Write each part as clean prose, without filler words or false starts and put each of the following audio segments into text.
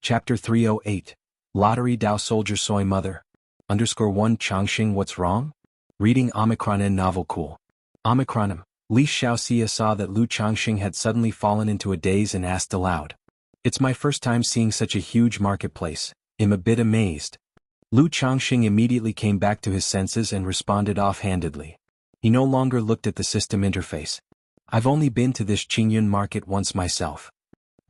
Chapter 308. Lottery Dao Soldier Soy Mother. _1 Changxing What's Wrong? Reading Omicron N Novel Cool. Omicronim. Li Xiaoxia saw that Lu Changxing had suddenly fallen into a daze and asked aloud. It's my first time seeing such a huge marketplace. I'm a bit amazed. Lu Changxing immediately came back to his senses and responded offhandedly. He no longer looked at the system interface. I've only been to this Qingyun market once myself.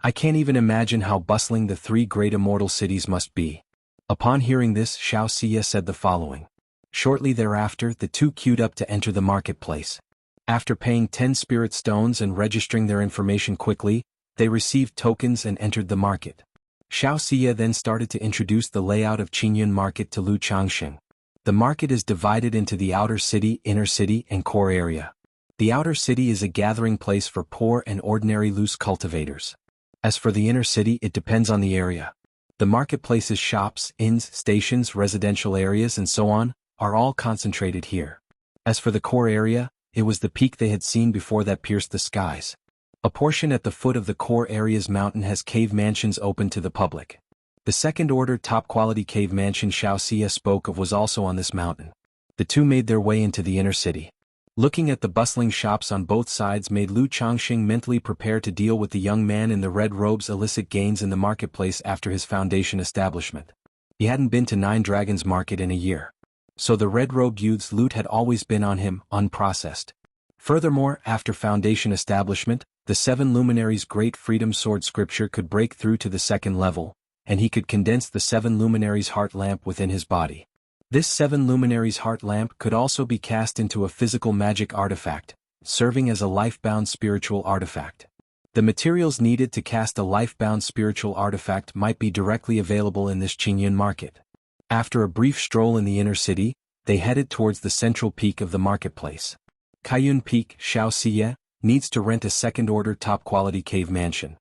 I can't even imagine how bustling the three great immortal cities must be. Upon hearing this, Xiaoxia said the following. Shortly thereafter, the two queued up to enter the marketplace. After paying 10 spirit stones and registering their information quickly, they received tokens and entered the market. Xiaoxia then started to introduce the layout of Qingyun market to Lu Changxing. The market is divided into the outer city, inner city, and core area. The outer city is a gathering place for poor and ordinary loose cultivators. As for the inner city, it depends on the area. The marketplace's shops, inns, stations, residential areas, and so on, are all concentrated here. As for the core area, it was the peak they had seen before that pierced the skies. A portion at the foot of the core area's mountain has cave mansions open to the public. The second-order top-quality cave mansion Xiaoxia spoke of was also on this mountain. The two made their way into the inner city. Looking at the bustling shops on both sides made Lu Changxing mentally prepare to deal with the young man in the red robe's illicit gains in the marketplace after his foundation establishment. He hadn't been to Nine Dragons Market in a year. So the red-robed youth's loot had always been on him, unprocessed. Furthermore, after foundation establishment, the seven luminaries' great freedom sword scripture could break through to the second level, and he could condense the seven luminaries' heart lamp within his body. This seven luminaries' heart lamp could also be cast into a physical magic artifact, serving as a life-bound spiritual artifact. The materials needed to cast a life-bound spiritual artifact might be directly available in this Qingyun market. After a brief stroll in the inner city, they headed towards the central peak of the marketplace. Kaiyun Peak, Xiaoxia, needs to rent a second-order top-quality cave mansion.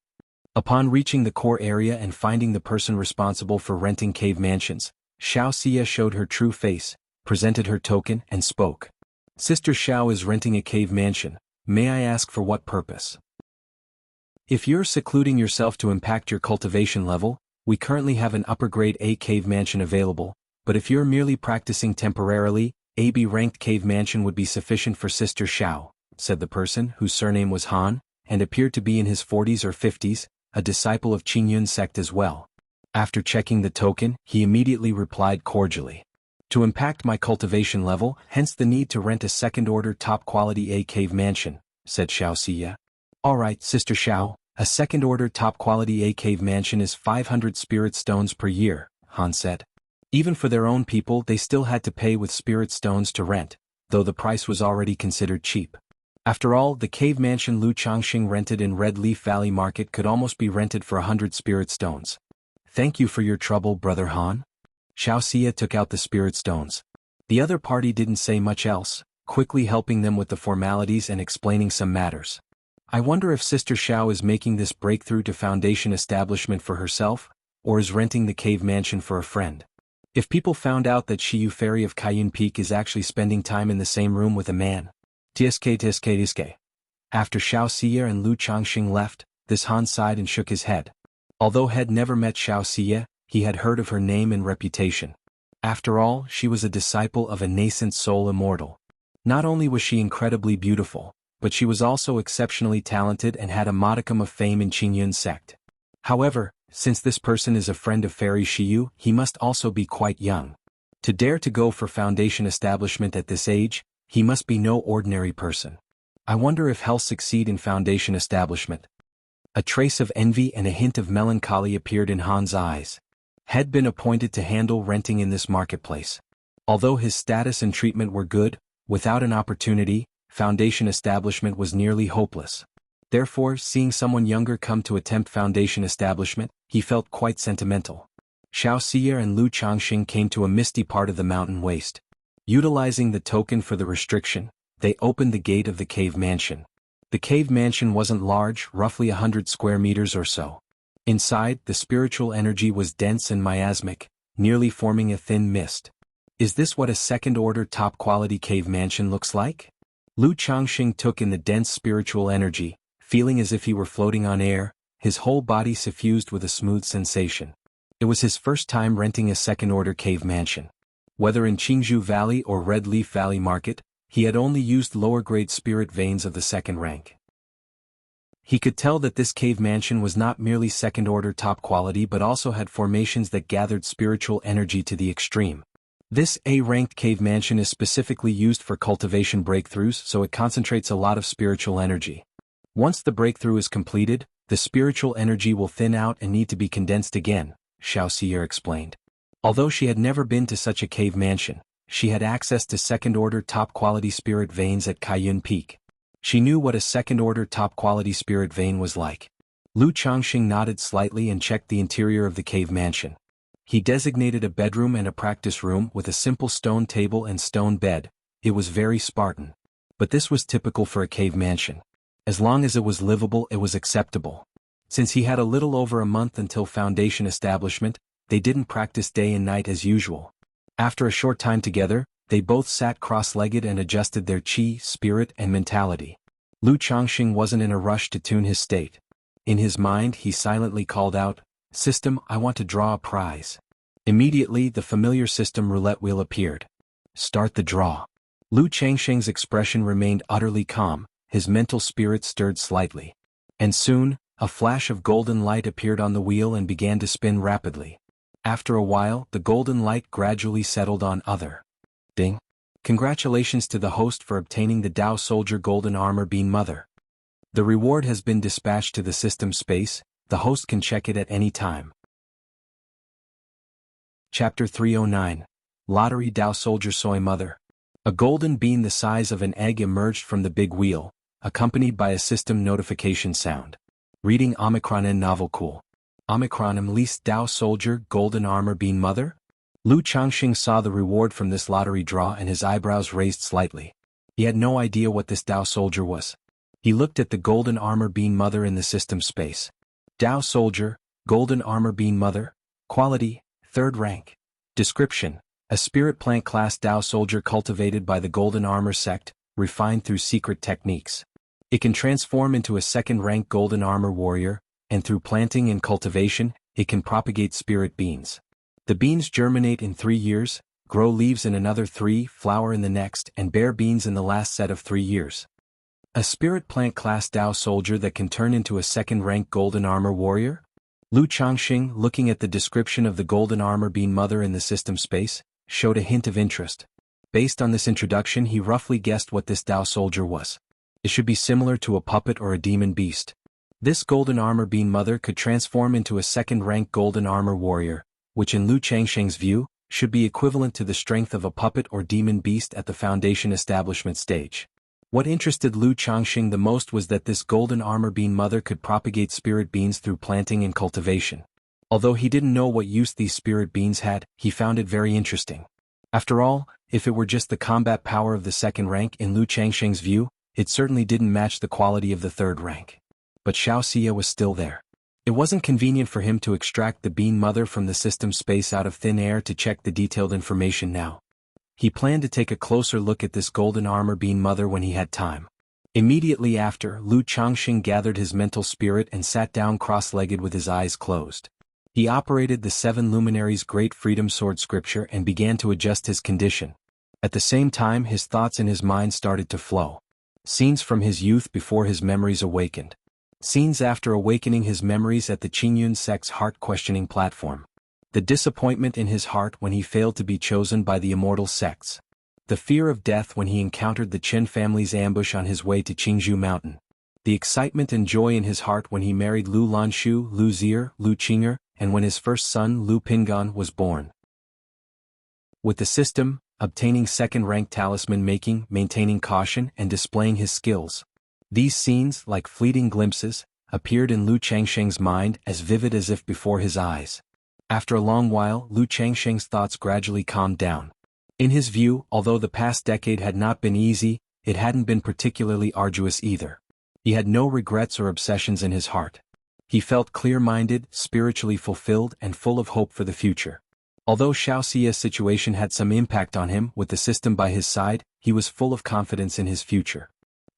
Upon reaching the core area and finding the person responsible for renting cave mansions, Xiaoxia showed her true face, presented her token, and spoke. Sister Xiao is renting a cave mansion. May I ask for what purpose? If you're secluding yourself to impact your cultivation level, we currently have an upper-grade A cave mansion available, but if you're merely practicing temporarily, AB ranked cave mansion would be sufficient for Sister Xiao, said the person, whose surname was Han, and appeared to be in his 40s or 50s, a disciple of Qingyun sect as well. After checking the token, he immediately replied cordially. To impact my cultivation level, hence the need to rent a second-order top-quality A cave mansion, said Xiaoxia. Alright, Sister Xiao, a second-order top-quality A cave mansion is 500 spirit stones per year, Han said. Even for their own people they still had to pay with spirit stones to rent, though the price was already considered cheap. After all, the cave mansion Lu Changxing rented in Red Leaf Valley Market could almost be rented for 100 spirit stones. Thank you for your trouble, Brother Han. Xiaoxia took out the spirit stones. The other party didn't say much else, quickly helping them with the formalities and explaining some matters. I wonder if Sister Xiao is making this breakthrough to foundation establishment for herself, or is renting the cave mansion for a friend. If people found out that Shiyu Fairy of Kaiyun Peak is actually spending time in the same room with a man. Tiske. After Xiaoxia and Lu Changxing left, this Han sighed and shook his head. Although had never met Xiaoxia, he had heard of her name and reputation. After all, she was a disciple of a nascent soul immortal. Not only was she incredibly beautiful, but she was also exceptionally talented and had a modicum of fame in Qingyun sect. However, since this person is a friend of Fairy Shiyu, he must also be quite young. To dare to go for foundation establishment at this age, he must be no ordinary person. I wonder if he'll succeed in foundation establishment. A trace of envy and a hint of melancholy appeared in Han's eyes. Had been appointed to handle renting in this marketplace. Although his status and treatment were good, without an opportunity, foundation establishment was nearly hopeless. Therefore, seeing someone younger come to attempt foundation establishment, he felt quite sentimental. Xiaoxia and Lu Changxing came to a misty part of the mountain waste. Utilizing the token for the restriction, they opened the gate of the cave mansion. The cave mansion wasn't large, roughly 100 square meters or so. Inside, the spiritual energy was dense and miasmic, nearly forming a thin mist. Is this what a second-order top-quality cave mansion looks like? Lu Changxing took in the dense spiritual energy, feeling as if he were floating on air, his whole body suffused with a smooth sensation. It was his first time renting a second-order cave mansion. Whether in Qingzhou Valley or Red Leaf Valley Market, he had only used lower-grade spirit veins of the second rank. He could tell that this cave mansion was not merely second-order top quality but also had formations that gathered spiritual energy to the extreme. This A-ranked cave mansion is specifically used for cultivation breakthroughs, so it concentrates a lot of spiritual energy. Once the breakthrough is completed, the spiritual energy will thin out and need to be condensed again, Xiaoxia explained. Although she had never been to such a cave mansion, she had access to second-order top-quality spirit veins at Kaiyun Peak. She knew what a second-order top-quality spirit vein was like. Lu Changxing nodded slightly and checked the interior of the cave mansion. He designated a bedroom and a practice room with a simple stone table and stone bed. It was very Spartan. But this was typical for a cave mansion. As long as it was livable, it was acceptable. Since he had a little over a month until foundation establishment, they didn't practice day and night as usual. After a short time together, they both sat cross-legged and adjusted their qi, spirit, and mentality. Lu Changxing wasn't in a rush to tune his state. In his mind, he silently called out, "System, I want to draw a prize." Immediately, the familiar system roulette wheel appeared. "Start the draw." Lu Changxing's expression remained utterly calm, his mental spirit stirred slightly. And soon, a flash of golden light appeared on the wheel and began to spin rapidly. After a while, the golden light gradually settled on other. Ding. Congratulations to the host for obtaining the Dao Soldier Golden Armor Bean Mother. The reward has been dispatched to the system space, the host can check it at any time. Chapter 309. Lottery Dao Soldier Soy Mother. A golden bean the size of an egg emerged from the big wheel, accompanied by a system notification sound. Reading Omicron Novel Cool. Omicron least Dao Soldier Golden Armor Bean Mother? Lu Changxing saw the reward from this lottery draw and his eyebrows raised slightly. He had no idea what this Dao Soldier was. He looked at the Golden Armor Bean Mother in the system space. Dao Soldier, Golden Armor Bean Mother, Quality, 3rd rank. Description: a spirit plant class Dao Soldier cultivated by the Golden Armor sect, refined through secret techniques. It can transform into a 2nd rank Golden Armor warrior, and through planting and cultivation, it can propagate spirit beans. The beans germinate in 3 years, grow leaves in another 3, flower in the next, and bear beans in the last set of 3 years. A spirit plant class Dao Soldier that can turn into a 2nd rank Golden Armor warrior? Lu Changxing, looking at the description of the Golden Armor Bean Mother in the system space, showed a hint of interest. Based on this introduction, he roughly guessed what this Dao Soldier was. It should be similar to a puppet or a demon beast. This Golden Armor Bean Mother could transform into a 2nd rank Golden Armor warrior, which in Lu Changxing's view, should be equivalent to the strength of a puppet or demon beast at the foundation establishment stage. What interested Lu Changxing the most was that this Golden Armor Bean Mother could propagate spirit beans through planting and cultivation. Although he didn't know what use these spirit beans had, he found it very interesting. After all, if it were just the combat power of the 2nd rank in Lu Changxing's view, it certainly didn't match the quality of the 3rd rank. But Xiaoxia was still there. It wasn't convenient for him to extract the Bean Mother from the system space out of thin air to check the detailed information now. He planned to take a closer look at this Golden Armor Bean Mother when he had time. Immediately after, Lu Changxing gathered his mental spirit and sat down cross-legged with his eyes closed. He operated the 7 Luminaries' Great Freedom Sword scripture and began to adjust his condition. At the same time, his thoughts in his mind started to flow. Scenes from his youth before his memories awakened. Scenes after awakening his memories at the Qingyun sect's heart-questioning platform. The disappointment in his heart when he failed to be chosen by the immortal sects. The fear of death when he encountered the Chen family's ambush on his way to Qingzhou Mountain. The excitement and joy in his heart when he married Lu Lanshu, Lu Zier, Lu Qinger, and when his first son Lu Pingan was born. With the system, obtaining 2nd rank talisman making, maintaining caution, and displaying his skills. These scenes, like fleeting glimpses, appeared in Lu Changxing's mind as vivid as if before his eyes. After a long while, Lu Changxing's thoughts gradually calmed down. In his view, although the past decade had not been easy, it hadn't been particularly arduous either. He had no regrets or obsessions in his heart. He felt clear-minded, spiritually fulfilled, and full of hope for the future. Although Xiaoxia's situation had some impact on him, with the system by his side, he was full of confidence in his future.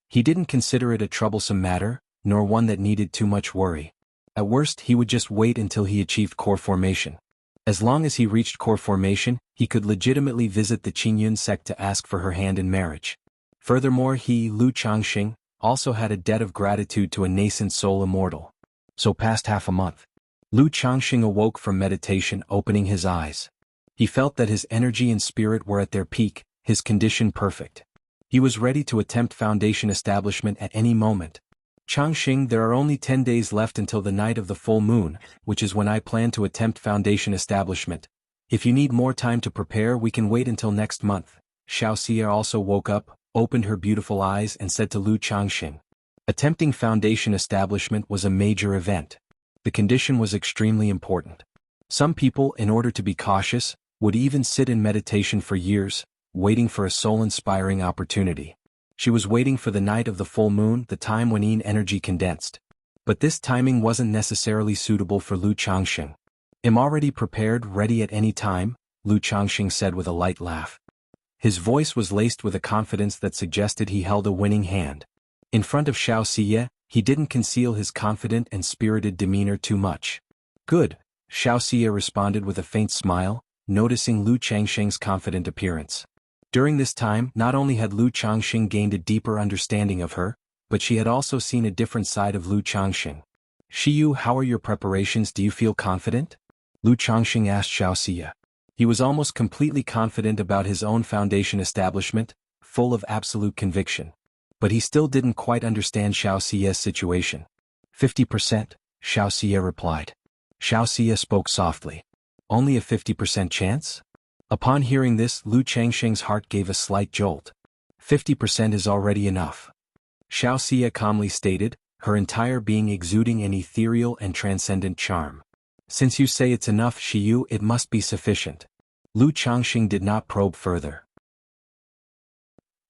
He didn't consider it a troublesome matter, nor one that needed too much worry. At worst, he would just wait until he achieved core formation. As long as he reached core formation, he could legitimately visit the Qingyun sect to ask for her hand in marriage. Furthermore, he, Lu Changxing, also had a debt of gratitude to a nascent soul immortal. So past half a month, Lu Changxing awoke from meditation, opening his eyes. He felt that his energy and spirit were at their peak, his condition perfect. He was ready to attempt foundation establishment at any moment. Changxing, there are only 10 days left until the night of the full moon, which is when I plan to attempt foundation establishment. If you need more time to prepare, we can wait until next month. Xiao Xie also woke up, opened her beautiful eyes and said to Lu Changxing. Attempting foundation establishment was a major event. The condition was extremely important. Some people, in order to be cautious, would even sit in meditation for years, waiting for a soul-inspiring opportunity. She was waiting for the night of the full moon, the time when yin energy condensed. But this timing wasn't necessarily suitable for Lu Changxing. "I'm already prepared, ready at any time," Lu Changxing said with a light laugh. His voice was laced with a confidence that suggested he held a winning hand. In front of Xiao Xie, he didn't conceal his confident and spirited demeanor too much. "Good," Xiao Xie responded with a faint smile, noticing Lu Changxing's confident appearance. During this time, not only had Lu Changxing gained a deeper understanding of her, but she had also seen a different side of Lu Changxing. "Shiyu, how are your preparations? Do you feel confident?" Lu Changxing asked Xiao Xie. He was almost completely confident about his own foundation establishment, full of absolute conviction. But he still didn't quite understand Xiao Xie's situation. 50%, Xiao Xie replied. Xiao Xie spoke softly. "Only a 50% chance?" Upon hearing this, Lu Changxing's heart gave a slight jolt. 50% is already enough. Xiao Xie calmly stated, her entire being exuding an ethereal and transcendent charm. "Since you say it's enough, Shiyu, it must be sufficient." Lu Changxing did not probe further.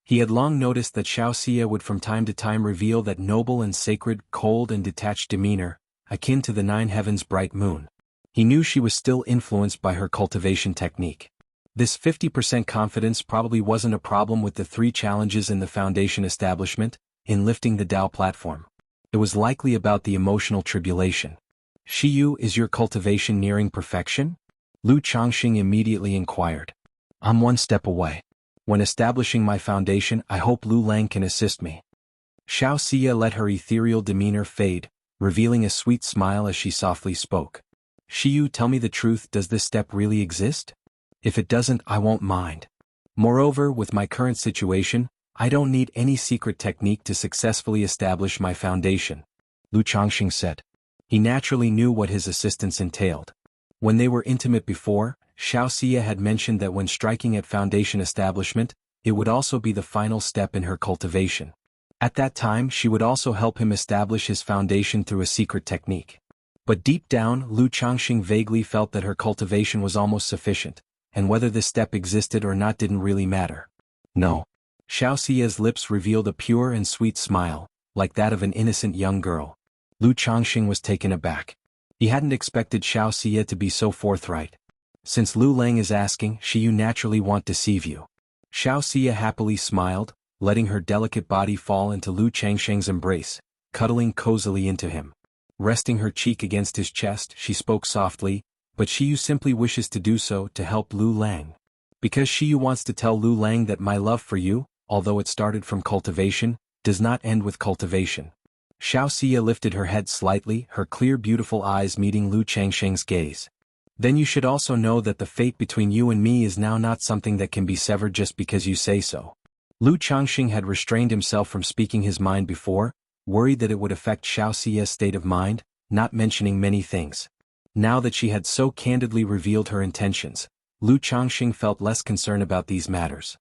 He had long noticed that Xiao Xie would from time to time reveal that noble and sacred, cold and detached demeanor, akin to the nine heavens' bright moon. He knew she was still influenced by her cultivation technique. This 50% confidence probably wasn't a problem with the 3 challenges in the foundation establishment, in lifting the Tao platform. It was likely about the emotional tribulation. "Shiyu, is your cultivation nearing perfection?" Lu Changxing immediately inquired. "I'm 1 step away. When establishing my foundation, I hope Lu Lang can assist me." Xiao Xie let her ethereal demeanor fade, revealing a sweet smile as she softly spoke. "Shiyu, tell me the truth, does this step really exist? If it doesn't, I won't mind. Moreover, with my current situation, I don't need any secret technique to successfully establish my foundation," Lu Changxing said. He naturally knew what his assistance entailed. When they were intimate before, Xiao Xie had mentioned that when striking at foundation establishment, it would also be the final step in her cultivation. At that time, she would also help him establish his foundation through a secret technique. But deep down, Lu Changxing vaguely felt that her cultivation was almost sufficient, and whether this step existed or not didn't really matter. "No." Xiao Xie's lips revealed a pure and sweet smile, like that of an innocent young girl. Lu Changxing was taken aback. He hadn't expected Xiao Xie to be so forthright. "Since Lu Lang is asking, Shiyu naturally won't deceive you." Xiao Xie happily smiled, letting her delicate body fall into Lu Changxing's embrace, cuddling cozily into him. Resting her cheek against his chest, she spoke softly, "But Shiyu simply wishes to do so to help Lu Lang. Because Shiyu wants to tell Lu Lang that my love for you, although it started from cultivation, does not end with cultivation." Xiao Xie lifted her head slightly, her clear beautiful eyes meeting Lu Changxing's gaze. "Then you should also know that the fate between you and me is now not something that can be severed just because you say so." Lu Changxing had restrained himself from speaking his mind before, worried that it would affect Xiao Xie's state of mind, not mentioning many things. Now that she had so candidly revealed her intentions, Lu Changxing felt less concern about these matters.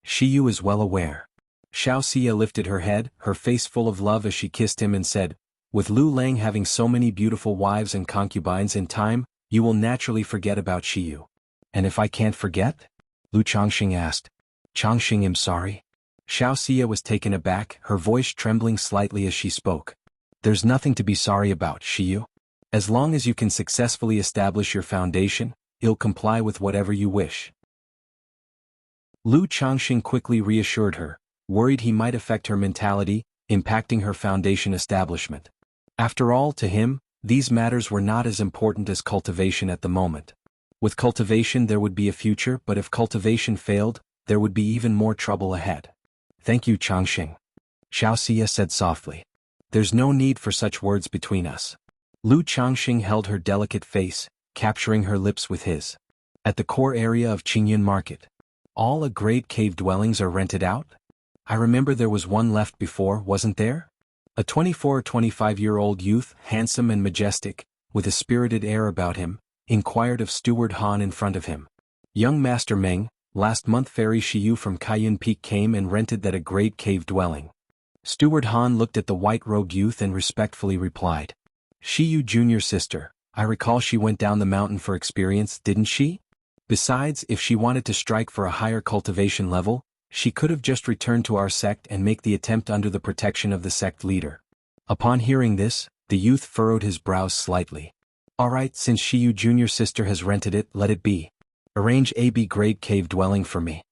"Shiyu is well aware." Xiao Xie lifted her head, her face full of love as she kissed him and said, "With Lu Lang having so many beautiful wives and concubines in time, you will naturally forget about Shiyu." "And if I can't forget?" Lu Changxing asked. "Changxing, I'm sorry." Xiao Xie was taken aback, her voice trembling slightly as she spoke. "There's nothing to be sorry about, Shiyu. As long as you can successfully establish your foundation, I'll comply with whatever you wish." Lu Changxing quickly reassured her, worried he might affect her mentality, impacting her foundation establishment. After all, to him, These matters were not as important as cultivation at the moment. With cultivation there would be a future, but if cultivation failed, there would be even more trouble ahead. Thank you, Changxing. Xiao Xie said softly. There's no need for such words between us. Lu Changxing held her delicate face, capturing her lips with his. At the core area of Qingyun Market, all a grade cave dwellings are rented out? I remember there was one left before, wasn't there? A 24 or 25-year-old youth, handsome and majestic, with a spirited air about him, inquired of Steward Han in front of him. Young Master Meng, last month Fairy Shiyu from Kaiyun Peak came and rented that a grade cave dwelling. Steward Han looked at the white-robed youth and respectfully replied. Shiyu Junior's sister, I recall she went down the mountain for experience, didn't she? Besides, if she wanted to strike for a higher cultivation level, she could have just returned to our sect and make the attempt under the protection of the sect leader. Upon hearing this, the youth furrowed his brows slightly. Alright, since Shiyu Junior's sister has rented it, let it be. Arrange a B-grade cave dwelling for me.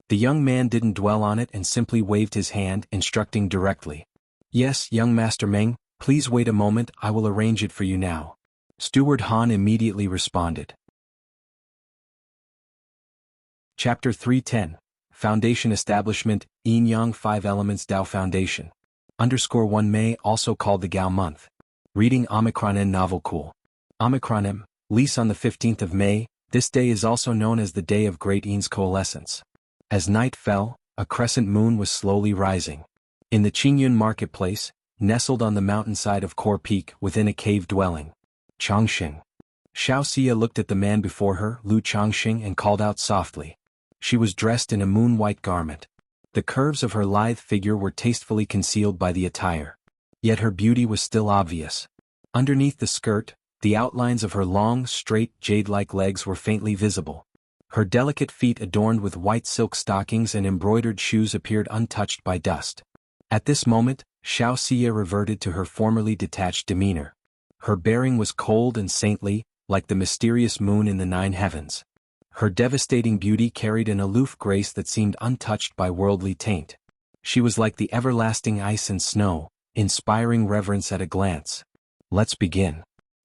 The young man didn't dwell on it and simply waved his hand, instructing directly. Yes, young Master Meng, please wait a moment, I will arrange it for you now. Steward Han immediately responded. Chapter 310. Foundation Establishment, Yin Yang 5 Elements Dao Foundation. _1 May, also called the Gao Month. Reading Omicron Novel Cool. Omicron lease on the 15th of May, this day is also known as the Day of Great Yin's Coalescence. As night fell, a crescent moon was slowly rising. In the Qingyun marketplace, nestled on the mountainside of Core Peak within a cave dwelling. Changxing. Xiao Xie looked at the man before her, Lu Changxing, and called out softly. She was dressed in a moon-white garment. The curves of her lithe figure were tastefully concealed by the attire. Yet her beauty was still obvious. Underneath the skirt, the outlines of her long, straight, jade-like legs were faintly visible. Her delicate feet adorned with white silk stockings and embroidered shoes appeared untouched by dust. At this moment, Xiao Xie reverted to her formerly detached demeanor. Her bearing was cold and saintly, like the mysterious moon in the 9 heavens. Her devastating beauty carried an aloof grace that seemed untouched by worldly taint. She was like the everlasting ice and snow, inspiring reverence at a glance. Let's begin.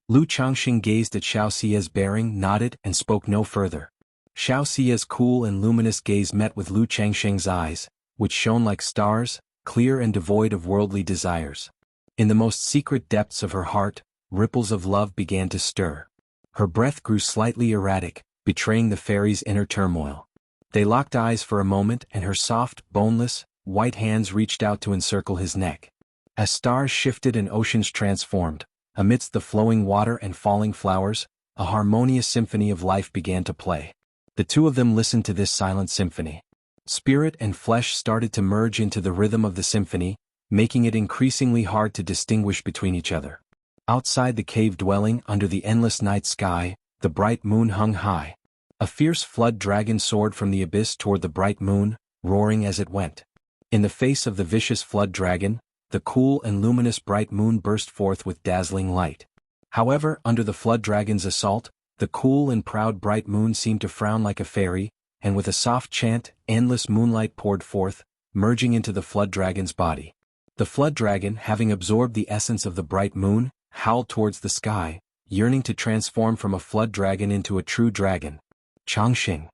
Lu Changxing gazed at Xiao Xie's bearing, nodded, and spoke no further. Xiao Xie's cool and luminous gaze met with Lu Changxing's eyes, which shone like stars, clear and devoid of worldly desires. In the most secret depths of her heart, ripples of love began to stir. Her breath grew slightly erratic, betraying the fairy's inner turmoil. They locked eyes for a moment and her soft, boneless, white hands reached out to encircle his neck. As stars shifted and oceans transformed, amidst the flowing water and falling flowers, a harmonious symphony of life began to play. The two of them listened to this silent symphony. Spirit and flesh started to merge into the rhythm of the symphony, making it increasingly hard to distinguish between each other. Outside the cave dwelling, under the endless night sky, the bright moon hung high. A fierce flood dragon soared from the abyss toward the bright moon, roaring as it went. In the face of the vicious flood dragon, the cool and luminous bright moon burst forth with dazzling light. However, under the flood dragon's assault, the cool and proud bright moon seemed to frown like a fairy, and with a soft chant, endless moonlight poured forth, merging into the flood dragon's body. The flood dragon, having absorbed the essence of the bright moon, howled towards the sky, yearning to transform from a flood dragon into a true dragon. Changxing.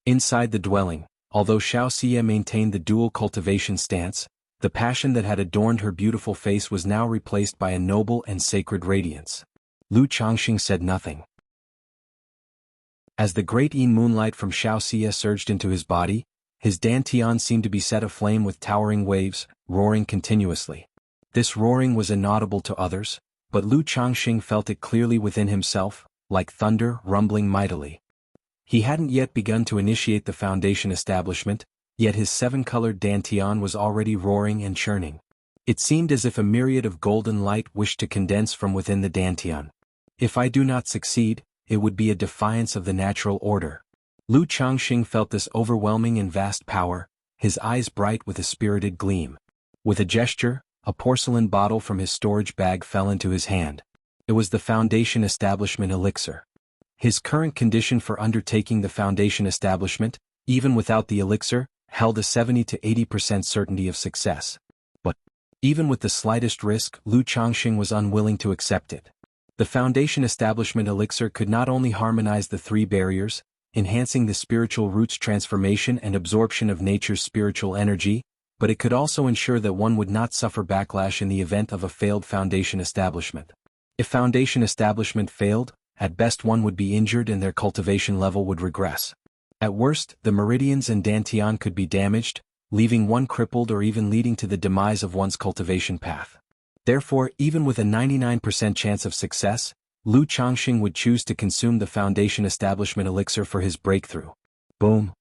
Inside the dwelling, although Xiao Xie maintained the dual cultivation stance, the passion that had adorned her beautiful face was now replaced by a noble and sacred radiance. Lu Changxing said nothing. As the great Yin moonlight from Xiao Xie surged into his body, his dantian seemed to be set aflame with towering waves, roaring continuously. This roaring was inaudible to others, but Lu Changxing felt it clearly within himself, like thunder rumbling mightily. He hadn't yet begun to initiate the foundation establishment, yet his 7-colored dantian was already roaring and churning. It seemed as if a myriad of golden light wished to condense from within the dantian. If I do not succeed, it would be a defiance of the natural order. Lu Changxing felt this overwhelming and vast power, his eyes bright with a spirited gleam. With a gesture, a porcelain bottle from his storage bag fell into his hand. It was the foundation establishment elixir. His current condition for undertaking the foundation establishment, even without the elixir, held a 70 to 80% certainty of success. But, even with the slightest risk, Lu Changxing was unwilling to accept it. The foundation establishment elixir could not only harmonize the three barriers, enhancing the spiritual root's transformation and absorption of nature's spiritual energy, but it could also ensure that one would not suffer backlash in the event of a failed foundation establishment. If foundation establishment failed, at best one would be injured and their cultivation level would regress. At worst, the meridians and dantian could be damaged, leaving one crippled or even leading to the demise of one's cultivation path. Therefore, even with a 99% chance of success, Lu Changxing would choose to consume the foundation establishment elixir for his breakthrough. Boom!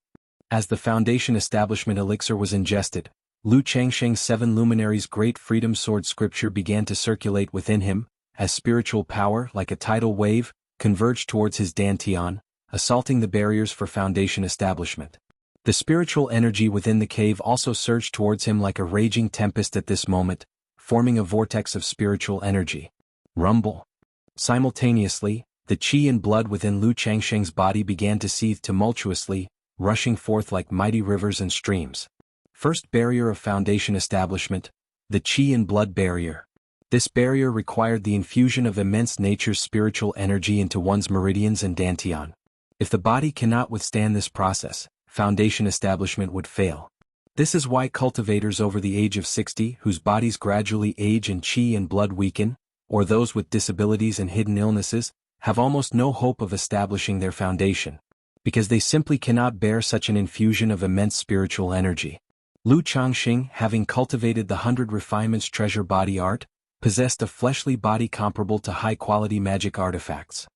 As the foundation establishment elixir was ingested, Lu Changxing's 7 luminaries' great freedom sword scripture began to circulate within him, as spiritual power, like a tidal wave, converged towards his dantian, assaulting the barriers for foundation establishment. The spiritual energy within the cave also surged towards him like a raging tempest at this moment, forming a vortex of spiritual energy. Rumble. Simultaneously, the qi and blood within Lu Changxing's body began to seethe tumultuously, rushing forth like mighty rivers and streams. First barrier of foundation establishment, the qi and blood barrier. This barrier required the infusion of immense nature's spiritual energy into one's meridians and dantian. If the body cannot withstand this process, foundation establishment would fail. This is why cultivators over the age of 60 whose bodies gradually age and qi and blood weaken, or those with disabilities and hidden illnesses, have almost no hope of establishing their foundation, because they simply cannot bear such an infusion of immense spiritual energy. Lu Changxing, having cultivated the 100 refinements treasure body art, possessed a fleshly body comparable to high-quality magic artifacts.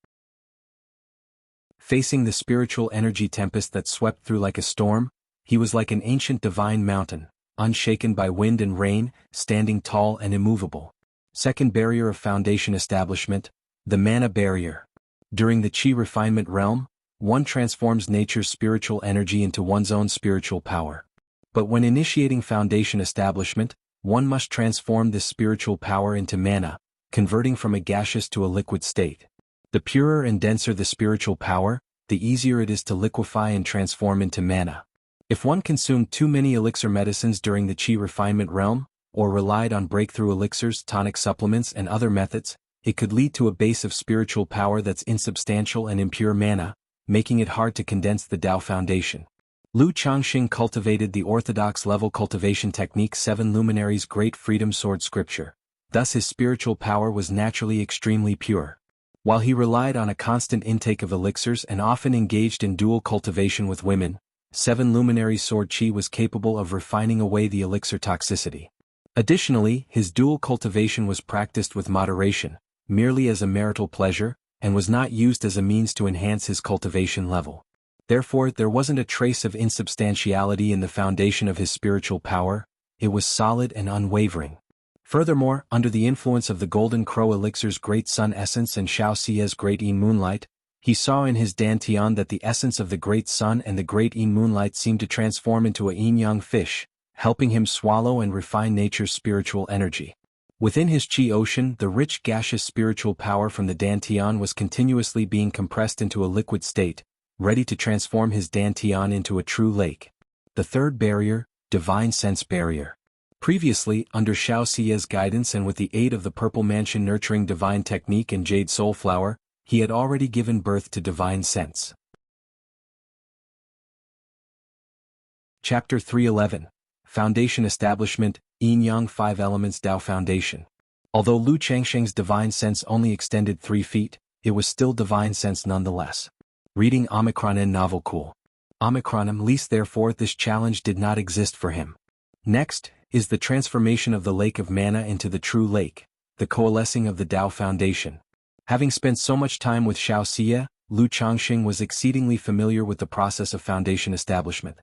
Facing the spiritual energy tempest that swept through like a storm, he was like an ancient divine mountain, unshaken by wind and rain, standing tall and immovable. Second barrier of foundation establishment, the mana barrier. During the qi refinement realm, one transforms nature's spiritual energy into one's own spiritual power. But when initiating foundation establishment, one must transform this spiritual power into mana, converting from a gaseous to a liquid state. The purer and denser the spiritual power, the easier it is to liquefy and transform into mana. If one consumed too many elixir medicines during the qi refinement realm, or relied on breakthrough elixirs, tonic supplements and other methods, it could lead to a base of spiritual power that's insubstantial and impure mana, making it hard to condense the Tao foundation. Lu Changxing cultivated the orthodox level cultivation technique 7 luminaries' great freedom sword scripture. Thus his spiritual power was naturally extremely pure. While he relied on a constant intake of elixirs and often engaged in dual cultivation with women, 7 luminary sword qi was capable of refining away the elixir toxicity. Additionally, his dual cultivation was practiced with moderation, merely as a marital pleasure, and was not used as a means to enhance his cultivation level. Therefore, there wasn't a trace of insubstantiality in the foundation of his spiritual power, it was solid and unwavering. Furthermore, under the influence of the Golden Crow elixir's great sun essence and Xiao Xie's great yin moonlight, he saw in his dantian that the essence of the great sun and the great yin moonlight seemed to transform into a yin-yang fish, helping him swallow and refine nature's spiritual energy. Within his qi ocean, the rich gaseous spiritual power from the dantian was continuously being compressed into a liquid state, ready to transform his dantian into a true lake. The third barrier, divine sense barrier. Previously, under Xiao Xie's guidance and with the aid of the Purple Mansion nurturing divine technique and Jade Soul Flower, he had already given birth to divine sense. Chapter 311. Foundation Establishment, Yin-Yang 5 Elements Tao Foundation. Although Lu Changxing's divine sense only extended 3 feet, it was still divine sense nonetheless. Reading Omicron novel cool. Omicron least therefore this challenge did not exist for him. Next, is the transformation of the lake of mana into the true lake, the coalescing of the Tao Foundation. Having spent so much time with Xiao Xie, Lu Changxing was exceedingly familiar with the process of foundation establishment.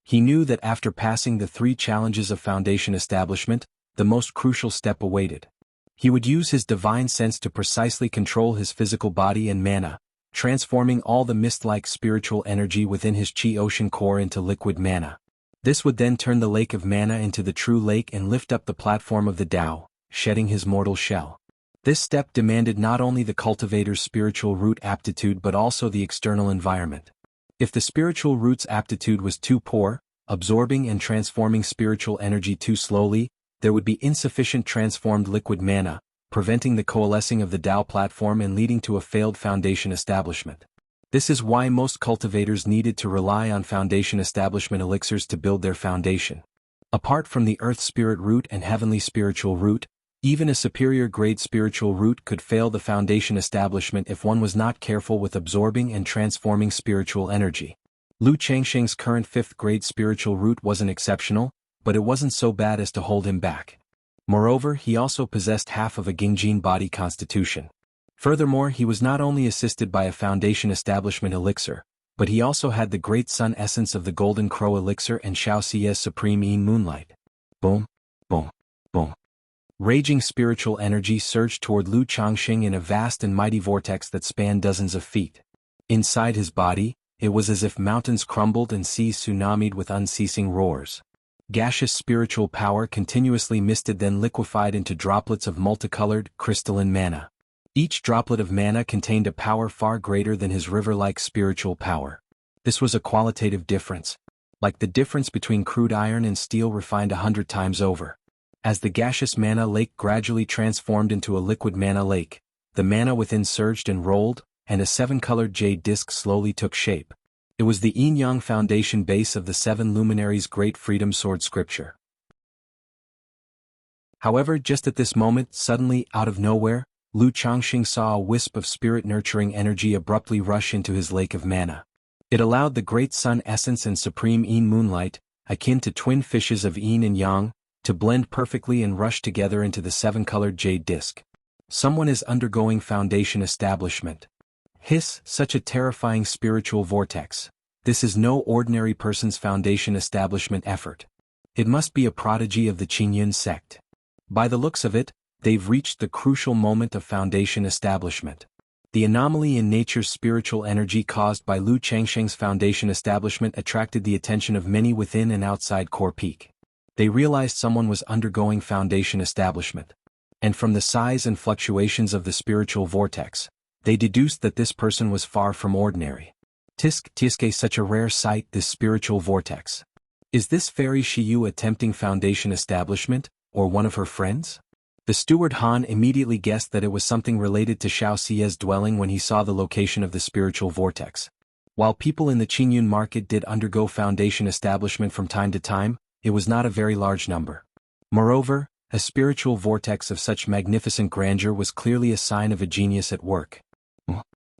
He knew that after passing the 3 challenges of foundation establishment, the most crucial step awaited. He would use his divine sense to precisely control his physical body and mana, transforming all the mist-like spiritual energy within his qi ocean core into liquid mana. This would then turn the lake of mana into the true lake and lift up the platform of the Tao, shedding his mortal shell. This step demanded not only the cultivator's spiritual root aptitude but also the external environment. If the spiritual root's aptitude was too poor, absorbing and transforming spiritual energy too slowly, there would be insufficient transformed liquid mana, preventing the coalescing of the Dao platform and leading to a failed foundation establishment. This is why most cultivators needed to rely on foundation establishment elixirs to build their foundation. Apart from the earth spirit root and heavenly spiritual root, even a superior grade spiritual root could fail the foundation establishment if one was not careful with absorbing and transforming spiritual energy. Lu Changsheng's current 5th grade spiritual root wasn't exceptional, but it wasn't so bad as to hold him back. Moreover, he also possessed half of a Gingjin body constitution. Furthermore, he was not only assisted by a foundation establishment elixir, but he also had the great sun essence of the golden crow elixir and Xiao Xie's supreme Yin moonlight. Boom, boom, boom. Raging spiritual energy surged toward Lu Changxing in a vast and mighty vortex that spanned dozens of feet. Inside his body, it was as if mountains crumbled and seas tsunamied with unceasing roars. Gaseous spiritual power continuously misted then liquefied into droplets of multicolored, crystalline mana. Each droplet of mana contained a power far greater than his river-like spiritual power. This was a qualitative difference, like the difference between crude iron and steel refined 100 times over. As the gaseous mana lake gradually transformed into a liquid mana lake, the mana within surged and rolled, and a 7-colored jade disc slowly took shape. It was the yin-yang foundation base of the 7 luminaries' great freedom sword scripture. However, just at this moment, suddenly, out of nowhere, Lu Changxing saw a wisp of spirit-nurturing energy abruptly rush into his lake of mana. It allowed the great sun essence and supreme yin moonlight, akin to twin fishes of yin and yang, to blend perfectly and rush together into the 7-colored jade disc. Someone is undergoing foundation establishment. Hiss, such a terrifying spiritual vortex. This is no ordinary person's foundation establishment effort. It must be a prodigy of the Qingyun sect. By the looks of it, they've reached the crucial moment of foundation establishment. The anomaly in nature's spiritual energy caused by Lu Changsheng's foundation establishment attracted the attention of many within and outside Core Peak. They realized someone was undergoing foundation establishment. And from the size and fluctuations of the spiritual vortex, they deduced that this person was far from ordinary. Tiske, such a rare sight, this spiritual vortex. Is this fairy Shiyu attempting foundation establishment, or one of her friends? The steward Han immediately guessed that it was something related to Xiao Xie's dwelling when he saw the location of the spiritual vortex. While people in the Qingyun market did undergo foundation establishment from time to time, it was not a very large number. Moreover, a spiritual vortex of such magnificent grandeur was clearly a sign of a genius at work.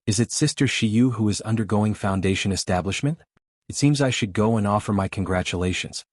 Is it Sister Shiyu who is undergoing foundation establishment? It seems I should go and offer my congratulations.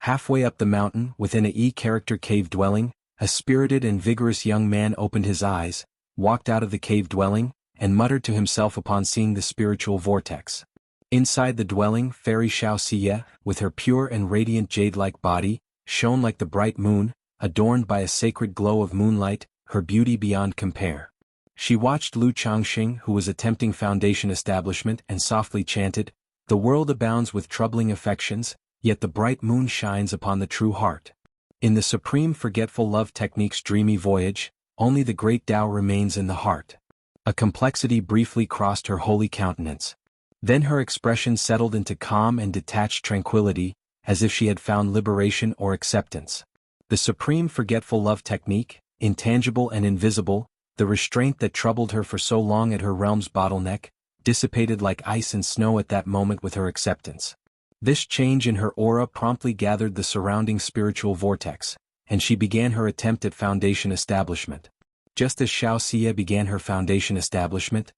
Halfway up the mountain, within a E-character cave dwelling, a spirited and vigorous young man opened his eyes, walked out of the cave dwelling, and muttered to himself upon seeing the spiritual vortex. Inside the dwelling, Fairy Xiao Xie, with her pure and radiant jade-like body, shone like the bright moon, adorned by a sacred glow of moonlight, her beauty beyond compare. She watched Lu Changxing, who was attempting foundation establishment, and softly chanted, "The world abounds with troubling affections, yet the bright moon shines upon the true heart. In the supreme forgetful love technique's dreamy voyage, only the great Tao remains in the heart." A complexity briefly crossed her holy countenance. Then her expression settled into calm and detached tranquility, as if she had found liberation or acceptance. The supreme forgetful love technique, intangible and invisible, the restraint that troubled her for so long at her realm's bottleneck, dissipated like ice and snow at that moment with her acceptance. This change in her aura promptly gathered the surrounding spiritual vortex, and she began her attempt at foundation establishment. Just as Xiao Xie began her foundation establishment,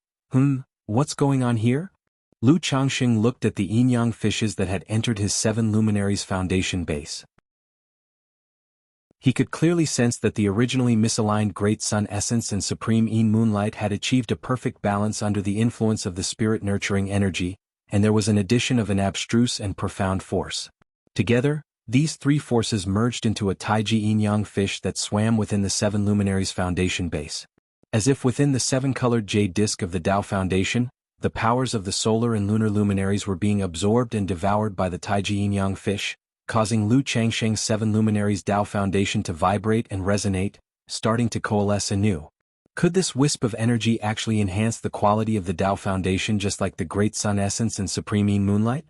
what's going on here? Lu Changxing looked at the yin-yang fishes that had entered his 7 luminaries foundation base. He could clearly sense that the originally misaligned Great Sun Essence and Supreme Yin Moonlight had achieved a perfect balance under the influence of the spirit-nurturing energy, and there was an addition of an abstruse and profound force. Together, these 3 forces merged into a Taiji yin-yang fish that swam within the 7 luminaries foundation base. As if within the 7-colored jade disk of the Tao Foundation, the powers of the solar and lunar luminaries were being absorbed and devoured by the Taiji yin-yang fish, causing Lu Changsheng's 7 luminaries Tao Foundation to vibrate and resonate, starting to coalesce anew. Could this wisp of energy actually enhance the quality of the Tao Foundation just like the Great Sun Essence and Supreme Yin Moonlight?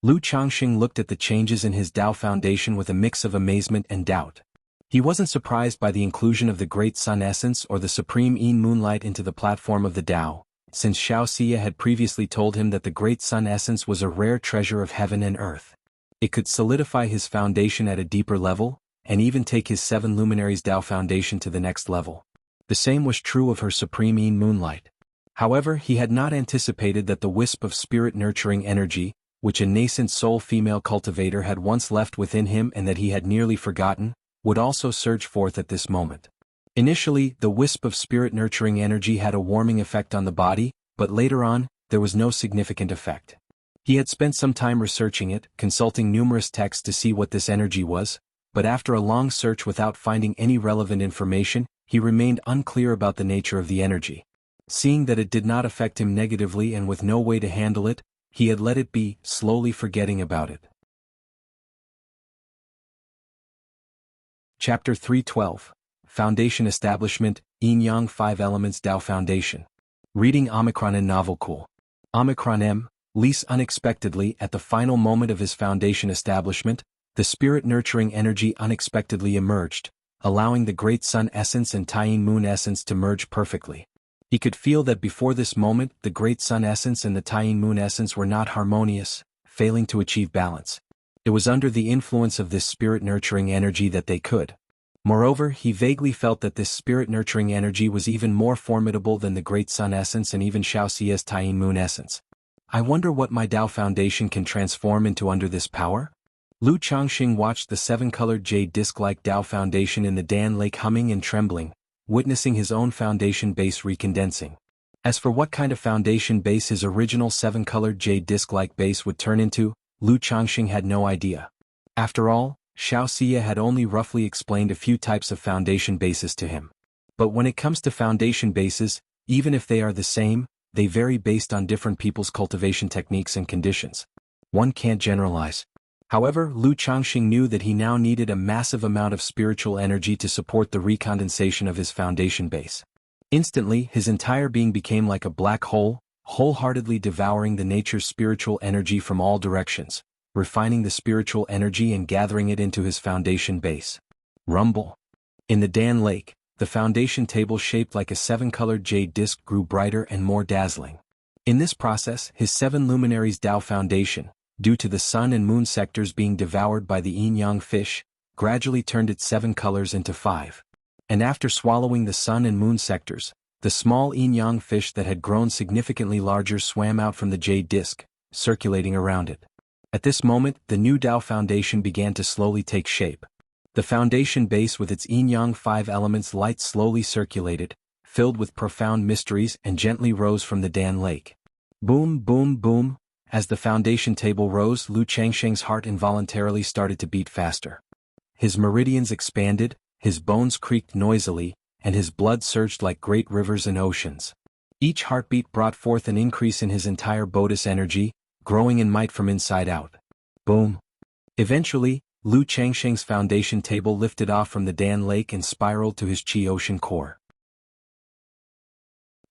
Lu Changxing looked at the changes in his Tao Foundation with a mix of amazement and doubt. He wasn't surprised by the inclusion of the Great Sun Essence or the Supreme Yin Moonlight into the platform of the Tao, since Xiao Xia had previously told him that the Great Sun Essence was a rare treasure of heaven and earth. It could solidify his foundation at a deeper level, and even take his 7 luminaries Tao foundation to the next level. The same was true of her Supreme Yin Moonlight. However, he had not anticipated that the wisp of spirit-nurturing energy, which a nascent soul female cultivator had once left within him and that he had nearly forgotten, would also surge forth at this moment. Initially, the wisp of spirit-nurturing energy had a warming effect on the body, but later on, there was no significant effect. He had spent some time researching it, consulting numerous texts to see what this energy was, but after a long search without finding any relevant information, he remained unclear about the nature of the energy. Seeing that it did not affect him negatively and with no way to handle it, he had let it be, slowly forgetting about it. Chapter 312. Foundation Establishment, Yin Yang 5 Elements Tao Foundation. Reading Omicron and Novel Cool. Omicron M. Lease unexpectedly at the final moment of his foundation establishment, the spirit-nurturing energy unexpectedly emerged, allowing the Great Sun Essence and Tying Moon Essence to merge perfectly. He could feel that before this moment the Great Sun Essence and the Tying Moon Essence were not harmonious, failing to achieve balance. It was under the influence of this spirit-nurturing energy that they could. Moreover, he vaguely felt that this spirit-nurturing energy was even more formidable than the Great Sun Essence and even Xiao Xia's Tying Moon Essence. I wonder what my Tao Foundation can transform into under this power? Lu Changxing watched the 7-colored jade disc-like Tao Foundation in the Dan Lake humming and trembling, witnessing his own foundation base recondensing. As for what kind of foundation base his original 7-colored jade disc-like base would turn into, Lu Changxing had no idea. After all, Xiao Xia had only roughly explained a few types of foundation bases to him. But when it comes to foundation bases, even if they are the same, they vary based on different people's cultivation techniques and conditions. One can't generalize. However, Lu Changxing knew that he now needed a massive amount of spiritual energy to support the recondensation of his foundation base. Instantly, his entire being became like a black hole, wholeheartedly devouring the nature's spiritual energy from all directions, refining the spiritual energy and gathering it into his foundation base. Rumble. In the Dan Lake, the foundation table shaped like a 7-colored jade disc grew brighter and more dazzling. In this process, his 7 luminaries Tao foundation, due to the sun and moon sectors being devoured by the yin-yang fish, gradually turned its 7 colors into 5. And after swallowing the sun and moon sectors, the small yin-yang fish that had grown significantly larger swam out from the jade disc, circulating around it. At this moment, the new Tao foundation began to slowly take shape. The foundation base with its yin-yang 5 elements light slowly circulated, filled with profound mysteries and gently rose from the Dan Lake. Boom, boom, boom. As the foundation table rose, Lu Changxing's heart involuntarily started to beat faster. His meridians expanded, his bones creaked noisily, and his blood surged like great rivers and oceans. Each heartbeat brought forth an increase in his entire Bodhis energy, growing in might from inside out. Boom. Eventually, Lu Changxing's foundation table lifted off from the Dan Lake and spiraled to his Qi Ocean core.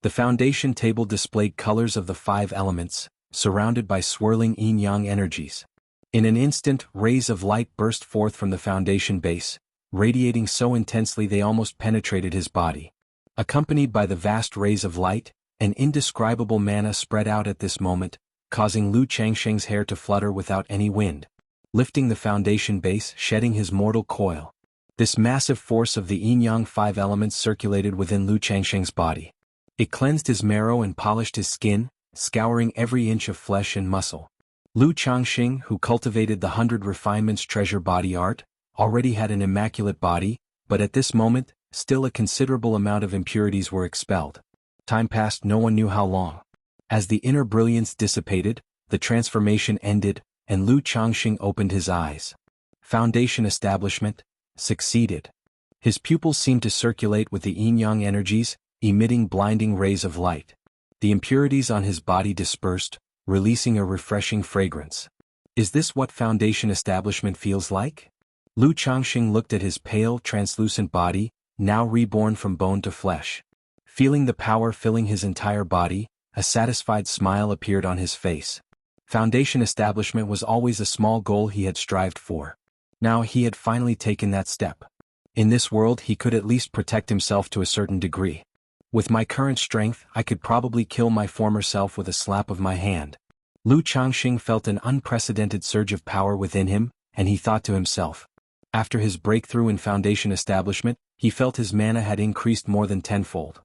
The foundation table displayed colors of the 5 elements, surrounded by swirling yin-yang energies. In an instant, rays of light burst forth from the foundation base, radiating so intensely they almost penetrated his body. Accompanied by the vast rays of light, an indescribable mana spread out at this moment, causing Lu Changxing's hair to flutter without any wind, lifting the foundation base, shedding his mortal coil. This massive force of the yin-yang 5 elements circulated within Lu Changxing's body. It cleansed his marrow and polished his skin, scouring every inch of flesh and muscle. Lu Changxing, who cultivated the 100 refinements treasure body art, already had an immaculate body, but at this moment, still a considerable amount of impurities were expelled. Time passed no one knew how long. As the inner brilliance dissipated, the transformation ended, and Lu Changxing opened his eyes. Foundation establishment succeeded. His pupils seemed to circulate with the yin-yang energies, emitting blinding rays of light. The impurities on his body dispersed, releasing a refreshing fragrance. Is this what foundation establishment feels like? Lu Changxing looked at his pale, translucent body, now reborn from bone to flesh. Feeling the power filling his entire body, a satisfied smile appeared on his face. Foundation establishment was always a small goal he had strived for. Now he had finally taken that step. In this world he could at least protect himself to a certain degree. With my current strength, I could probably kill my former self with a slap of my hand. Lu Changxing felt an unprecedented surge of power within him, and he thought to himself. After his breakthrough in Foundation establishment, he felt his mana had increased more than tenfold.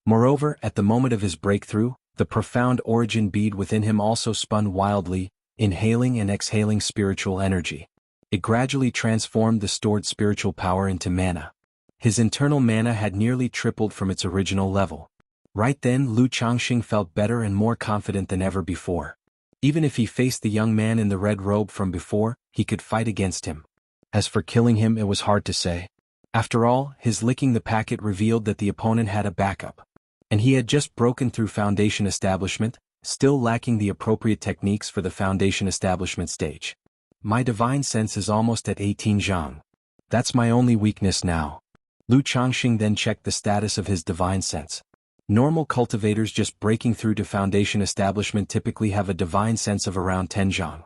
Moreover, at the moment of his breakthrough, the profound origin bead within him also spun wildly, inhaling and exhaling spiritual energy. It gradually transformed the stored spiritual power into mana. His internal mana had nearly tripled from its original level. Right then Lu Changxing felt better and more confident than ever before. Even if he faced the young man in the red robe from before, he could fight against him. As for killing him, it was hard to say. After all, his licking the packet revealed that the opponent had a backup. And he had just broken through Foundation establishment, still lacking the appropriate techniques for the Foundation establishment stage. My divine sense is almost at 18 zhang. That's my only weakness now. Lu Changxing then checked the status of his divine sense. Normal cultivators just breaking through to Foundation establishment typically have a divine sense of around 10 zhang.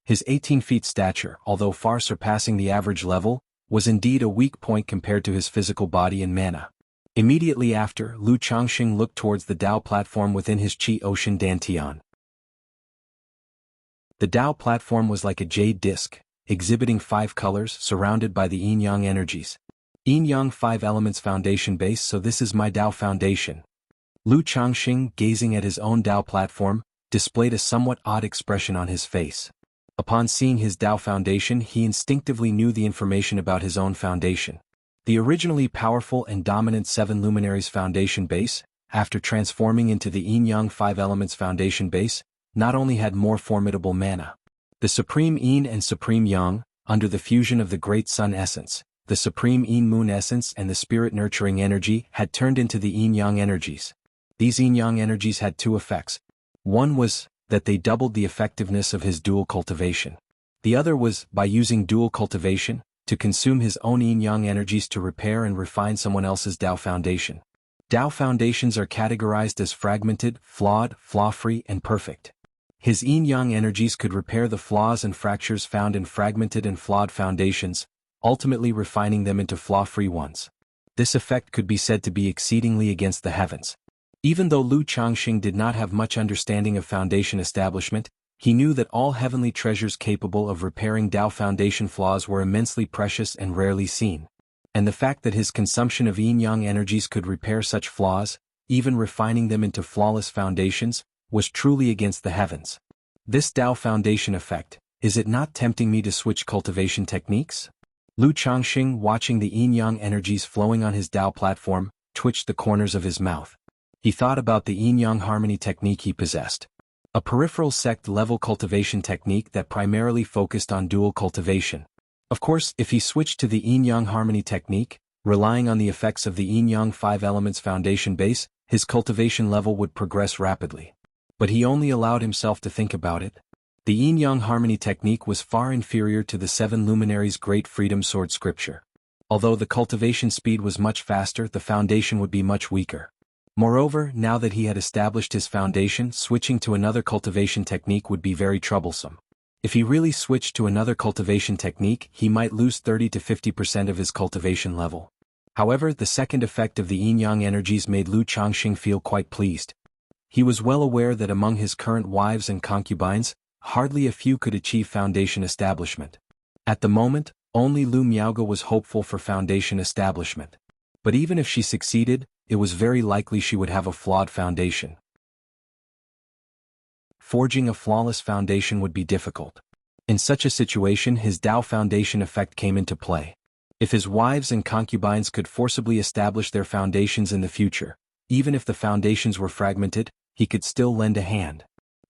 His 18 feet stature, although far surpassing the average level, was indeed a weak point compared to his physical body and mana. Immediately after, Lu Changxing looked towards the Dao platform within his Qi Ocean Dantian. The Dao platform was like a jade disc, exhibiting 5 colors surrounded by the yin-yang energies. Yin-yang 5 elements foundation base, so this is my Dao foundation. Lu Changxing, gazing at his own Dao platform, displayed a somewhat odd expression on his face. Upon seeing his Dao foundation, he instinctively knew the information about his own foundation. The originally powerful and dominant 7 luminaries foundation base, after transforming into the yin-yang 5 elements foundation base, not only had more formidable mana. The Supreme Yin and Supreme Yang, under the fusion of the Great Sun essence, the Supreme Yin Moon essence and the Spirit Nurturing energy had turned into the yin-yang energies. These yin-yang energies had 2 effects. One was that they doubled the effectiveness of his dual cultivation. The other was, by using dual cultivation, to consume his own yin-yang energies to repair and refine someone else's Dao foundation. Dao foundations are categorized as fragmented, flawed, flaw-free, and perfect. His yin-yang energies could repair the flaws and fractures found in fragmented and flawed foundations, ultimately refining them into flaw-free ones. This effect could be said to be exceedingly against the heavens. Even though Lu Changxing did not have much understanding of foundation establishment, he knew that all heavenly treasures capable of repairing Dao foundation flaws were immensely precious and rarely seen. And the fact that his consumption of yin-yang energies could repair such flaws, even refining them into flawless foundations, was truly against the heavens. This Dao foundation effect, is it not tempting me to switch cultivation techniques? Lu Changxing, watching the yin-yang energies flowing on his Dao platform, twitched the corners of his mouth. He thought about the yin-yang harmony technique he possessed. A peripheral sect-level cultivation technique that primarily focused on dual cultivation. Of course, if he switched to the yin-yang harmony technique, relying on the effects of the yin-yang 5 elements foundation base, his cultivation level would progress rapidly. But he only allowed himself to think about it. The yin-yang harmony technique was far inferior to the 7 luminaries' Great Freedom Sword scripture. Although the cultivation speed was much faster, the foundation would be much weaker. Moreover, now that he had established his foundation, switching to another cultivation technique would be very troublesome. If he really switched to another cultivation technique, he might lose 30 to 50% of his cultivation level. However, the second effect of the yin-yang energies made Lu Changxing feel quite pleased. He was well aware that among his current wives and concubines, hardly a few could achieve foundation establishment. At the moment, only Lu Miaoge was hopeful for foundation establishment. But even if she succeeded, it was very likely she would have a flawed foundation. Forging a flawless foundation would be difficult. In such a situation, his Dao foundation effect came into play. If his wives and concubines could forcibly establish their foundations in the future, even if the foundations were fragmented, he could still lend a hand.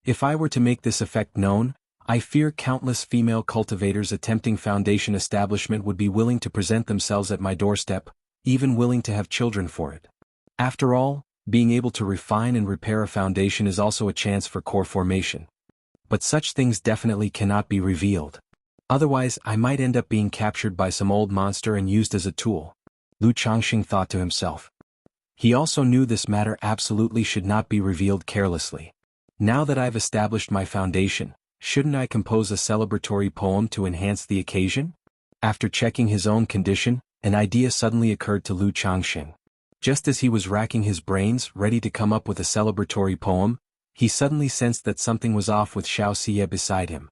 If I were to make this effect known, I fear countless female cultivators attempting foundation establishment would be willing to present themselves at my doorstep, even willing to have children for it. After all, being able to refine and repair a foundation is also a chance for core formation. But such things definitely cannot be revealed. Otherwise, I might end up being captured by some old monster and used as a tool. Lu Changxing thought to himself. He also knew this matter absolutely should not be revealed carelessly. Now that I've established my foundation, shouldn't I compose a celebratory poem to enhance the occasion? After checking his own condition, an idea suddenly occurred to Lu Changxing. Just as he was racking his brains, ready to come up with a celebratory poem, he suddenly sensed that something was off with Xiao Xie beside him.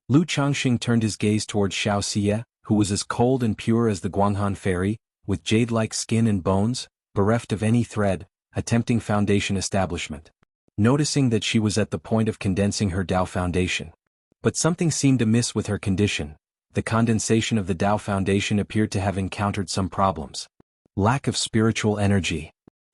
Lu Changxing turned his gaze towards Xiao Xie, who was as cold and pure as the Guanghan fairy, with jade-like skin and bones, bereft of any thread, attempting foundation establishment. Noticing that she was at the point of condensing her Tao foundation. But something seemed amiss with her condition. The condensation of the Tao foundation appeared to have encountered some problems. Lack of spiritual energy.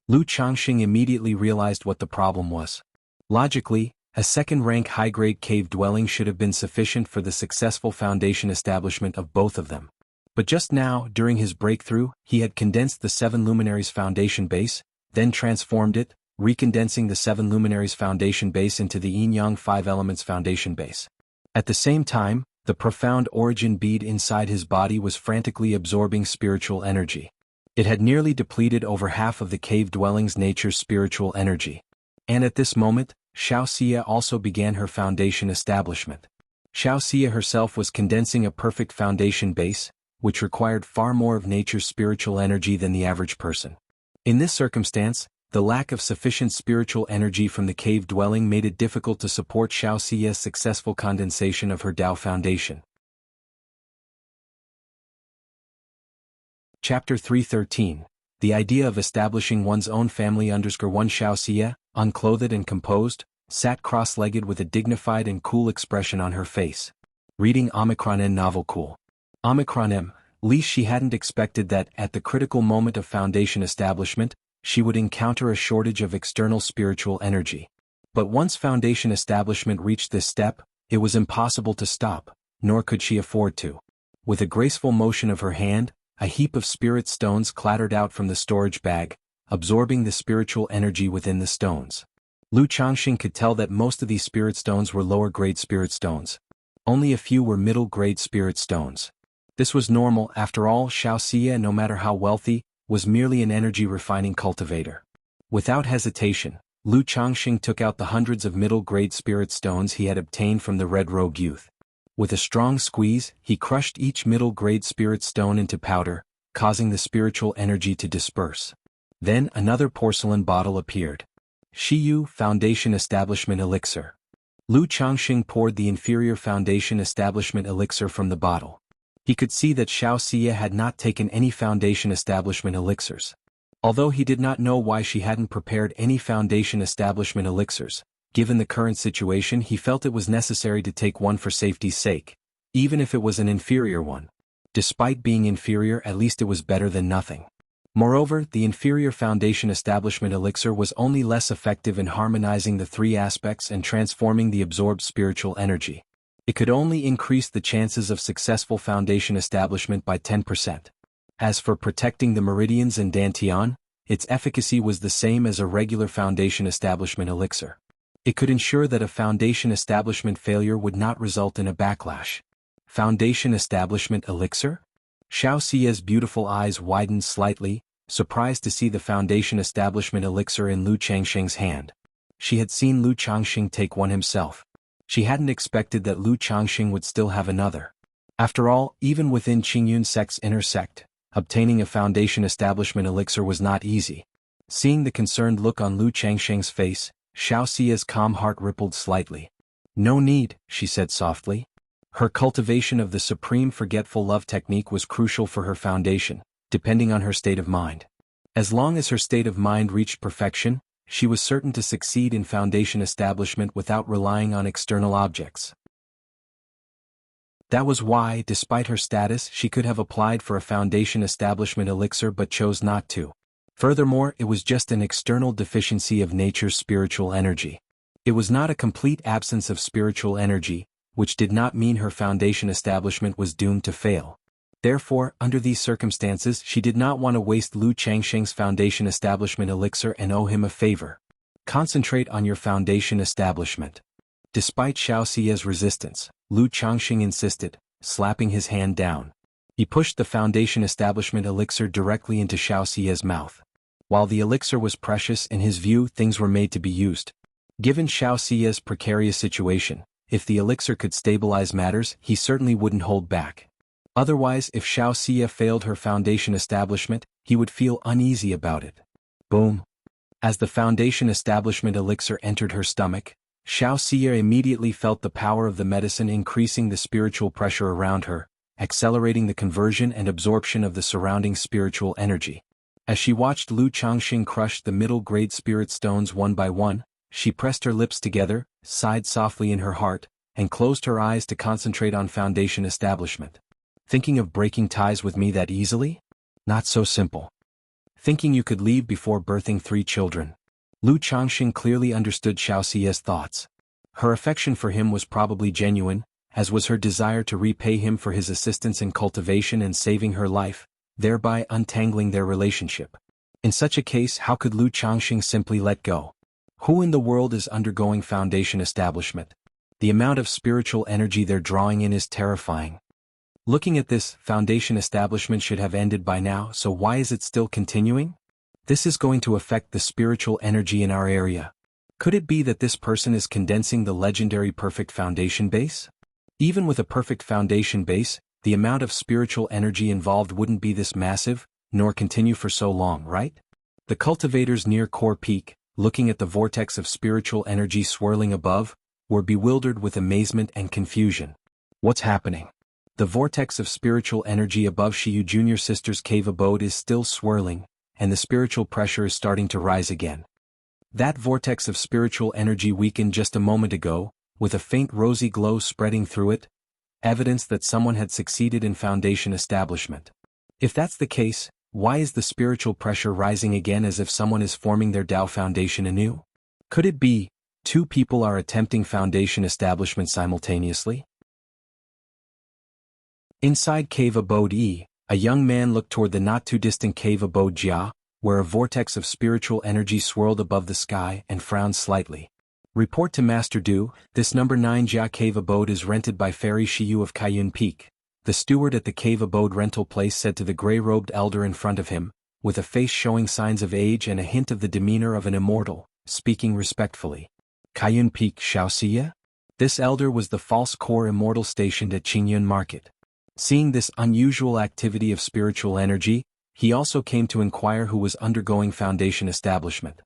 Lu Changxing immediately realized what the problem was. Logically, a second-rank high-grade cave dwelling should have been sufficient for the successful foundation establishment of both of them. But just now, during his breakthrough, he had condensed the 7 luminaries foundation base, then transformed it, recondensing the 7 luminaries foundation base into the yin-yang 5 elements foundation base. At the same time, the profound origin bead inside his body was frantically absorbing spiritual energy. It had nearly depleted over half of the cave dwelling's nature's spiritual energy. And at this moment, Xiao Xie also began her foundation establishment. Xiao Xie herself was condensing a perfect foundation base, which required far more of nature's spiritual energy than the average person. In this circumstance, the lack of sufficient spiritual energy from the cave dwelling made it difficult to support Xiao Xie's successful condensation of her Tao foundation. Chapter 313. The idea of establishing one's own family. 1 Xiao Xie, unclothed and composed, sat cross-legged with a dignified and cool expression on her face. Reading Omicron N novel cool. Omicron M, least she hadn't expected that, at the critical moment of foundation establishment, she would encounter a shortage of external spiritual energy. But once foundation establishment reached this step, it was impossible to stop, nor could she afford to. With a graceful motion of her hand, a heap of spirit stones clattered out from the storage bag, absorbing the spiritual energy within the stones. Lu Changxing could tell that most of these spirit stones were lower-grade spirit stones. Only a few were middle-grade spirit stones. This was normal. After all, Xiao Xie, no matter how wealthy, was merely an energy-refining cultivator. Without hesitation, Lu Changxing took out the hundreds of middle-grade spirit stones he had obtained from the Red Rogue youth. With a strong squeeze, he crushed each middle-grade spirit stone into powder, causing the spiritual energy to disperse. Then another porcelain bottle appeared. Shiyu Foundation Establishment Elixir. Lu Changxing poured the inferior foundation establishment elixir from the bottle. He could see that Xiao Xie had not taken any foundation establishment elixirs. Although he did not know why she hadn't prepared any foundation establishment elixirs, given the current situation he felt it was necessary to take one for safety's sake, even if it was an inferior one. Despite being inferior, at least it was better than nothing. Moreover, the inferior foundation establishment elixir was only less effective in harmonizing the 3 aspects and transforming the absorbed spiritual energy. It could only increase the chances of successful foundation establishment by 10%. As for protecting the meridians and dantian, its efficacy was the same as a regular foundation establishment elixir. It could ensure that a foundation establishment failure would not result in a backlash. Foundation establishment elixir? Xiao Xie's beautiful eyes widened slightly, surprised to see the foundation establishment elixir in Lu Changxing's hand. She had seen Lu Changxing take one himself. She hadn't expected that Lu Changxing would still have another. After all, even within Qingyun sect's inner sect, obtaining a foundation establishment elixir was not easy. Seeing the concerned look on Lu Changxing's face, Xiao Xie's calm heart rippled slightly. "No need," she said softly. Her cultivation of the supreme forgetful love technique was crucial for her foundation, depending on her state of mind. As long as her state of mind reached perfection, she was certain to succeed in foundation establishment without relying on external objects. That was why, despite her status, she could have applied for a foundation establishment elixir but chose not to. Furthermore, it was just an external deficiency of nature's spiritual energy. It was not a complete absence of spiritual energy, which did not mean her foundation establishment was doomed to fail. Therefore, under these circumstances, she did not want to waste Lu Changxing's foundation establishment elixir and owe him a favor. Concentrate on your foundation establishment. Despite Xiao Xie's resistance, Lu Changxing insisted, slapping his hand down. He pushed the foundation establishment elixir directly into Xiao Xie's mouth. While the elixir was precious in his view, things were made to be used. Given Xiao Xie's precarious situation, if the elixir could stabilize matters, he certainly wouldn't hold back. Otherwise, if Xiao Xia failed her foundation establishment, he would feel uneasy about it. Boom. As the foundation establishment elixir entered her stomach, Xiao Xia immediately felt the power of the medicine increasing the spiritual pressure around her, accelerating the conversion and absorption of the surrounding spiritual energy. As she watched Lu Changxing crush the middle-grade spirit stones one by one, she pressed her lips together, sighed softly in her heart, and closed her eyes to concentrate on foundation establishment. Thinking of breaking ties with me that easily? Not so simple. Thinking you could leave before birthing 3 children. Lu Changxing clearly understood Xiao Xia's thoughts. Her affection for him was probably genuine, as was her desire to repay him for his assistance in cultivation and saving her life, thereby untangling their relationship. In such a case, how could Lu Changxing simply let go? Who in the world is undergoing foundation establishment? The amount of spiritual energy they're drawing in is terrifying. Looking at this, foundation establishment should have ended by now, so why is it still continuing? This is going to affect the spiritual energy in our area. Could it be that this person is condensing the legendary perfect foundation base? Even with a perfect foundation base, the amount of spiritual energy involved wouldn't be this massive, nor continue for so long, right? The cultivators near Core Peak, looking at the vortex of spiritual energy swirling above, were bewildered with amazement and confusion. What's happening? The vortex of spiritual energy above Shiyu Junior Sister's cave abode is still swirling, and the spiritual pressure is starting to rise again. That vortex of spiritual energy weakened just a moment ago, with a faint rosy glow spreading through it, evidence that someone had succeeded in foundation establishment. If that's the case, why is the spiritual pressure rising again as if someone is forming their Tao foundation anew? Could it be 2 people are attempting foundation establishment simultaneously? Inside Cave Abode E, a young man looked toward the not-too-distant Cave Abode Jia, where a vortex of spiritual energy swirled above the sky, and frowned slightly. Report to Master Du, this number 9 Jia Cave Abode is rented by Fairy Shiyu of Kaiyun Peak. The steward at the Cave Abode rental place said to the gray-robed elder in front of him, with a face showing signs of age and a hint of the demeanor of an immortal, speaking respectfully. Kaiyun Peak Xiao Xia? This elder was the false core immortal stationed at Qingyun Market. Seeing this unusual activity of spiritual energy, he also came to inquire who was undergoing foundation establishment.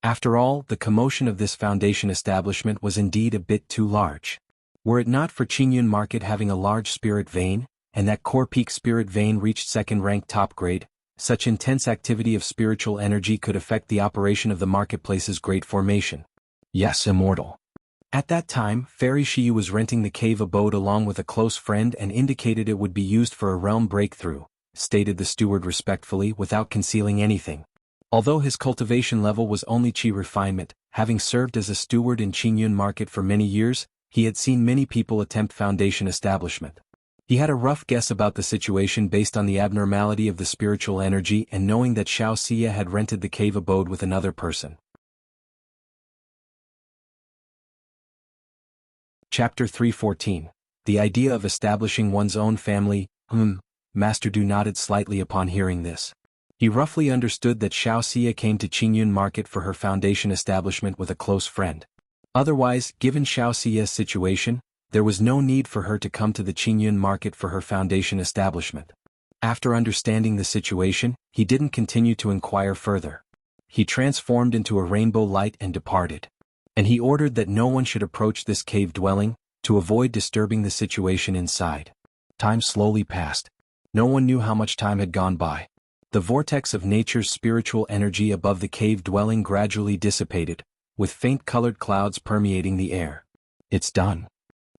After all, the commotion of this foundation establishment was indeed a bit too large. Were it not for Qingyun Market having a large spirit vein, and that Core Peak spirit vein reached 2nd rank top grade, such intense activity of spiritual energy could affect the operation of the marketplace's great formation. Yes, immortal. At that time, Fairy Shiyu was renting the cave abode along with a close friend and indicated it would be used for a realm breakthrough, stated the steward respectfully without concealing anything. Although his cultivation level was only Qi refinement, having served as a steward in Qingyun Market for many years, he had seen many people attempt foundation establishment. He had a rough guess about the situation based on the abnormality of the spiritual energy and knowing that Xiao Xia had rented the cave abode with another person. Chapter 314. The idea of establishing one's own family. Master Du nodded slightly upon hearing this. He roughly understood that Xiao Xia came to Qingyun Market for her foundation establishment with a close friend. Otherwise, given Xiao Xia's situation, there was no need for her to come to the Qingyun Market for her foundation establishment. After understanding the situation, he didn't continue to inquire further. He transformed into a rainbow light and departed. And he ordered that no one should approach this cave dwelling, to avoid disturbing the situation inside. Time slowly passed. No one knew how much time had gone by. The vortex of nature's spiritual energy above the cave dwelling gradually dissipated, with faint colored clouds permeating the air. It's done.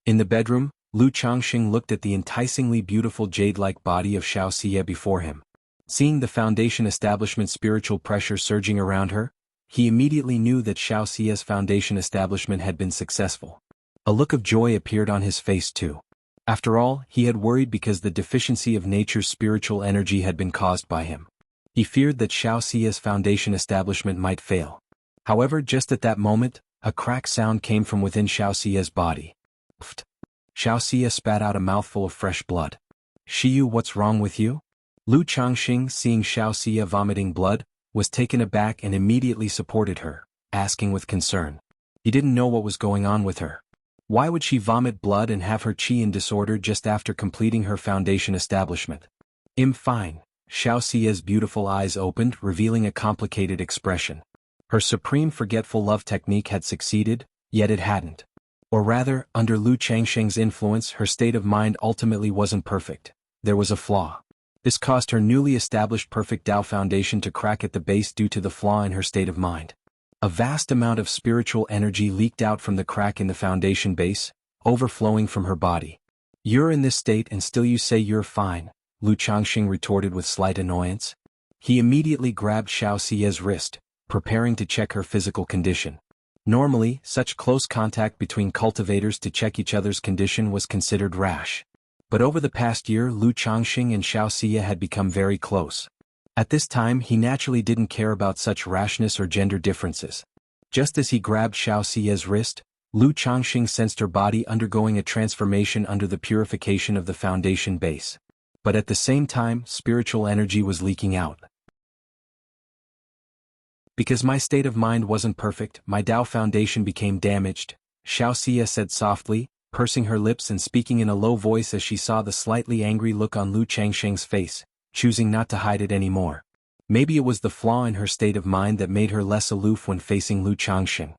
In the bedroom, Lu Changxing looked at the enticingly beautiful jade-like body of Xiao Xia before him. Seeing the foundation establishment spiritual pressure surging around her, he immediately knew that Xiao Xia's foundation establishment had been successful. A look of joy appeared on his face too. After all, he had worried because the deficiency of nature's spiritual energy had been caused by him. He feared that Xiao Xia's foundation establishment might fail. However, just at that moment, a crack sound came from within Xiao Xia's body. Pfft. Xiao Xia spat out a mouthful of fresh blood. Shiyu, what's wrong with you? Lu Changxing, seeing Xiao Xia vomiting blood, was taken aback and immediately supported her, asking with concern. He didn't know what was going on with her. Why would she vomit blood and have her qi in disorder just after completing her foundation establishment? Fine. Xiao Xia's beautiful eyes opened, revealing a complicated expression. Her supreme forgetful love technique had succeeded, yet it hadn't. Or rather, under Lu Changsheng's influence, her state of mind ultimately wasn't perfect. There was a flaw. This caused her newly established perfect Tao foundation to crack at the base due to the flaw in her state of mind. A vast amount of spiritual energy leaked out from the crack in the foundation base, overflowing from her body. You're in this state and still you say you're fine, Lu Changxing retorted with slight annoyance. He immediately grabbed Xiao Xia's wrist, preparing to check her physical condition. Normally, such close contact between cultivators to check each other's condition was considered rash. But over the past year, Lu Changxing and Xiao Xia had become very close. At this time, he naturally didn't care about such rashness or gender differences. Just as he grabbed Xiao Xia's wrist, Lu Changxing sensed her body undergoing a transformation under the purification of the foundation base. But at the same time, spiritual energy was leaking out. Because my state of mind wasn't perfect, my Tao foundation became damaged, Xiao Xia said softly, pursing her lips and speaking in a low voice as she saw the slightly angry look on Lu Changsheng's face, choosing not to hide it anymore. Maybe it was the flaw in her state of mind that made her less aloof when facing Lu Changsheng.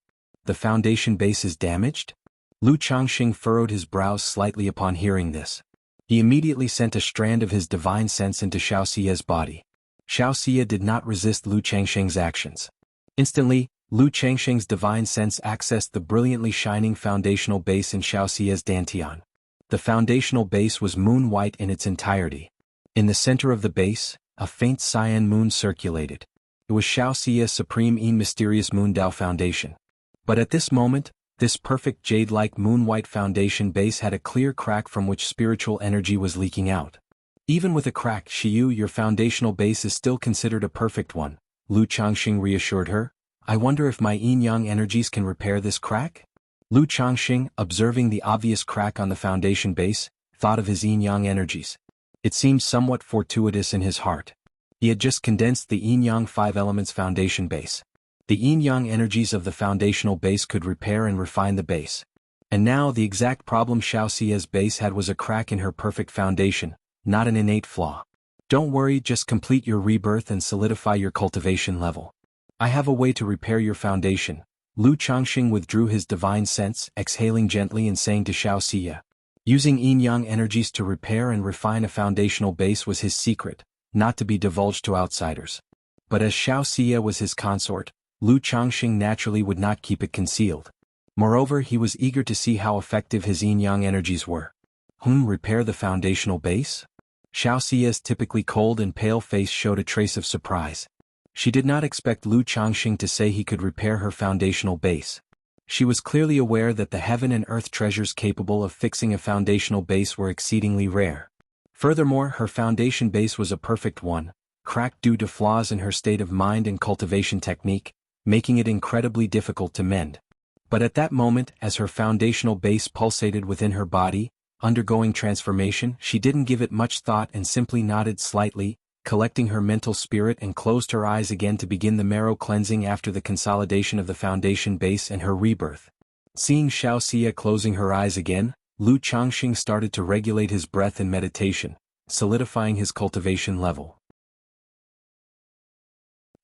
The foundation base is damaged? Lu Changsheng furrowed his brows slightly upon hearing this. He immediately sent a strand of his divine sense into Xiao Xia's body. Xiao Xia did not resist Lu Changsheng's actions. Instantly, Lu Changsheng's divine sense accessed the brilliantly shining foundational base in Xiao Xia's dantian. The foundational base was moon-white in its entirety. In the center of the base, a faint cyan moon circulated. It was Xiao Xia's supreme and mysterious Moon Dao foundation. But at this moment, this perfect jade-like moon-white foundation base had a clear crack from which spiritual energy was leaking out. Even with a crack, Xiyu, your foundational base is still considered a perfect one, Lu Changxing reassured her. I wonder if my yin-yang energies can repair this crack? Lu Changxing, observing the obvious crack on the foundation base, thought of his yin-yang energies. It seemed somewhat fortuitous in his heart. He had just condensed the yin-yang 5 elements foundation base. The yin-yang energies of the foundational base could repair and refine the base. And now the exact problem Xiao Xia's base had was a crack in her perfect foundation, not an innate flaw. Don't worry, just complete your rebirth and solidify your cultivation level. I have a way to repair your foundation. Lu Changxing withdrew his divine sense, exhaling gently and saying to Xiao Xia. Using yin-yang energies to repair and refine a foundational base was his secret, not to be divulged to outsiders. But as Xiao Xia was his consort, Lu Changxing naturally would not keep it concealed. Moreover, he was eager to see how effective his yin-yang energies were. Repair the foundational base? Xiao Xia's typically cold and pale face showed a trace of surprise. She did not expect Lu Changxing to say he could repair her foundational base. She was clearly aware that the heaven and earth treasures capable of fixing a foundational base were exceedingly rare. Furthermore, her foundation base was a perfect one, cracked due to flaws in her state of mind and cultivation technique, making it incredibly difficult to mend. But at that moment, as her foundational base pulsated within her body, undergoing transformation, she didn't give it much thought and simply nodded slightly, collecting her mental spirit and closed her eyes again to begin the marrow cleansing after the consolidation of the foundation base and her rebirth. Seeing Xiao Xia closing her eyes again, Lu Changxing started to regulate his breath in meditation, solidifying his cultivation level.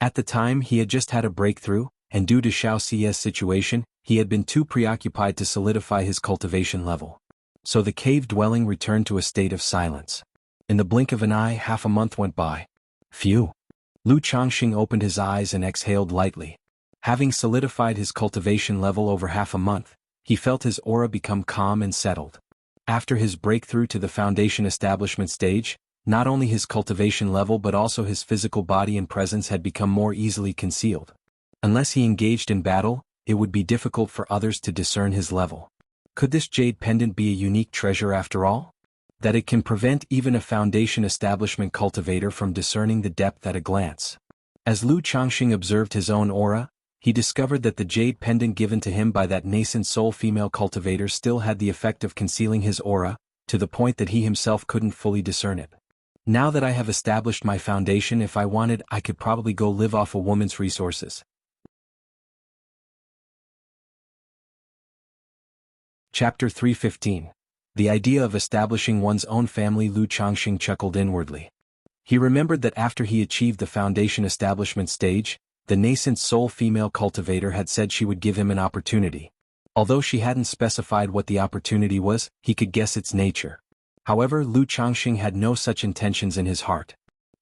At the time, he had just had a breakthrough, and due to Xiao Xia's situation, he had been too preoccupied to solidify his cultivation level. So the cave dwelling returned to a state of silence. In the blink of an eye, half a month went by. Phew. Lu Changxing opened his eyes and exhaled lightly. Having solidified his cultivation level over half a month, he felt his aura become calm and settled. After his breakthrough to the foundation establishment stage, not only his cultivation level but also his physical body and presence had become more easily concealed. Unless he engaged in battle, it would be difficult for others to discern his level. Could this jade pendant be a unique treasure after all? That it can prevent even a foundation establishment cultivator from discerning the depth at a glance. As Lu Changxing observed his own aura, he discovered that the jade pendant given to him by that nascent soul female cultivator still had the effect of concealing his aura, to the point that he himself couldn't fully discern it. Now that I have established my foundation, if I wanted, I could probably go live off a woman's resources. Chapter 315. The idea of establishing one's own family. Lu Changxing chuckled inwardly. He remembered that after he achieved the foundation establishment stage, the nascent soul female cultivator had said she would give him an opportunity. Although she hadn't specified what the opportunity was, he could guess its nature. However, Lu Changxing had no such intentions in his heart.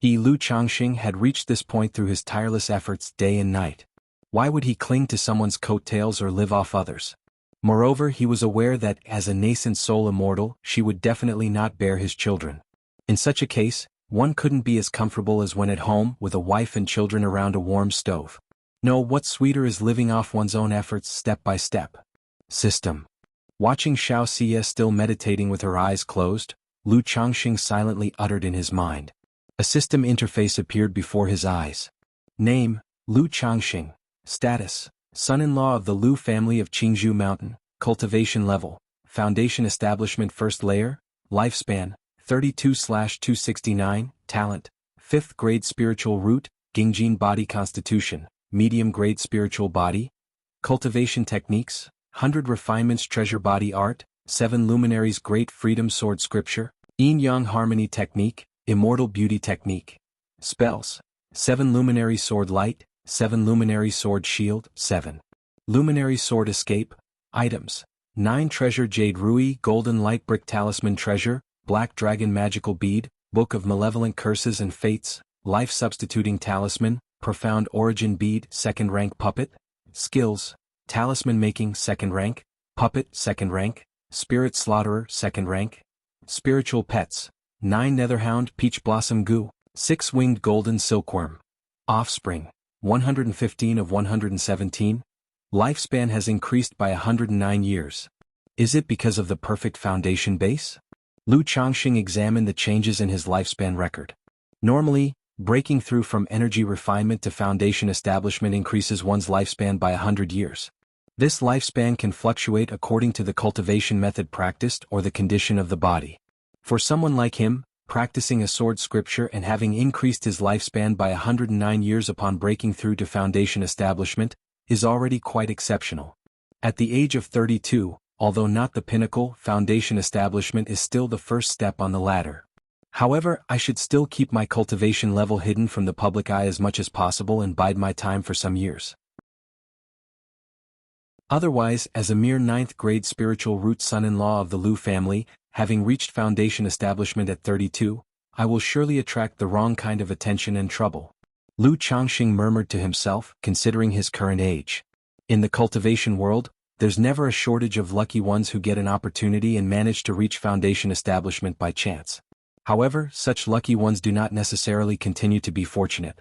Lu Changxing had reached this point through his tireless efforts day and night. Why would he cling to someone's coattails or live off others? Moreover, he was aware that, as a nascent soul immortal, she would definitely not bear his children. In such a case, one couldn't be as comfortable as when at home with a wife and children around a warm stove. No, what's sweeter is living off one's own efforts step by step. System. Watching Xiao Xie still meditating with her eyes closed, Lu Changxing silently uttered in his mind. A system interface appeared before his eyes. Name, Lu Changxing. Status, son-in-law of the Lu family of Qingzhou Mountain. Cultivation level, foundation establishment first layer. Lifespan, 32/269, talent, 5th grade spiritual root, Gingjin body constitution, medium grade spiritual body. Cultivation techniques, 100 refinements treasure body art, 7 luminaries great freedom sword scripture, yin-yang harmony technique, immortal beauty technique. Spells, 7 luminary sword light, 7 luminary sword shield, 7 luminary sword escape. Items, 9 treasure jade rui golden light brick talisman treasure, black dragon magical bead, book of malevolent curses and fates, life substituting talisman, profound origin bead 2nd rank puppet. Skills, talisman making 2nd rank, puppet 2nd rank, spirit slaughterer 2nd rank. Spiritual pets, 9 netherhound peach blossom goo, 6 winged golden silkworm. Offspring, 115 of 117. Lifespan has increased by 109 years. Is it because of the perfect foundation base? Lu Changxing examined the changes in his lifespan record. Normally, breaking through from energy refinement to foundation establishment increases one's lifespan by 100 years. This lifespan can fluctuate according to the cultivation method practiced or the condition of the body. For someone like him, practicing a sword scripture and having increased his lifespan by 109 years upon breaking through to foundation establishment, is already quite exceptional. At the age of 32, although not the pinnacle, foundation establishment is still the first step on the ladder. However, I should still keep my cultivation level hidden from the public eye as much as possible and bide my time for some years. Otherwise, as a mere 9th grade spiritual root son-in-law of the Lu family, having reached foundation establishment at 32, I will surely attract the wrong kind of attention and trouble. Lu Changxing murmured to himself, considering his current age. In the cultivation world, there's never a shortage of lucky ones who get an opportunity and manage to reach foundation establishment by chance. However, such lucky ones do not necessarily continue to be fortunate.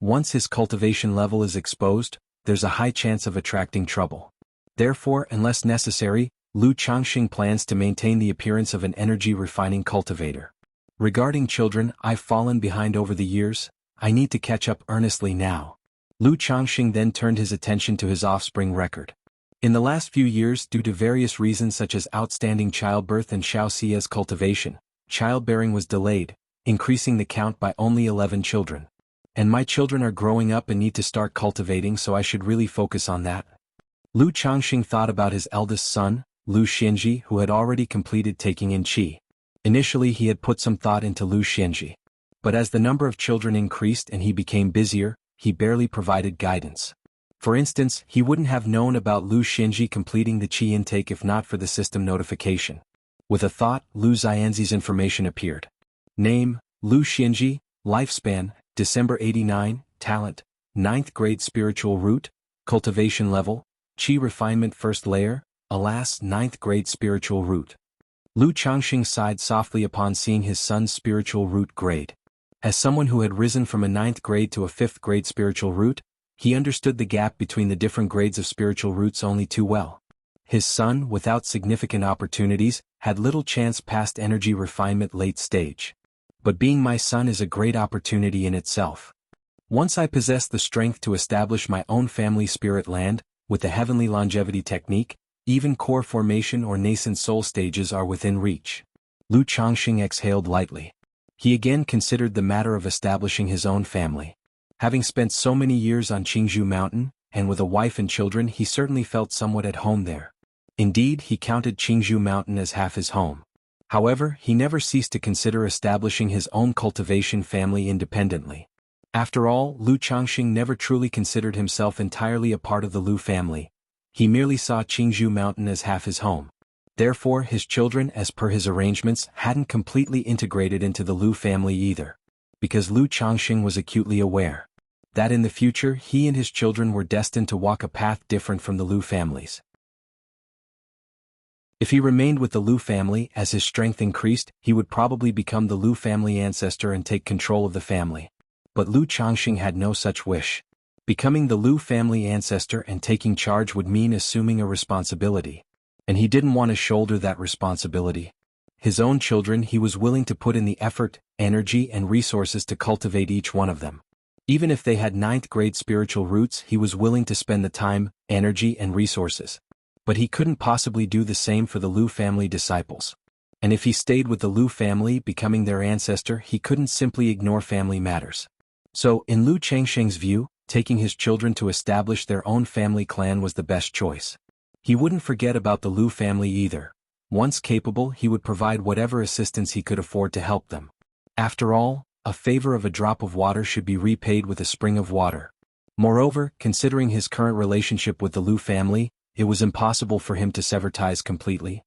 Once his cultivation level is exposed, there's a high chance of attracting trouble. Therefore, unless necessary, Lu Changxing plans to maintain the appearance of an energy-refining cultivator. Regarding children, I've fallen behind over the years. I need to catch up earnestly now. Lu Changxing then turned his attention to his offspring record. In the last few years, due to various reasons such as outstanding childbirth and Xiao Xie's cultivation, childbearing was delayed, increasing the count by only 11 children. And my children are growing up and need to start cultivating, so I should really focus on that. Lu Changxing thought about his eldest son, Lu Xianji, who had already completed taking in qi. Initially he had put some thought into Lu Xianji. But as the number of children increased and he became busier, he barely provided guidance. For instance, he wouldn't have known about Lu Xianji completing the qi intake if not for the system notification. With a thought, Lu Xianzi's information appeared. Name, Lu Xianji, lifespan, December 89, talent, 9th grade spiritual root, cultivation level, qi refinement first layer, alas 9th grade spiritual root. Lu Changxing sighed softly upon seeing his son's spiritual root grade. As someone who had risen from a 9th grade to a 5th grade spiritual root, he understood the gap between the different grades of spiritual roots only too well. His son, without significant opportunities, had little chance past energy refinement late stage. But being my son is a great opportunity in itself. Once I possess the strength to establish my own family spirit land, with the heavenly longevity technique, even core formation or nascent soul stages are within reach. Lu Changxing exhaled lightly. He again considered the matter of establishing his own family. Having spent so many years on Qingzhou Mountain, and with a wife and children, he certainly felt somewhat at home there. Indeed, he counted Qingzhou Mountain as half his home. However, he never ceased to consider establishing his own cultivation family independently. After all, Lu Changxing never truly considered himself entirely a part of the Lu family. He merely saw Qingzhou Mountain as half his home. Therefore, his children, as per his arrangements, hadn't completely integrated into the Lu family either. Because Lu Changxing was acutely aware that in the future he and his children were destined to walk a path different from the Lu families. If he remained with the Lu family, as his strength increased, he would probably become the Lu family ancestor and take control of the family. But Lu Changxing had no such wish. Becoming the Lu family ancestor and taking charge would mean assuming a responsibility. And he didn't want to shoulder that responsibility. His own children he was willing to put in the effort, energy and resources to cultivate each one of them. Even if they had ninth-grade spiritual roots, he was willing to spend the time, energy and resources. But he couldn't possibly do the same for the Lu family disciples. And if he stayed with the Lu family, becoming their ancestor, he couldn't simply ignore family matters. So, in Lu Changxing's view, taking his children to establish their own family clan was the best choice. He wouldn't forget about the Lu family either. Once capable, he would provide whatever assistance he could afford to help them. After all, a favor of a drop of water should be repaid with a spring of water. Moreover, considering his current relationship with the Lu family, it was impossible for him to sever ties completely.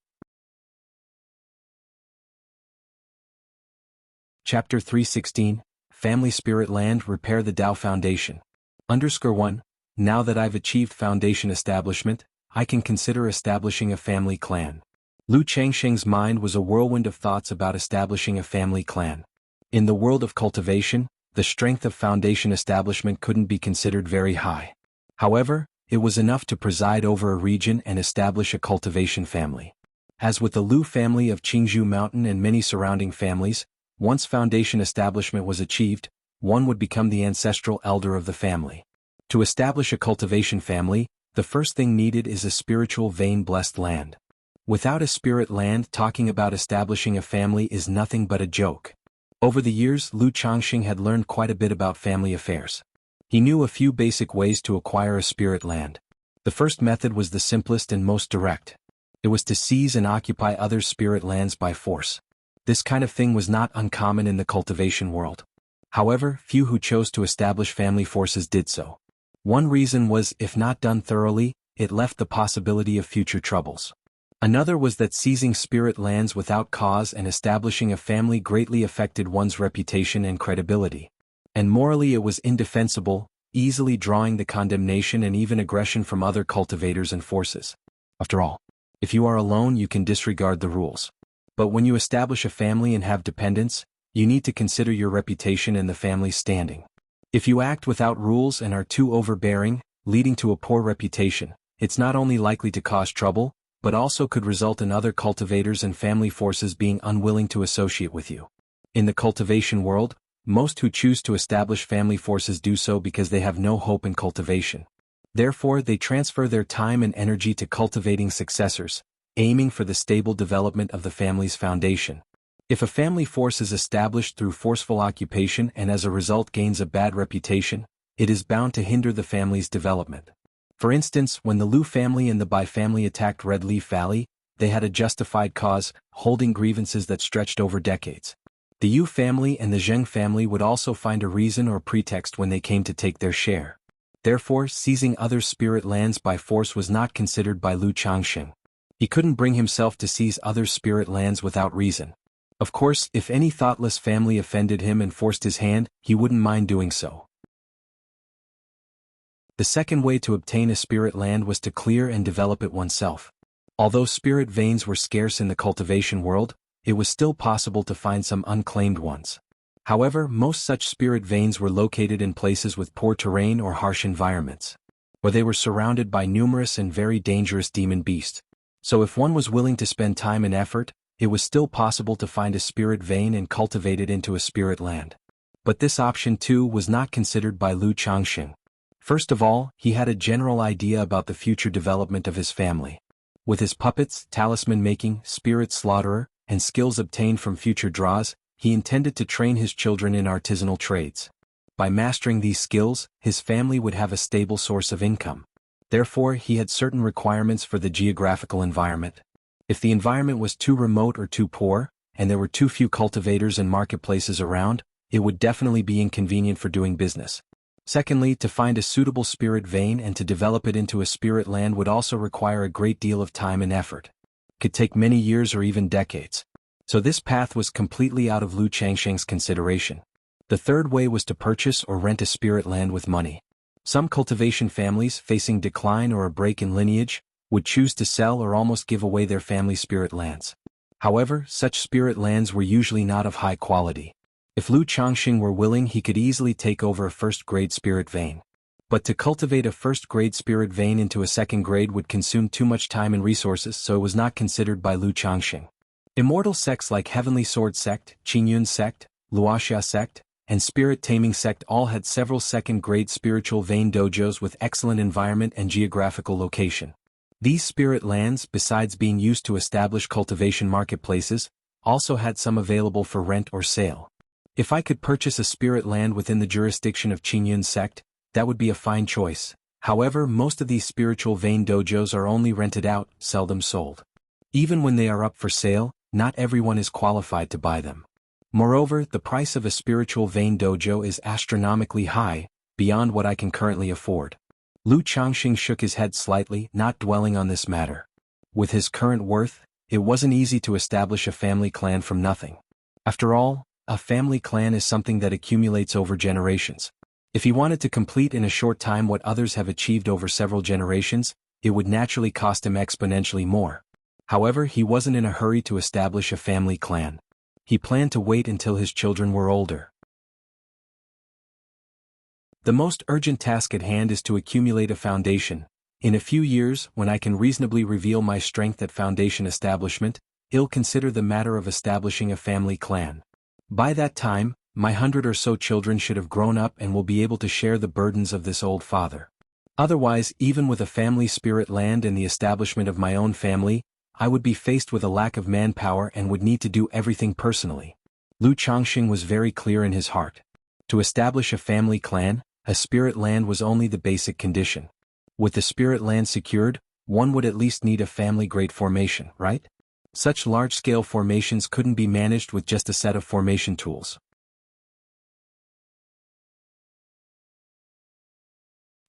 Chapter 316, Family Spirit Land Repair the Tao Foundation. _1. Now that I've achieved foundation establishment, I can consider establishing a family clan. Lu Changxing's mind was a whirlwind of thoughts about establishing a family clan. In the world of cultivation, the strength of foundation establishment couldn't be considered very high. However, it was enough to preside over a region and establish a cultivation family. As with the Lu family of Qingzhou Mountain and many surrounding families, once foundation establishment was achieved, one would become the ancestral elder of the family. To establish a cultivation family, the first thing needed is a spiritual vein-blessed land. Without a spirit land, talking about establishing a family is nothing but a joke. Over the years, Lu Changxing had learned quite a bit about family affairs. He knew a few basic ways to acquire a spirit land. The first method was the simplest and most direct. It was to seize and occupy others' spirit lands by force. This kind of thing was not uncommon in the cultivation world. However, few who chose to establish family forces did so. One reason was, if not done thoroughly, it left the possibility of future troubles. Another was that seizing spirit lands without cause and establishing a family greatly affected one's reputation and credibility. And morally it was indefensible, easily drawing the condemnation and even aggression from other cultivators and forces. After all, if you are alone you can disregard the rules. But when you establish a family and have dependents, you need to consider your reputation and the family's standing. If you act without rules and are too overbearing, leading to a poor reputation, it's not only likely to cause trouble, but also could result in other cultivators and family forces being unwilling to associate with you. In the cultivation world, most who choose to establish family forces do so because they have no hope in cultivation. Therefore, they transfer their time and energy to cultivating successors, aiming for the stable development of the family's foundation. If a family force is established through forceful occupation and as a result gains a bad reputation, it is bound to hinder the family's development. For instance, when the Lu family and the Bai family attacked Red Leaf Valley, they had a justified cause, holding grievances that stretched over decades. The Yu family and the Zheng family would also find a reason or pretext when they came to take their share. Therefore, seizing other spirit lands by force was not considered by Lu Changxing. He couldn't bring himself to seize other spirit lands without reason. Of course, if any thoughtless family offended him and forced his hand, he wouldn't mind doing so. The second way to obtain a spirit land was to clear and develop it oneself. Although spirit veins were scarce in the cultivation world, it was still possible to find some unclaimed ones. However, most such spirit veins were located in places with poor terrain or harsh environments, where they were surrounded by numerous and very dangerous demon beasts. So if one was willing to spend time and effort, it was still possible to find a spirit vein and cultivate it into a spirit land. But this option too was not considered by Lu Changxing. First of all, he had a general idea about the future development of his family. With his puppets, talisman making, spirit slaughterer, and skills obtained from future draws, he intended to train his children in artisanal trades. By mastering these skills, his family would have a stable source of income. Therefore, he had certain requirements for the geographical environment. If the environment was too remote or too poor, and there were too few cultivators and marketplaces around, it would definitely be inconvenient for doing business. Secondly, to find a suitable spirit vein and to develop it into a spirit land would also require a great deal of time and effort. It could take many years or even decades. So this path was completely out of Lu Changsheng's consideration. The third way was to purchase or rent a spirit land with money. Some cultivation families, facing decline or a break in lineage, would choose to sell or almost give away their family spirit lands. However, such spirit lands were usually not of high quality. If Lu Changxing were willing, he could easily take over a first-grade spirit vein. But to cultivate a first-grade spirit vein into a second-grade would consume too much time and resources, so it was not considered by Lu Changxing. Immortal sects like Heavenly Sword Sect, Qingyun Sect, Luoxia Sect, and Spirit Taming Sect all had several second-grade spiritual vein dojos with excellent environment and geographical location. These spirit lands, besides being used to establish cultivation marketplaces, also had some available for rent or sale. If I could purchase a spirit land within the jurisdiction of Qingyun Sect, that would be a fine choice. However, most of these spiritual vein dojos are only rented out, seldom sold. Even when they are up for sale, not everyone is qualified to buy them. Moreover, the price of a spiritual vein dojo is astronomically high, beyond what I can currently afford. Lu Changxing shook his head slightly, not dwelling on this matter. With his current worth, it wasn't easy to establish a family clan from nothing. After all, a family clan is something that accumulates over generations. If he wanted to complete in a short time what others have achieved over several generations, it would naturally cost him exponentially more. However, he wasn't in a hurry to establish a family clan. He planned to wait until his children were older. The most urgent task at hand is to accumulate a foundation. In a few years, when I can reasonably reveal my strength at foundation establishment, I'll consider the matter of establishing a family clan. By that time, my 100 or so children should have grown up and will be able to share the burdens of this old father. Otherwise, even with a family spirit land and the establishment of my own family, I would be faced with a lack of manpower and would need to do everything personally. Lu Changxing was very clear in his heart. To establish a family clan, a spirit land was only the basic condition. With the spirit land secured, one would at least need a family-grade formation, right? Such large-scale formations couldn't be managed with just a set of formation tools.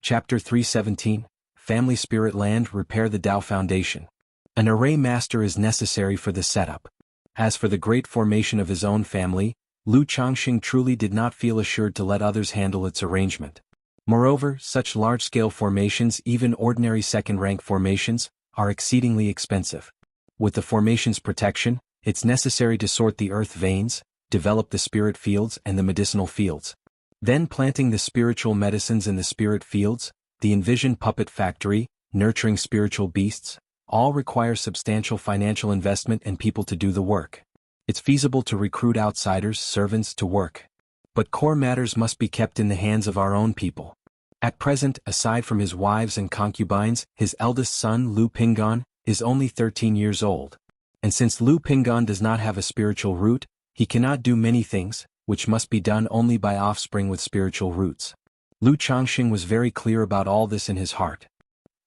Chapter 317, Family Spirit Land. Repair the Tao Foundation. An array master is necessary for the setup. As for the great formation of his own family, Lu Changxing truly did not feel assured to let others handle its arrangement. Moreover, such large-scale formations, even ordinary second-rank formations, are exceedingly expensive. With the formation's protection, it's necessary to sort the earth veins, develop the spirit fields and the medicinal fields. Then planting the spiritual medicines in the spirit fields, the envisioned puppet factory, nurturing spiritual beasts, all require substantial financial investment and people to do the work. It's feasible to recruit outsiders, servants, to work. But core matters must be kept in the hands of our own people. At present, aside from his wives and concubines, his eldest son, Lu Pinggan, is only 13 years old. And since Lu Pinggan does not have a spiritual root, he cannot do many things, which must be done only by offspring with spiritual roots. Lu Changxing was very clear about all this in his heart.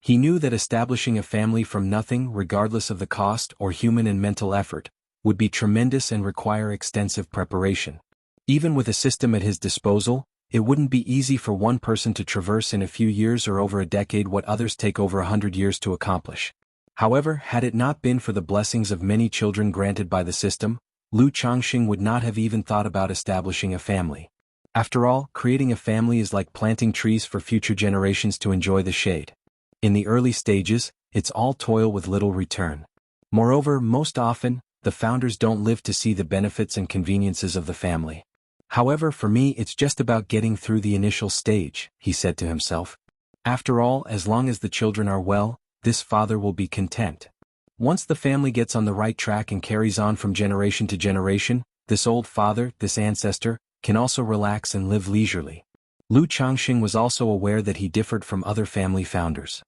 He knew that establishing a family from nothing, regardless of the cost or human and mental effort, would be tremendous and require extensive preparation. Even with a system at his disposal, it wouldn't be easy for one person to traverse in a few years or over a decade what others take over 100 years to accomplish. However, had it not been for the blessings of many children granted by the system, Lu Changxing would not have even thought about establishing a family. After all, creating a family is like planting trees for future generations to enjoy the shade. In the early stages, it's all toil with little return. Moreover, most often, the founders don't live to see the benefits and conveniences of the family. However, for me it's just about getting through the initial stage, he said to himself. After all, as long as the children are well, this father will be content. Once the family gets on the right track and carries on from generation to generation, this old father, this ancestor, can also relax and live leisurely. Lu Changxing was also aware that he differed from other family founders.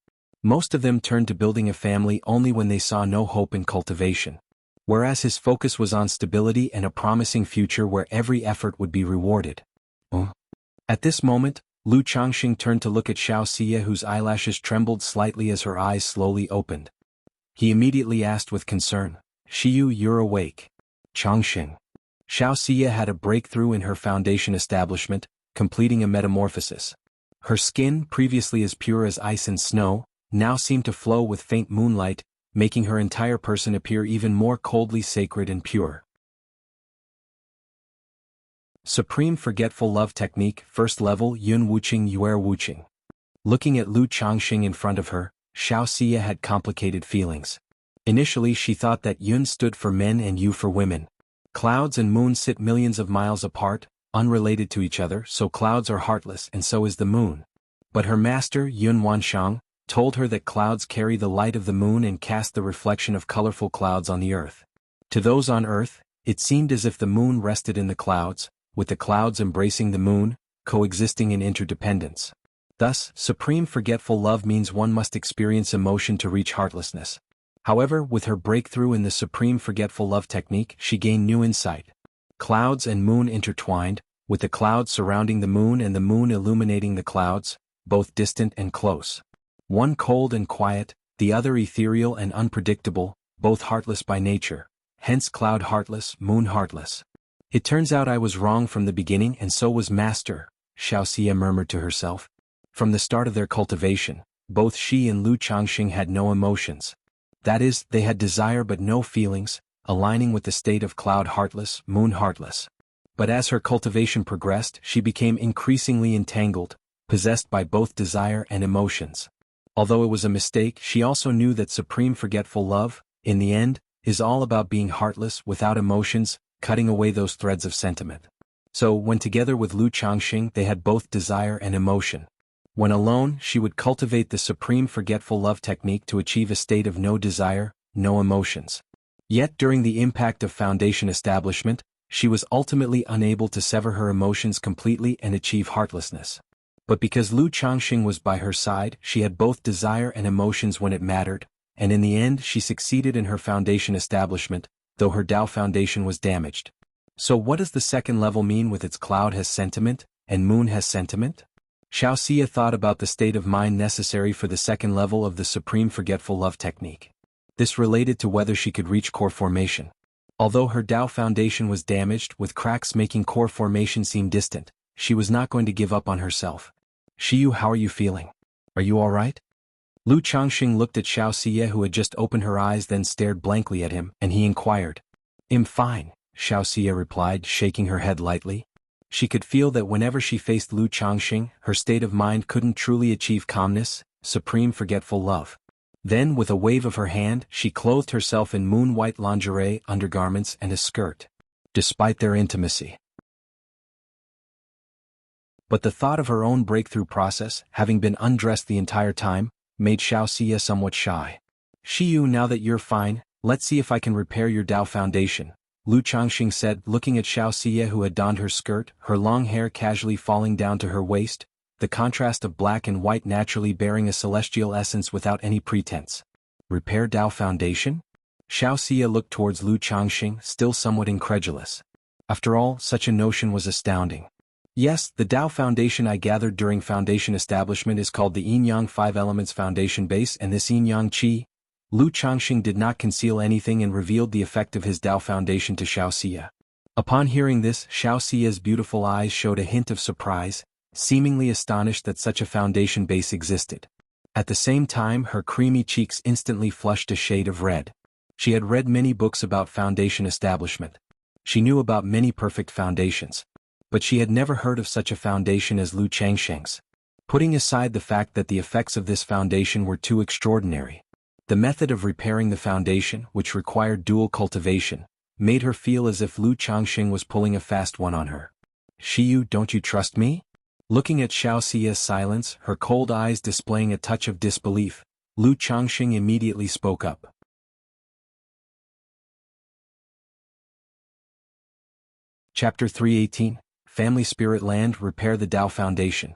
Most of them turned to building a family only when they saw no hope in cultivation. Whereas his focus was on stability and a promising future where every effort would be rewarded. At this moment, Lu Changxing turned to look at Xiao Xie, whose eyelashes trembled slightly as her eyes slowly opened. He immediately asked with concern, "Xiyu, you're awake." Changxing. Xiao Xie had a breakthrough in her foundation establishment, completing a metamorphosis. Her skin, previously as pure as ice and snow, now seemed to flow with faint moonlight, making her entire person appear even more coldly sacred and pure. Supreme Forgetful Love Technique, First Level, Yun Wuqing Yuer Wuqing. Looking at Lu Changxing in front of her, Xiao Xie had complicated feelings. Initially she thought that Yun stood for men and Yu for women. Clouds and moon sit millions of miles apart, unrelated to each other, so clouds are heartless and so is the moon. But her master, Yun Wanshang, told her that clouds carry the light of the moon and cast the reflection of colorful clouds on the earth. To those on earth, it seemed as if the moon rested in the clouds, with the clouds embracing the moon, coexisting in interdependence. Thus, supreme forgetful love means one must experience emotion to reach heartlessness. However, with her breakthrough in the supreme forgetful love technique, she gained new insight. Clouds and moon intertwined, with the clouds surrounding the moon and the moon illuminating the clouds, both distant and close. One cold and quiet, the other ethereal and unpredictable, both heartless by nature. Hence cloud heartless, moon heartless. It turns out I was wrong from the beginning, and so was Master, Xiao Xie murmured to herself. From the start of their cultivation, both she and Lu Changxing had no emotions. That is, they had desire but no feelings, aligning with the state of cloud heartless, moon heartless. But as her cultivation progressed, she became increasingly entangled, possessed by both desire and emotions. Although it was a mistake, she also knew that supreme forgetful love, in the end, is all about being heartless without emotions, cutting away those threads of sentiment. So, when together with Lu Changxing, they had both desire and emotion. When alone, she would cultivate the supreme forgetful love technique to achieve a state of no desire, no emotions. Yet during the impact of foundation establishment, she was ultimately unable to sever her emotions completely and achieve heartlessness. But because Lu Changxing was by her side, she had both desire and emotions when it mattered, and in the end she succeeded in her foundation establishment, though her Tao foundation was damaged. So what does the second level mean with its cloud has sentiment, and moon has sentiment? Xiao Xie thought about the state of mind necessary for the second level of the supreme forgetful love technique. This related to whether she could reach core formation. Although her Tao foundation was damaged, with cracks making core formation seem distant, she was not going to give up on herself. "Xiyu, how are you feeling? Are you all right?" Lu Changxing looked at Xiao Xie, who had just opened her eyes, then stared blankly at him, and he inquired. "I'm fine," Xiao Xie replied, shaking her head lightly. She could feel that whenever she faced Lu Changxing, her state of mind couldn't truly achieve calmness, supreme forgetful love. Then, with a wave of her hand, she clothed herself in moon-white lingerie, undergarments, and a skirt. Despite their intimacy. But the thought of her own breakthrough process, having been undressed the entire time, made Xiao Xie somewhat shy. "Xiyu, now that you're fine, let's see if I can repair your Tao foundation," Lu Changxing said, looking at Xiao Xie, who had donned her skirt, her long hair casually falling down to her waist, the contrast of black and white naturally bearing a celestial essence without any pretense. "Repair Tao foundation?" Xiao Xie looked towards Lu Changxing, still somewhat incredulous. After all, such a notion was astounding. "Yes, the Tao foundation I gathered during foundation establishment is called the Yin-Yang Five Elements Foundation Base, and this Yin-Yang Qi." Lu Changxing did not conceal anything and revealed the effect of his Tao foundation to Xiao Xie. Upon hearing this, Xiao Xie's beautiful eyes showed a hint of surprise, seemingly astonished that such a foundation base existed. At the same time, her creamy cheeks instantly flushed a shade of red. She had read many books about foundation establishment. She knew about many perfect foundations. But she had never heard of such a foundation as Lu Changxing's. Putting aside the fact that the effects of this foundation were too extraordinary, the method of repairing the foundation, which required dual cultivation, made her feel as if Lu Changxing was pulling a fast one on her. "Xiyu, don't you trust me?" Looking at Xiao Xie's silence, her cold eyes displaying a touch of disbelief, Lu Changxing immediately spoke up. Chapter 318, Family Spirit Land, Repair the Tao Foundation.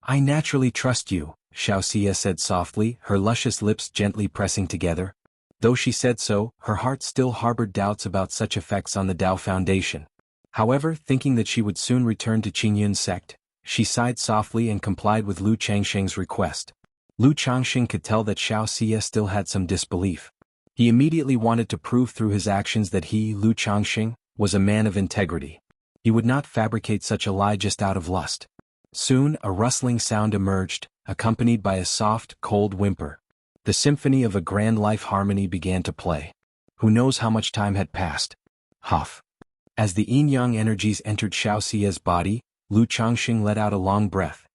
"I naturally trust you," Xiao Xie said softly, her luscious lips gently pressing together. Though she said so, her heart still harbored doubts about such effects on the Tao foundation. However, thinking that she would soon return to Qingyun's sect, She sighed softly and complied with Lu Changsheng's request. Lu Changsheng could tell that Xiao Xie still had some disbelief. He immediately wanted to prove through his actions that he, Lu Changsheng, was a man of integrity. He would not fabricate such a lie just out of lust. Soon, a rustling sound emerged, accompanied by a soft, cold whimper. The symphony of a grand life harmony began to play. Who knows how much time had passed? Huff. As the yin-yang energies entered Xiao Xie's body, Lu Changxing let out a long breath.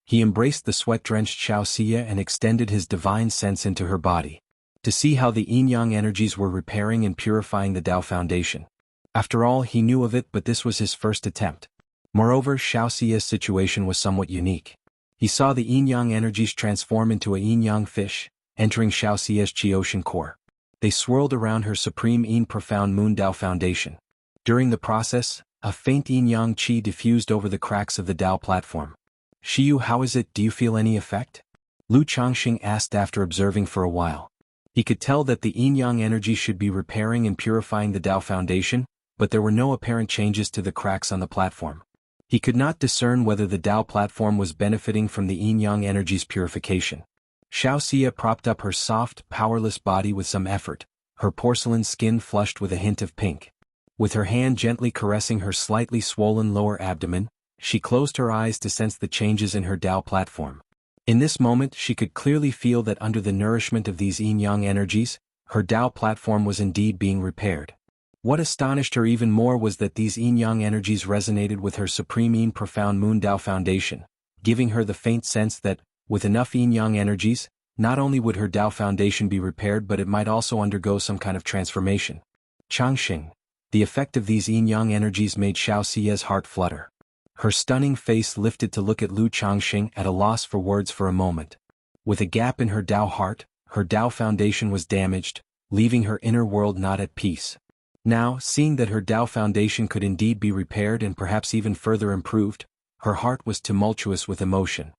He embraced the sweat-drenched Xiao Xie and extended his divine sense into her body, to see how the yin-yang energies were repairing and purifying the Tao Foundation. After all, he knew of it, but this was his first attempt. Moreover, Xiao Xie's situation was somewhat unique. He saw the yin-yang energies transform into a yin-yang fish, entering Xiao Xie's Qi-ocean core. They swirled around her supreme yin profound moon Tao Foundation. During the process, a faint yin-yang qi diffused over the cracks of the Tao platform. Shiyu, how is it, do you feel any effect? Lu Changxing asked after observing for a while. He could tell that the yin-yang energy should be repairing and purifying the Tao Foundation, but there were no apparent changes to the cracks on the platform. He could not discern whether the Tao platform was benefiting from the yin-yang energy's purification. Xiao Xie propped up her soft, powerless body with some effort, her porcelain skin flushed with a hint of pink. With her hand gently caressing her slightly swollen lower abdomen, she closed her eyes to sense the changes in her Tao platform. In this moment she could clearly feel that under the nourishment of these yin-yang energies, her Tao platform was indeed being repaired. What astonished her even more was that these yin-yang energies resonated with her supreme yin profound moon Tao Foundation, giving her the faint sense that, with enough yin-yang energies, not only would her Tao Foundation be repaired but it might also undergo some kind of transformation. Changxing. The effect of these yin-yang energies made Xiao Xie's heart flutter. Her stunning face lifted to look at Lu Changxing at a loss for words for a moment. With a gap in her Tao heart, her Tao Foundation was damaged, leaving her inner world not at peace. Now, seeing that her Tao Foundation could indeed be repaired and perhaps even further improved, her heart was tumultuous with emotion.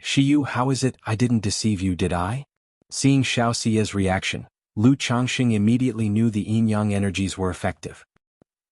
Shiyu, how is it, I didn't deceive you, did I? Seeing Xiao Xie's reaction, Lu Changxing immediately knew the yin-yang energies were effective.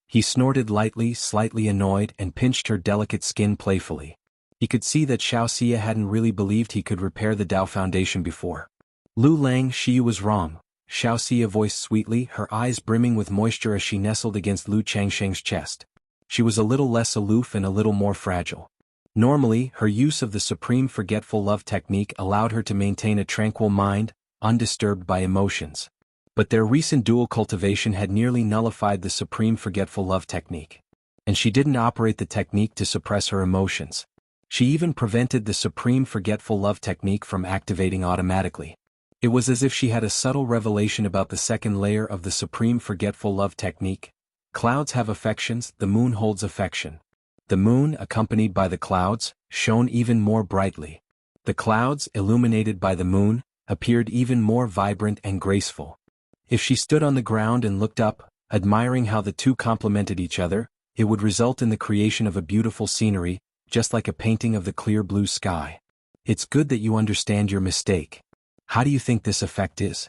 He snorted lightly, slightly annoyed, and pinched her delicate skin playfully. He could see that Xiao Xie hadn't really believed he could repair the Tao Foundation before. Lu Lang, Shiyu was wrong, Xiao Xie voiced sweetly, her eyes brimming with moisture as she nestled against Lu Changsheng's chest. She was a little less aloof and a little more fragile. Normally, her use of the supreme forgetful love technique allowed her to maintain a tranquil mind, undisturbed by emotions. But their recent dual cultivation had nearly nullified the supreme forgetful love technique. And she didn't operate the technique to suppress her emotions. She even prevented the supreme forgetful love technique from activating automatically. It was as if she had a subtle revelation about the second layer of the supreme forgetful love technique. Clouds have affections, the moon holds affection. The moon, accompanied by the clouds, shone even more brightly. The clouds, illuminated by the moon, appeared even more vibrant and graceful. If she stood on the ground and looked up, admiring how the two complemented each other, it would result in the creation of a beautiful scenery, just like a painting of the clear blue sky. It's good that you understand your mistake. How do you think this effect is?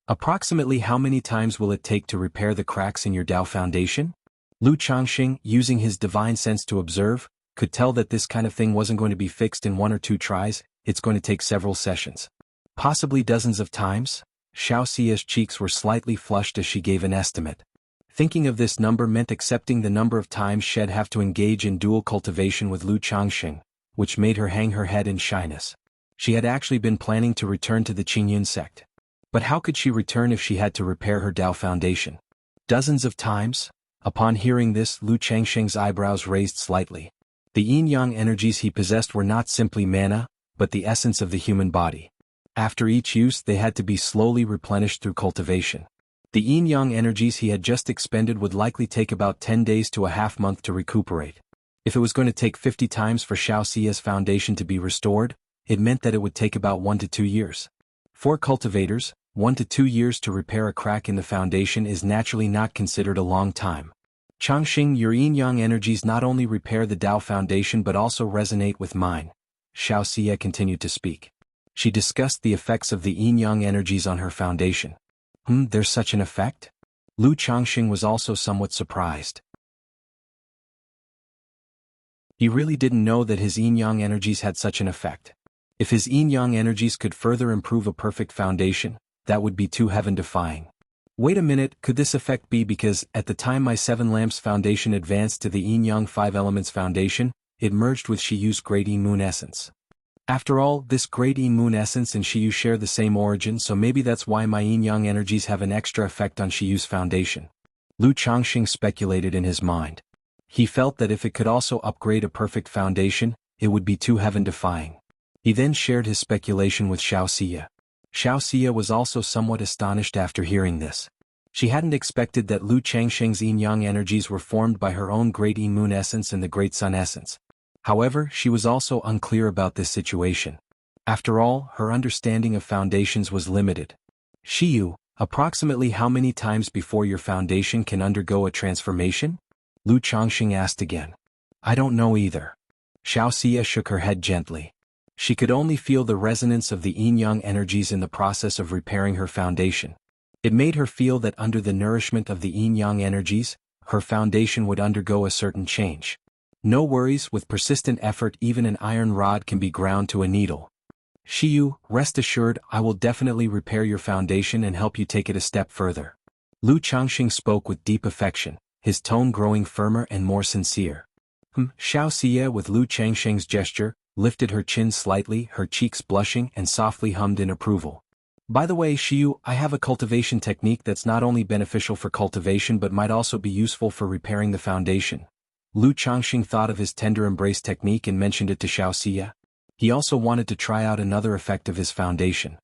Approximately how many times will it take to repair the cracks in your Tao Foundation? Lu Changxing, using his divine sense to observe, could tell that this kind of thing wasn't going to be fixed in 1 or 2 tries, it's going to take several sessions. Possibly dozens of times? Xiao Xie's cheeks were slightly flushed as she gave an estimate. Thinking of this number meant accepting the number of times she'd have to engage in dual cultivation with Lu Changxing, which made her hang her head in shyness. She had actually been planning to return to the Qingyun sect. But how could she return if she had to repair her Tao Foundation? Dozens of times? Upon hearing this, Lu Changxing's eyebrows raised slightly. The yin-yang energies he possessed were not simply mana, but the essence of the human body. After each use they had to be slowly replenished through cultivation. The yin-yang energies he had just expended would likely take about 10 days to a half-month to recuperate. If it was going to take 50 times for Xiao Xie's foundation to be restored, it meant that it would take about 1 to 2 years. For cultivators, 1 to 2 years to repair a crack in the foundation is naturally not considered a long time. Changxing, your yin-yang energies not only repair the Tao Foundation but also resonate with mine. Xiao Xie continued to speak. She discussed the effects of the yin-yang energies on her foundation. There's such an effect? Lu Changxing was also somewhat surprised. He really didn't know that his yin-yang energies had such an effect. If his yin-yang energies could further improve a perfect foundation, that would be too heaven-defying. Wait a minute, could this effect be because, at the time my 7 lamps foundation advanced to the yin-yang 5 elements foundation, it merged with Shiyu's great moon essence. After all, this great moon essence and Shiyu share the same origin, so maybe that's why my yin-yang energies have an extra effect on Shiyu's foundation. Lu Changxing speculated in his mind. He felt that if it could also upgrade a perfect foundation, it would be too heaven-defying. He then shared his speculation with Xiao Xia. Xiao Xia was also somewhat astonished after hearing this. She hadn't expected that Lu Changxing's yin-yang energies were formed by her own great moon essence and the great sun essence. However, she was also unclear about this situation. After all, her understanding of foundations was limited. Shiyu, approximately how many times before your foundation can undergo a transformation? Lu Changxing asked again. I don't know either. Xiao Xia shook her head gently. She could only feel the resonance of the yin-yang energies in the process of repairing her foundation. It made her feel that under the nourishment of the yin-yang energies, her foundation would undergo a certain change. No worries, with persistent effort even an iron rod can be ground to a needle. Shiyu, rest assured, I will definitely repair your foundation and help you take it a step further. Lu Changxing spoke with deep affection, his tone growing firmer and more sincere. Xiao Xia, with Lu Changxing's gesture, lifted her chin slightly, her cheeks blushing, and softly hummed in approval. By the way, Shiyu, I have a cultivation technique that's not only beneficial for cultivation but might also be useful for repairing the foundation. Lu Changxing thought of his tender embrace technique and mentioned it to Xiao Xia. He also wanted to try out another effect of his foundation.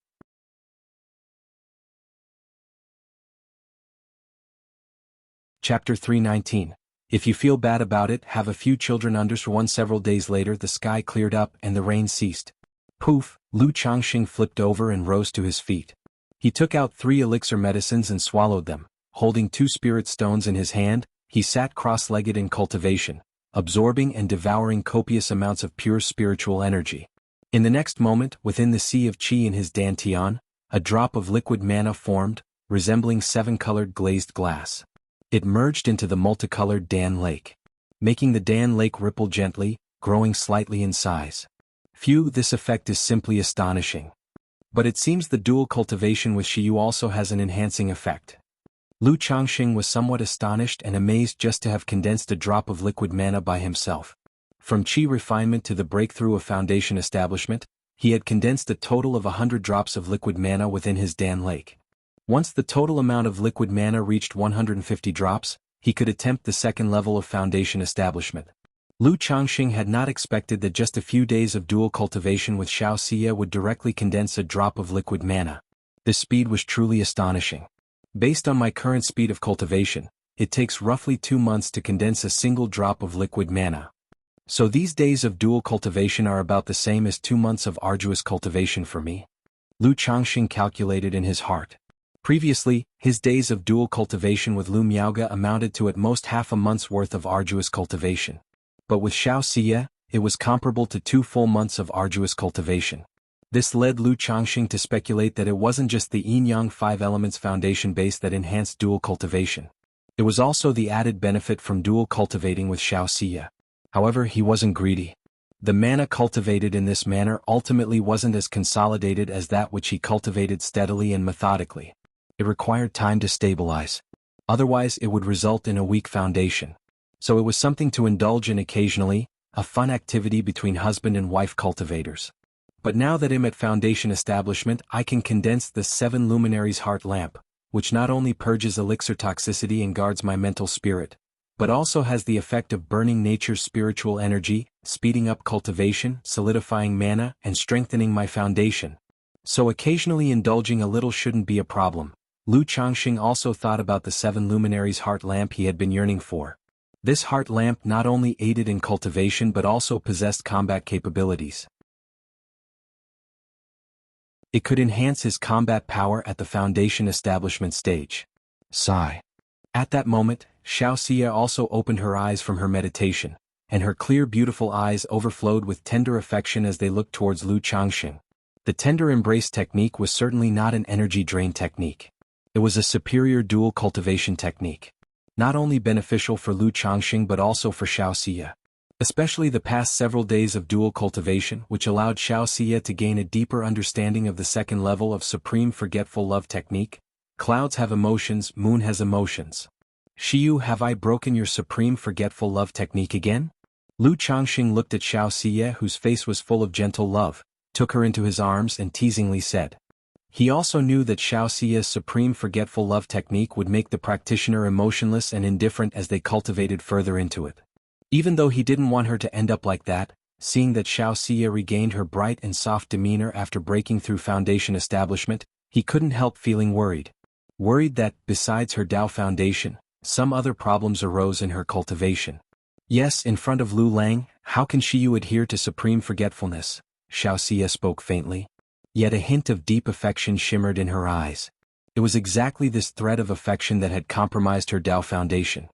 Chapter 319. If you feel bad about it, have a few children unders. Several days later the sky cleared up and the rain ceased. Poof, Lu Changxing flipped over and rose to his feet. He took out 3 elixir medicines and swallowed them. Holding 2 spirit stones in his hand, he sat cross-legged in cultivation, absorbing and devouring copious amounts of pure spiritual energy. In the next moment, within the sea of qi in his dantian, a drop of liquid mana formed, resembling 7-colored glazed glass. It merged into the multicolored Dan Lake, making the Dan Lake ripple gently, growing slightly in size. Phew, this effect is simply astonishing. But it seems the dual cultivation with Shiyu also has an enhancing effect. Lu Changxing was somewhat astonished and amazed just to have condensed a drop of liquid mana by himself. From qi refinement to the breakthrough of foundation establishment, he had condensed a total of 100 drops of liquid mana within his Dan Lake. Once the total amount of liquid mana reached 150 drops, he could attempt the second level of foundation establishment. Lu Changxing had not expected that just a few days of dual cultivation with Xiao Xia would directly condense a drop of liquid mana. This speed was truly astonishing. Based on my current speed of cultivation, it takes roughly 2 months to condense a single drop of liquid mana. So these days of dual cultivation are about the same as 2 months of arduous cultivation for me. Lu Changxing calculated in his heart. Previously, his days of dual cultivation with Lu Miaoga amounted to at most half a month's worth of arduous cultivation. But with Xiao Xia, it was comparable to 2 full months of arduous cultivation. This led Lu Changxing to speculate that it wasn't just the yin-yang 5 elements foundation base that enhanced dual cultivation. It was also the added benefit from dual cultivating with Xiao Xia. However, he wasn't greedy. The mana cultivated in this manner ultimately wasn't as consolidated as that which he cultivated steadily and methodically. It required time to stabilize. Otherwise, it would result in a weak foundation. So it was something to indulge in occasionally, a fun activity between husband and wife cultivators. But now that I'm at foundation establishment, I can condense the 7 luminaries heart lamp, which not only purges elixir toxicity and guards my mental spirit, but also has the effect of burning nature's spiritual energy, speeding up cultivation, solidifying mana, and strengthening my foundation. So occasionally indulging a little shouldn't be a problem. Lu Changxing also thought about the 7 luminaries heart lamp he had been yearning for. This heart lamp not only aided in cultivation but also possessed combat capabilities. It could enhance his combat power at the foundation establishment stage. Sigh. At that moment, Xiao Xia also opened her eyes from her meditation, and her clear beautiful eyes overflowed with tender affection as they looked towards Lu Changxing. The tender embrace technique was certainly not an energy drain technique. It was a superior dual cultivation technique. Not only beneficial for Lu Changxing but also for Xiao Xia. Especially the past several days of dual cultivation, which allowed Xiao Xie to gain a deeper understanding of the second level of supreme forgetful love technique. Clouds have emotions, moon has emotions. Xiyu, have I broken your supreme forgetful love technique again? Lu Changxing looked at Xiao Xie, whose face was full of gentle love, took her into his arms and teasingly said. He also knew that Xiao Xie's supreme forgetful love technique would make the practitioner emotionless and indifferent as they cultivated further into it. Even though he didn't want her to end up like that, seeing that Xiao Xie regained her bright and soft demeanor after breaking through foundation establishment, he couldn't help feeling worried. Worried that, besides her Dao foundation, some other problems arose in her cultivation. Yes, in front of Lu Lang, how can Xiyu adhere to supreme forgetfulness? Xiao Xie spoke faintly. Yet a hint of deep affection shimmered in her eyes. It was exactly this thread of affection that had compromised her Dao foundation.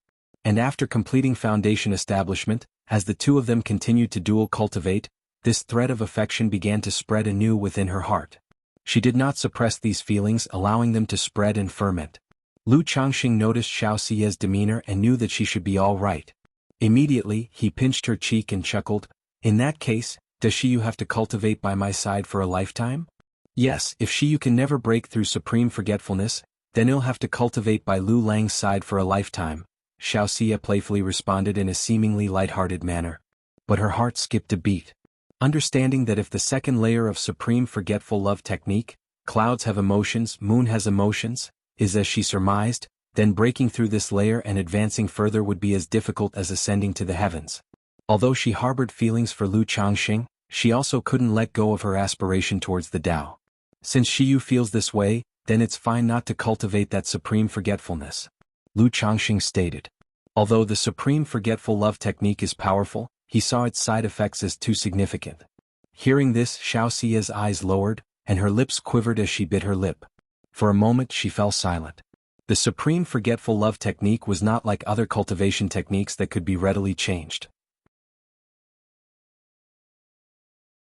And after completing foundation establishment, as the two of them continued to dual cultivate, this thread of affection began to spread anew within her heart. She did not suppress these feelings, allowing them to spread and ferment. Lu Changxing noticed Xiao Xie's demeanor and knew that she should be all right. Immediately, he pinched her cheek and chuckled. In that case, does Xiyu have to cultivate by my side for a lifetime? Yes, if Xiyu can never break through supreme forgetfulness, then he'll have to cultivate by Lu Lang's side for a lifetime. Xiao Xie playfully responded in a seemingly light-hearted manner. But her heart skipped a beat. Understanding that if the second layer of supreme forgetful love technique, clouds have emotions, moon has emotions, is as she surmised, then breaking through this layer and advancing further would be as difficult as ascending to the heavens. Although she harbored feelings for Lu Changxing, she also couldn't let go of her aspiration towards the Tao. Since Xiyu feels this way, then it's fine not to cultivate that supreme forgetfulness. Lu Changxing stated. Although the supreme forgetful love technique is powerful, he saw its side effects as too significant. Hearing this, Xiao Xie's eyes lowered, and her lips quivered as she bit her lip. For a moment she fell silent. The supreme forgetful love technique was not like other cultivation techniques that could be readily changed.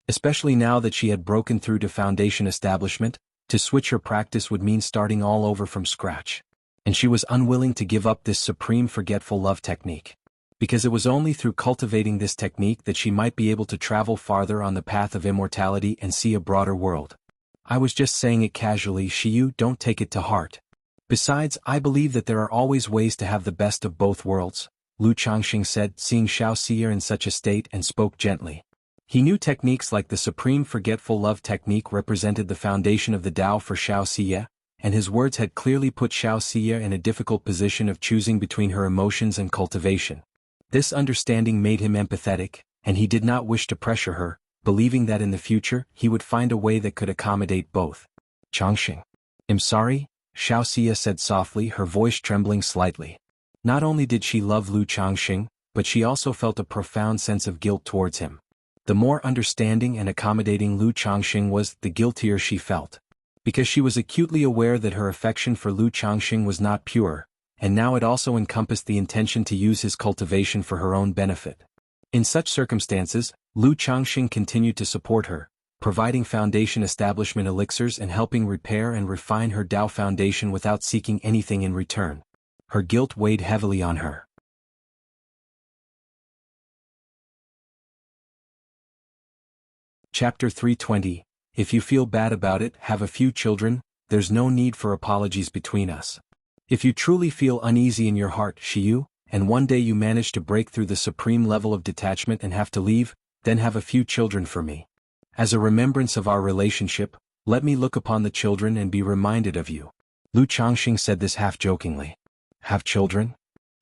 Especially now that she had broken through to foundation establishment, to switch her practice would mean starting all over from scratch. And she was unwilling to give up this supreme forgetful love technique. Because it was only through cultivating this technique that she might be able to travel farther on the path of immortality and see a broader world. I was just saying it casually, Xiyu, don't take it to heart. Besides, I believe that there are always ways to have the best of both worlds, Lu Changxing said, seeing Xiao Xie in such a state, and spoke gently. He knew techniques like the supreme forgetful love technique represented the foundation of the Tao for Xiao Xie, and his words had clearly put Xiao Xie in a difficult position of choosing between her emotions and cultivation. This understanding made him empathetic, and he did not wish to pressure her, believing that in the future he would find a way that could accommodate both. Changxing. I'm sorry, Xiao Xie said softly, her voice trembling slightly. Not only did she love Lu Changxing, but she also felt a profound sense of guilt towards him. The more understanding and accommodating Lu Changxing was, the guiltier she felt. Because she was acutely aware that her affection for Lu Changxing was not pure, and now it also encompassed the intention to use his cultivation for her own benefit. In such circumstances, Lu Changxing continued to support her, providing foundation establishment elixirs and helping repair and refine her Tao foundation without seeking anything in return. Her guilt weighed heavily on her. Chapter 320. If you feel bad about it, have a few children, there's no need for apologies between us. If you truly feel uneasy in your heart, Xiyu, and one day you manage to break through the supreme level of detachment and have to leave, then have a few children for me. As a remembrance of our relationship, let me look upon the children and be reminded of you. Lu Changxing said this half-jokingly. Have children?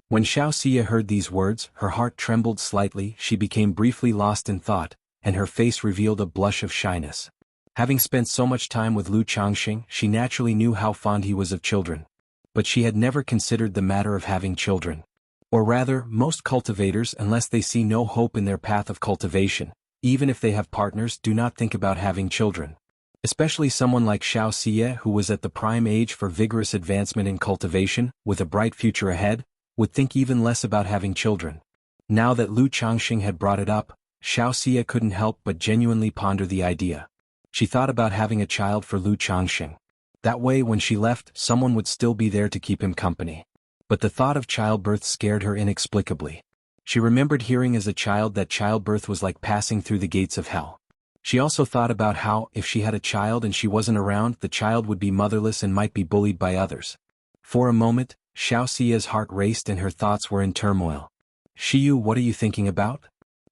When Xiao Xie heard these words, her heart trembled slightly, she became briefly lost in thought, and her face revealed a blush of shyness. Having spent so much time with Lu Changxing, she naturally knew how fond he was of children. But she had never considered the matter of having children. Or rather, most cultivators, unless they see no hope in their path of cultivation, even if they have partners, do not think about having children. Especially someone like Xiao Xie, who was at the prime age for vigorous advancement in cultivation, with a bright future ahead, would think even less about having children. Now that Lu Changxing had brought it up, Xiao Xie couldn't help but genuinely ponder the idea. She thought about having a child for Lu Changxing. That way when she left, someone would still be there to keep him company. But the thought of childbirth scared her inexplicably. She remembered hearing as a child that childbirth was like passing through the gates of hell. She also thought about how, if she had a child and she wasn't around, the child would be motherless and might be bullied by others. For a moment, Xiao Xia's heart raced and her thoughts were in turmoil. Shiyu, what are you thinking about?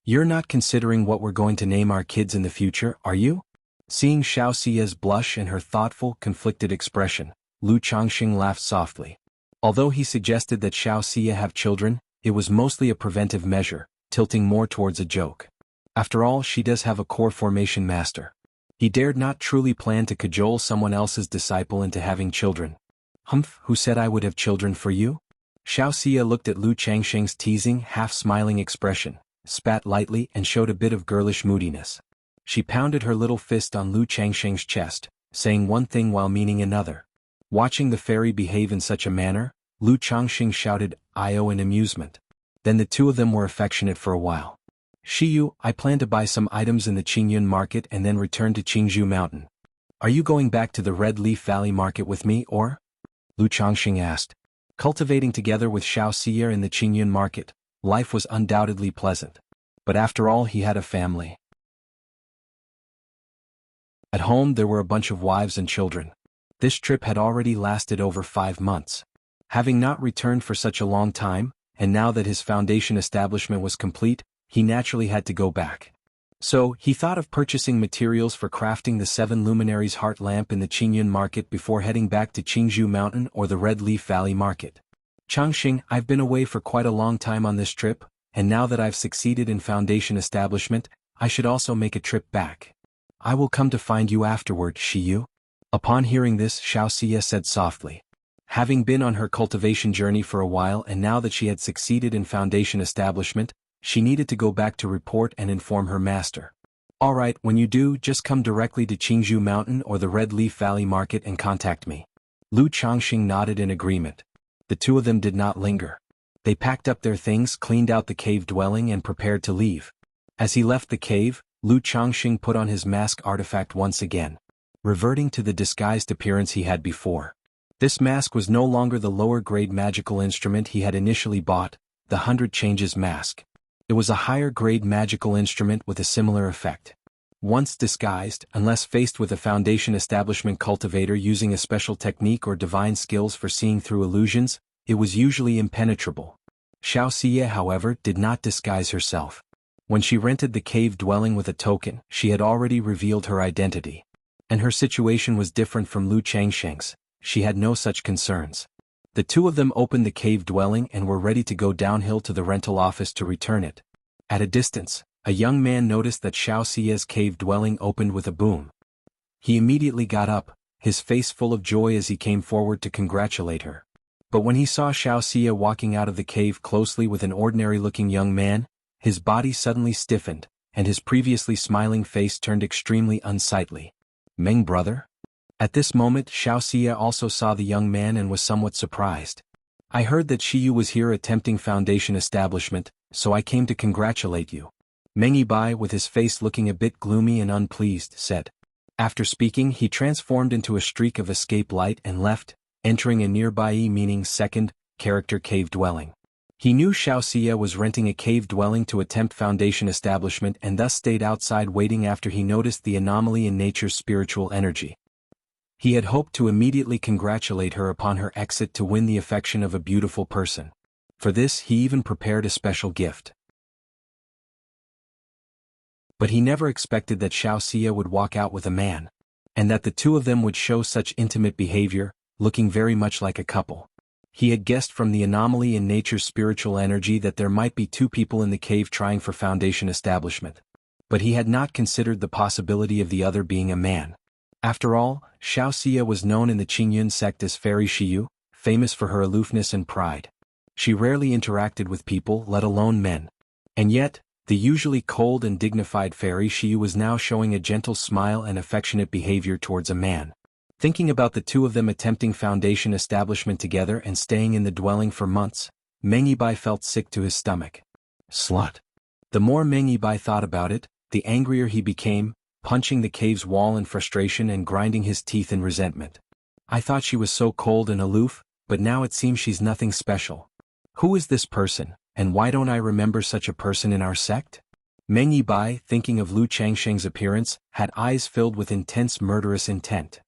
You're not considering what we're going to name our kids in the future, are you? Seeing Xiao Xia's blush and her thoughtful, conflicted expression, Lu Changxing laughed softly. Although he suggested that Xiao Xia have children, it was mostly a preventive measure, tilting more towards a joke. After all, she does have a core formation master. He dared not truly plan to cajole someone else's disciple into having children. Humph, who said I would have children for you? Xiao Xia looked at Lu Changxing's teasing, half-smiling expression, spat lightly and showed a bit of girlish moodiness. She pounded her little fist on Lu Changxing's chest, saying one thing while meaning another. Watching the fairy behave in such a manner, Lu Changxing shouted, "I-oh" in amusement. Then the two of them were affectionate for a while. Shiyu, I plan to buy some items in the Qingyun market and then return to Qingzhou Mountain. Are you going back to the Red Leaf Valley market with me or? Lu Changxing asked. Cultivating together with Xiao Xia in the Qingyun market, life was undoubtedly pleasant. But after all, he had a family. At home there were a bunch of wives and children. This trip had already lasted over 5 months. Having not returned for such a long time, and now that his foundation establishment was complete, he naturally had to go back. So, he thought of purchasing materials for crafting the 7 luminaries heart lamp in the Qingyun market before heading back to Qingzhou Mountain or the Red Leaf Valley market. Changxing, I've been away for quite a long time on this trip, and now that I've succeeded in foundation establishment, I should also make a trip back. I will come to find you afterward, Shiyu. Upon hearing this, Xiao Xia said softly. Having been on her cultivation journey for a while and now that she had succeeded in foundation establishment, she needed to go back to report and inform her master. Alright, when you do, just come directly to Qingzhou Mountain or the Red Leaf Valley market and contact me. Lu Changxing nodded in agreement. The two of them did not linger. They packed up their things, cleaned out the cave dwelling and prepared to leave. As he left the cave, Lu Changxing put on his mask artifact once again, reverting to the disguised appearance he had before. This mask was no longer the lower-grade magical instrument he had initially bought, the 100 Changes mask. It was a higher-grade magical instrument with a similar effect. Once disguised, unless faced with a foundation establishment cultivator using a special technique or divine skills for seeing through illusions, it was usually impenetrable. Xiao Xia, however, did not disguise herself. When she rented the cave dwelling with a token, she had already revealed her identity. And her situation was different from Lu Changxing's. She had no such concerns. The two of them opened the cave dwelling and were ready to go downhill to the rental office to return it. At a distance, a young man noticed that Xiao Xia's cave dwelling opened with a boom. He immediately got up, his face full of joy as he came forward to congratulate her. But when he saw Xiao Xia walking out of the cave closely with an ordinary-looking young man, his body suddenly stiffened, and his previously smiling face turned extremely unsightly. Meng brother? At this moment Xiao Xia also saw the young man and was somewhat surprised. I heard that Shiyu was here attempting foundation establishment, so I came to congratulate you. Meng Yibai, with his face looking a bit gloomy and unpleased, said. After speaking, he transformed into a streak of escape light and left, entering a nearby meaning second character cave dwelling. He knew Xiao Xia was renting a cave dwelling to attempt foundation establishment and thus stayed outside waiting after he noticed the anomaly in nature's spiritual energy. He had hoped to immediately congratulate her upon her exit to win the affection of a beautiful person. For this he even prepared a special gift. But he never expected that Xiao Xia would walk out with a man, and that the two of them would show such intimate behavior, looking very much like a couple. He had guessed from the anomaly in nature's spiritual energy that there might be 2 people in the cave trying for foundation establishment. But he had not considered the possibility of the other being a man. After all, Xiao Xia was known in the Qingyun sect as Fairy Shiyu, famous for her aloofness and pride. She rarely interacted with people, let alone men. And yet, the usually cold and dignified Fairy Shiyu was now showing a gentle smile and affectionate behavior towards a man. Thinking about the two of them attempting foundation establishment together and staying in the dwelling for months, Meng Yibai felt sick to his stomach. Slut. The more Meng Yibai thought about it, the angrier he became, punching the cave's wall in frustration and grinding his teeth in resentment. I thought she was so cold and aloof, but now it seems she's nothing special. Who is this person? And why don't I remember such a person in our sect? Meng Yibai, thinking of Lu Changsheng's appearance, had eyes filled with intense murderous intent.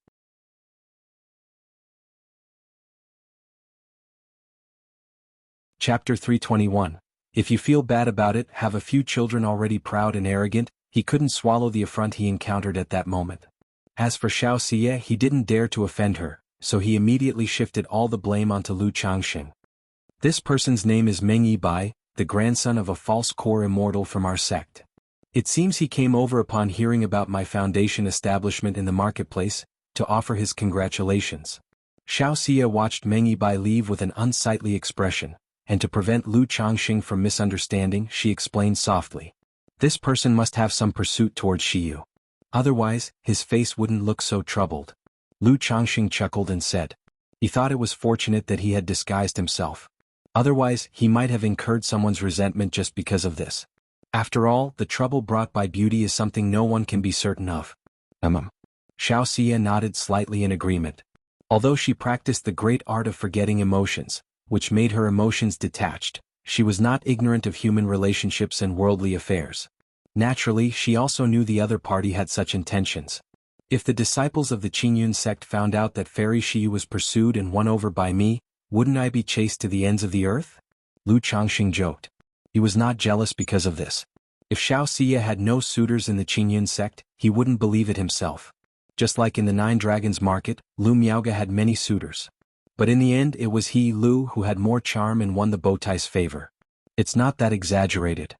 Chapter 321. If you feel bad about it, have a few children already proud and arrogant. He couldn't swallow the affront he encountered at that moment. As for Xiao Xie, he didn't dare to offend her, so he immediately shifted all the blame onto Lu Changsheng. This person's name is Meng Yibai, the grandson of a false core immortal from our sect. It seems he came over upon hearing about my foundation establishment in the marketplace, to offer his congratulations. Xiao Xie watched Meng Yibai leave with an unsightly expression, and to prevent Lu Changxing from misunderstanding, she explained softly. This person must have some pursuit towards Shiyu. Otherwise, his face wouldn't look so troubled. Lu Changxing chuckled and said. He thought it was fortunate that he had disguised himself. Otherwise, he might have incurred someone's resentment just because of this. After all, the trouble brought by beauty is something no one can be certain of. Xiao Xie nodded slightly in agreement. Although she practiced the great art of forgetting emotions, which made her emotions detached, she was not ignorant of human relationships and worldly affairs. Naturally, she also knew the other party had such intentions. If the disciples of the Qingyun sect found out that Fairy Shiyu was pursued and won over by me, wouldn't I be chased to the ends of the earth? Lu Changxing joked. He was not jealous because of this. If Xiao Xie had no suitors in the Qingyun sect, he wouldn't believe it himself. Just like in the Nine Dragons market, Lu Miaoga had many suitors. But in the end it was he, Lu, who had more charm and won the Bowtie's favor. It's not that exaggerated.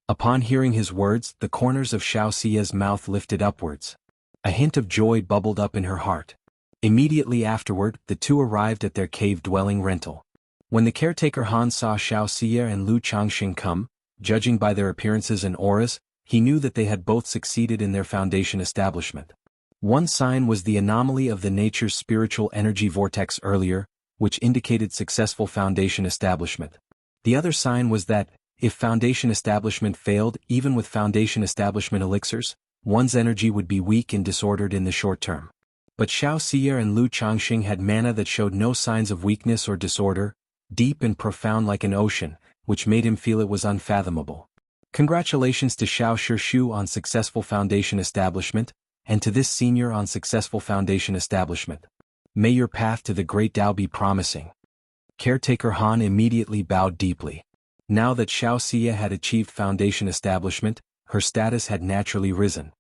Upon hearing his words, the corners of Xiao Xie's mouth lifted upwards. A hint of joy bubbled up in her heart. Immediately afterward, the two arrived at their cave-dwelling rental. When the caretaker Han saw Xiao Xie and Lu Changxing come, judging by their appearances and auras, he knew that they had both succeeded in their foundation establishment. One sign was the anomaly of the nature's spiritual energy vortex earlier, which indicated successful foundation establishment. The other sign was that, if foundation establishment failed, even with foundation establishment elixirs, one's energy would be weak and disordered in the short term. But Xiao Xie and Lu Changxing had mana that showed no signs of weakness or disorder, deep and profound like an ocean, which made him feel it was unfathomable. Congratulations to Xiao Shishu on successful foundation establishment, and to this senior on successful foundation establishment. May your path to the great Tao be promising. Caretaker Han immediately bowed deeply. Now that Xiao Xie had achieved foundation establishment, her status had naturally risen.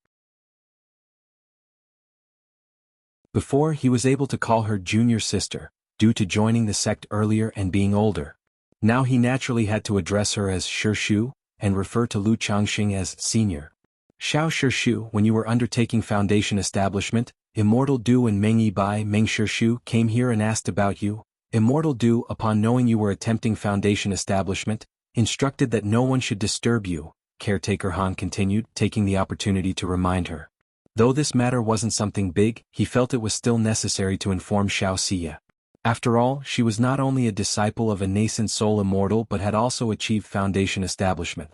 Before, he was able to call her junior sister, due to joining the sect earlier and being older. Now he naturally had to address her as Shishu, and refer to Lu Changxing as senior. Xiao Shishu, when you were undertaking foundation establishment, Immortal Du and Meng Yibai Meng Shishu came here and asked about you. Immortal Du, upon knowing you were attempting foundation establishment, instructed that no one should disturb you, Caretaker Han continued, taking the opportunity to remind her. Though this matter wasn't something big, he felt it was still necessary to inform Xiao Xie. After all, she was not only a disciple of a nascent soul immortal but had also achieved foundation establishment.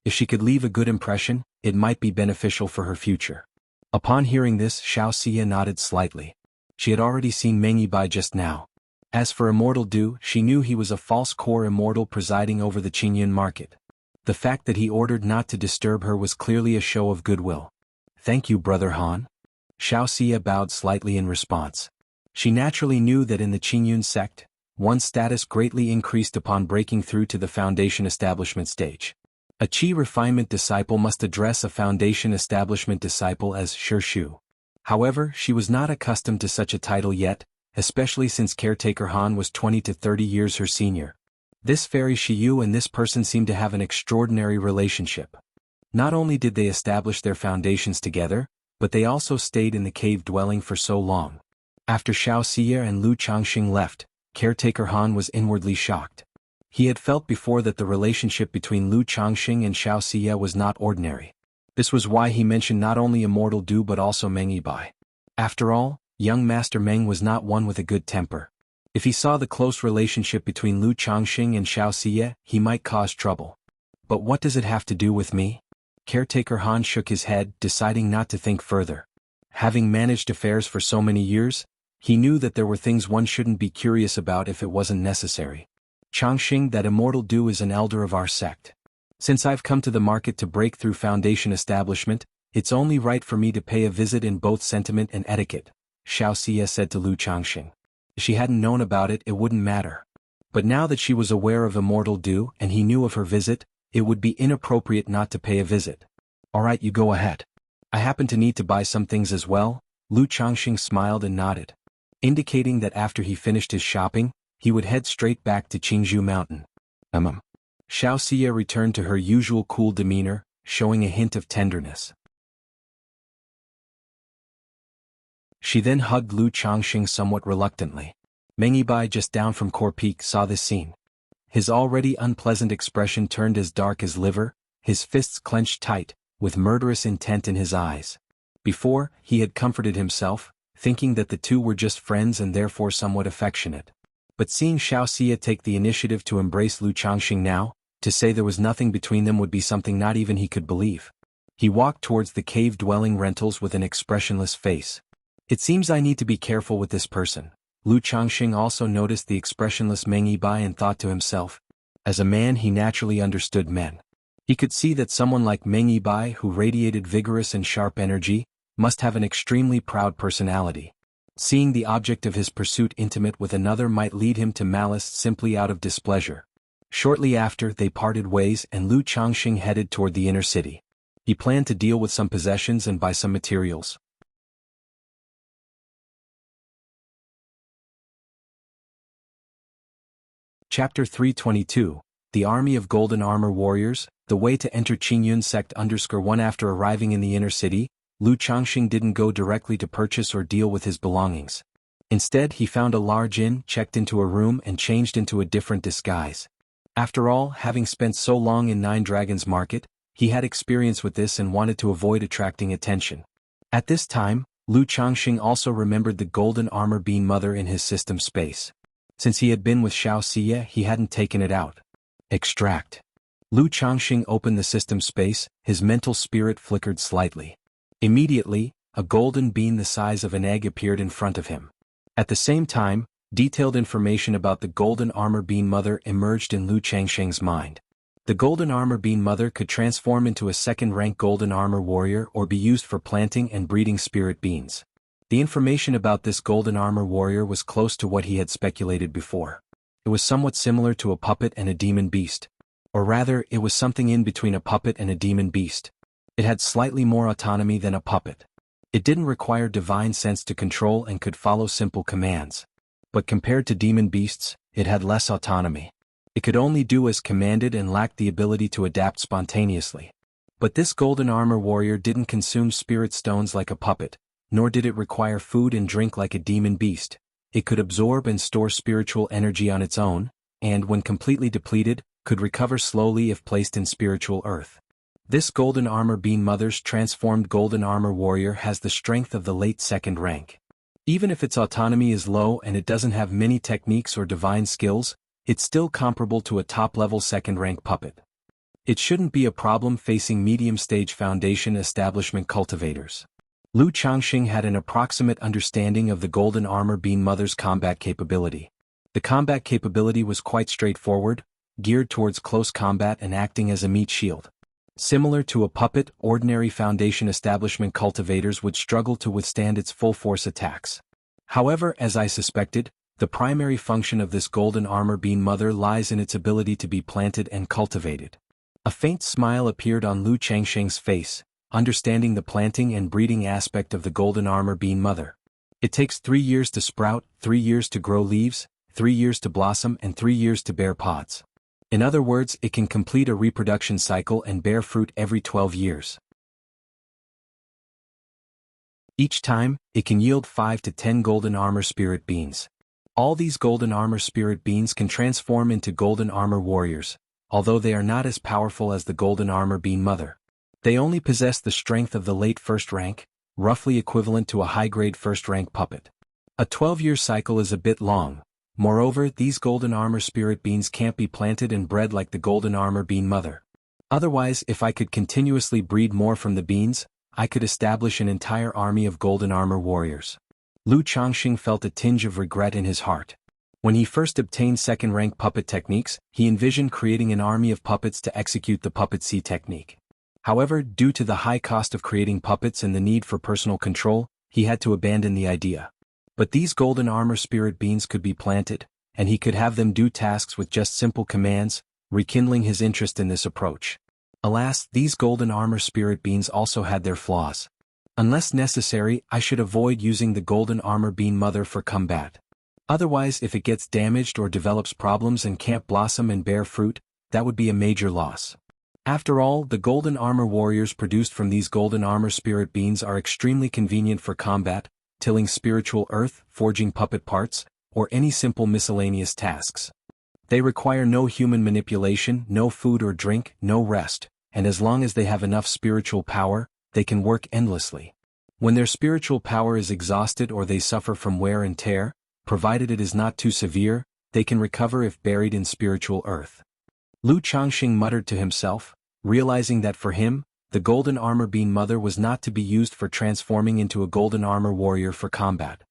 If she could leave a good impression, it might be beneficial for her future. Upon hearing this, Xiao Xie nodded slightly. She had already seen Meng Yibai just now. As for Immortal Du, she knew he was a false core immortal presiding over the Qingyun market. The fact that he ordered not to disturb her was clearly a show of goodwill. Thank you, Brother Han. Xiao Xie bowed slightly in response. She naturally knew that in the Qingyun sect, one's status greatly increased upon breaking through to the foundation establishment stage. A Qi refinement disciple must address a foundation establishment disciple as Shishu. However, she was not accustomed to such a title yet, especially since Caretaker Han was 20 to 30 years her senior. This Fairy Shiyu and this person seemed to have an extraordinary relationship. Not only did they establish their foundations together, but they also stayed in the cave dwelling for so long. After Xiao Xie and Lu Changxing left, Caretaker Han was inwardly shocked. He had felt before that the relationship between Lu Changxing and Xiao Xie was not ordinary. This was why he mentioned not only Immortal Du but also Meng Yibai. After all, young Master Meng was not one with a good temper. If he saw the close relationship between Lu Changxing and Xiao Xie, he might cause trouble. But what does it have to do with me? Caretaker Han shook his head, deciding not to think further. Having managed affairs for so many years, he knew that there were things one shouldn't be curious about if it wasn't necessary. Changxing, that immortal Du is an elder of our sect. Since I've come to the market to break through Foundation establishment, it's only right for me to pay a visit in both sentiment and etiquette, Xiao Xie said to Lu Changxing. If she hadn't known about it, it wouldn't matter. But now that she was aware of immortal Du and he knew of her visit, it would be inappropriate not to pay a visit. Alright, you go ahead. I happen to need to buy some things as well. Lu Changxing smiled and nodded, indicating that after he finished his shopping, he would head straight back to Qingzhou Mountain. Xiao Xie returned to her usual cool demeanor, showing a hint of tenderness. She then hugged Lu Changxing somewhat reluctantly. Meng Yibai, just down from Core Peak, saw this scene. His already unpleasant expression turned as dark as liver, his fists clenched tight, with murderous intent in his eyes. Before, he had comforted himself, thinking that the two were just friends and therefore somewhat affectionate. But seeing Xiao Xie take the initiative to embrace Lu Changxing now, to say there was nothing between them would be something not even he could believe. He walked towards the cave-dwelling rentals with an expressionless face. It seems I need to be careful with this person. Lu Changxing also noticed the expressionless Meng Yibai and thought to himself. As a man, he naturally understood men. He could see that someone like Meng Yibai, who radiated vigorous and sharp energy, must have an extremely proud personality. Seeing the object of his pursuit intimate with another might lead him to malice simply out of displeasure. Shortly after, they parted ways and Lu Changxing headed toward the inner city. He planned to deal with some possessions and buy some materials. Chapter 322, The Army of Golden Armor Warriors, The Way to Enter Qingyun Sect _1. After arriving in the inner city, Lu Changxing didn't go directly to purchase or deal with his belongings. Instead, he found a large inn, checked into a room and changed into a different disguise. After all, having spent so long in Nine Dragons Market, he had experience with this and wanted to avoid attracting attention. At this time, Lu Changxing also remembered the Golden Armor Bean Mother in his system space. Since he had been with Xiao Xie, he hadn't taken it out. Extract. Lu Changxing opened the system space, his mental spirit flickered slightly. Immediately, a golden bean the size of an egg appeared in front of him. At the same time, detailed information about the Golden Armor Bean Mother emerged in Lu Changxing's mind. The Golden Armor Bean Mother could transform into a second-rank Golden Armor Warrior or be used for planting and breeding spirit beans. The information about this Golden Armor Warrior was close to what he had speculated before. It was somewhat similar to a puppet and a demon beast. Or rather, it was something in between a puppet and a demon beast. It had slightly more autonomy than a puppet. It didn't require divine sense to control and could follow simple commands. But compared to demon beasts, it had less autonomy. It could only do as commanded and lacked the ability to adapt spontaneously. But this Golden Armor Warrior didn't consume spirit stones like a puppet, nor did it require food and drink like a demon beast. It could absorb and store spiritual energy on its own, and when completely depleted, could recover slowly if placed in spiritual earth. This Golden Armor Bean Mother's transformed Golden Armor Warrior has the strength of the late second rank. Even if its autonomy is low and it doesn't have many techniques or divine skills, it's still comparable to a top-level second-rank puppet. It shouldn't be a problem facing medium-stage Foundation establishment cultivators. Lu Changxing had an approximate understanding of the Golden Armor Bean Mother's combat capability. The combat capability was quite straightforward, geared towards close combat and acting as a meat shield. Similar to a puppet, ordinary Foundation establishment cultivators would struggle to withstand its full-force attacks. However, as I suspected, the primary function of this Golden Armor Bean Mother lies in its ability to be planted and cultivated. A faint smile appeared on Lu Changxing's face, understanding the planting and breeding aspect of the Golden Armor Bean Mother. It takes 3 years to sprout, 3 years to grow leaves, 3 years to blossom and 3 years to bear pods. In other words, it can complete a reproduction cycle and bear fruit every 12 years. Each time, it can yield 5 to 10 Golden Armor Spirit Beans. All these Golden Armor Spirit Beans can transform into Golden Armor Warriors, although they are not as powerful as the Golden Armor Bean Mother. They only possess the strength of the late first rank, roughly equivalent to a high-grade first-rank puppet. A 12-year cycle is a bit long. Moreover, these Golden Armor Spirit Beans can't be planted and bred like the Golden Armor Bean Mother. Otherwise, if I could continuously breed more from the beans, I could establish an entire army of Golden Armor Warriors. Lu Changxing felt a tinge of regret in his heart. When he first obtained second-rank puppet techniques, he envisioned creating an army of puppets to execute the puppet C technique. However, due to the high cost of creating puppets and the need for personal control, he had to abandon the idea. But these golden armor spirit beings could be planted, and he could have them do tasks with just simple commands, rekindling his interest in this approach. Alas, these golden armor spirit beings also had their flaws. Unless necessary, I should avoid using the golden armor bean mother for combat. Otherwise, if it gets damaged or develops problems and can't blossom and bear fruit, that would be a major loss. After all, the golden armor warriors produced from these golden armor spirit beans are extremely convenient for combat, tilling spiritual earth, forging puppet parts, or any simple miscellaneous tasks. They require no human manipulation, no food or drink, no rest, and as long as they have enough spiritual power, they can work endlessly. When their spiritual power is exhausted or they suffer from wear and tear, provided it is not too severe, they can recover if buried in spiritual earth. Lu Changxing muttered to himself, realizing that for him, the golden armor bean mother was not to be used for transforming into a golden armor warrior for combat,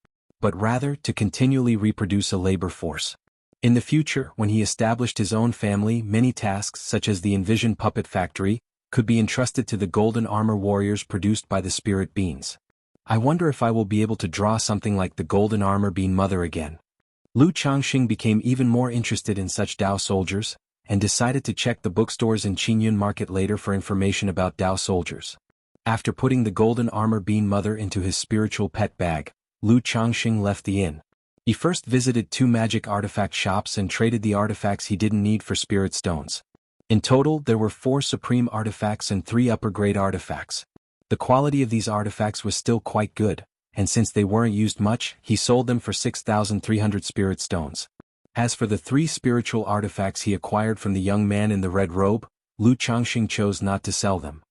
but rather to continually reproduce a labor force. In the future, when he established his own family, many tasks such as the envisioned puppet factory could be entrusted to the golden armor warriors produced by the spirit beans. I wonder if I will be able to draw something like the golden armor bean mother again. Lu Changxing became even more interested in such Dao soldiers, and decided to check the bookstores in Qingyun Market later for information about Dao soldiers. After putting the golden armor bean mother into his spiritual pet bag, Lu Changxing left the inn. He first visited 2 magic artifact shops and traded the artifacts he didn't need for spirit stones. In total, there were 4 supreme artifacts and 3 upper-grade artifacts. The quality of these artifacts was still quite good, and since they weren't used much, he sold them for 6,300 spirit stones. As for the 3 spiritual artifacts he acquired from the young man in the red robe, Lu Changxing chose not to sell them.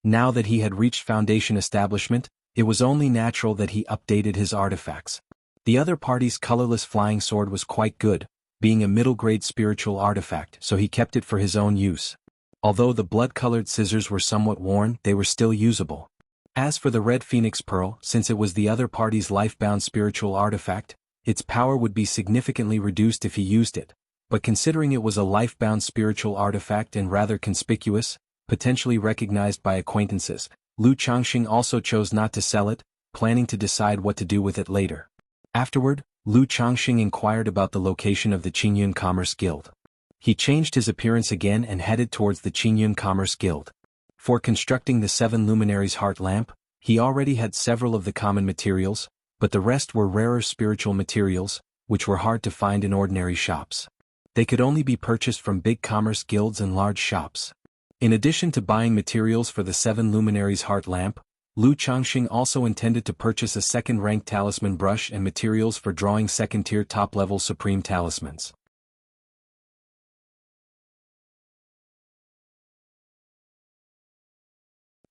Now that he had reached foundation establishment, it was only natural that he updated his artifacts. The other party's colorless flying sword was quite good, being a middle-grade spiritual artifact, so he kept it for his own use. Although the blood-colored scissors were somewhat worn, they were still usable. As for the red phoenix pearl, since it was the other party's life-bound spiritual artifact, its power would be significantly reduced if he used it, but considering it was a life-bound spiritual artifact and rather conspicuous, potentially recognized by acquaintances, Lu Changxing also chose not to sell it, planning to decide what to do with it later. Afterward, Lu Changxing inquired about the location of the Qingyun Commerce Guild. He changed his appearance again and headed towards the Qingyun Commerce Guild. For constructing the 7 luminaries heart lamp, he already had several of the common materials, but the rest were rarer spiritual materials, which were hard to find in ordinary shops. They could only be purchased from big commerce guilds and large shops. In addition to buying materials for the 7 luminaries heart lamp, Lu Changxing also intended to purchase a second-rank talisman brush and materials for drawing second-tier top-level supreme talismans.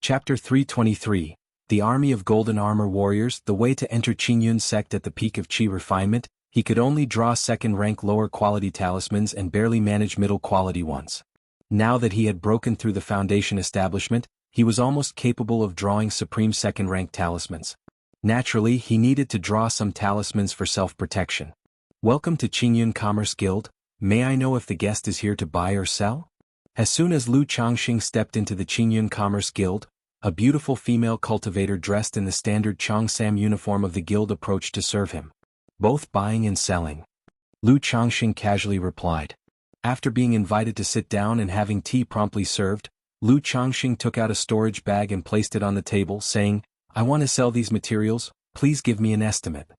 Chapter 323, The Army of Golden Armor Warriors. The way to enter Qingyun sect at the peak of Qi refinement, he could only draw second-rank lower-quality talismans and barely manage middle-quality ones. Now that he had broken through the foundation establishment, he was almost capable of drawing supreme second-rank talismans. Naturally, he needed to draw some talismans for self-protection. Welcome to Qingyun Commerce Guild. May I know if the guest is here to buy or sell? As soon as Lu Changxing stepped into the Qingyun Commerce Guild, a beautiful female cultivator dressed in the standard Cheongsam uniform of the guild approached to serve him. Both buying and selling. Lu Changxing casually replied. After being invited to sit down and having tea promptly served, Lu Changxing took out a storage bag and placed it on the table, saying, "I want to sell these materials, please give me an estimate."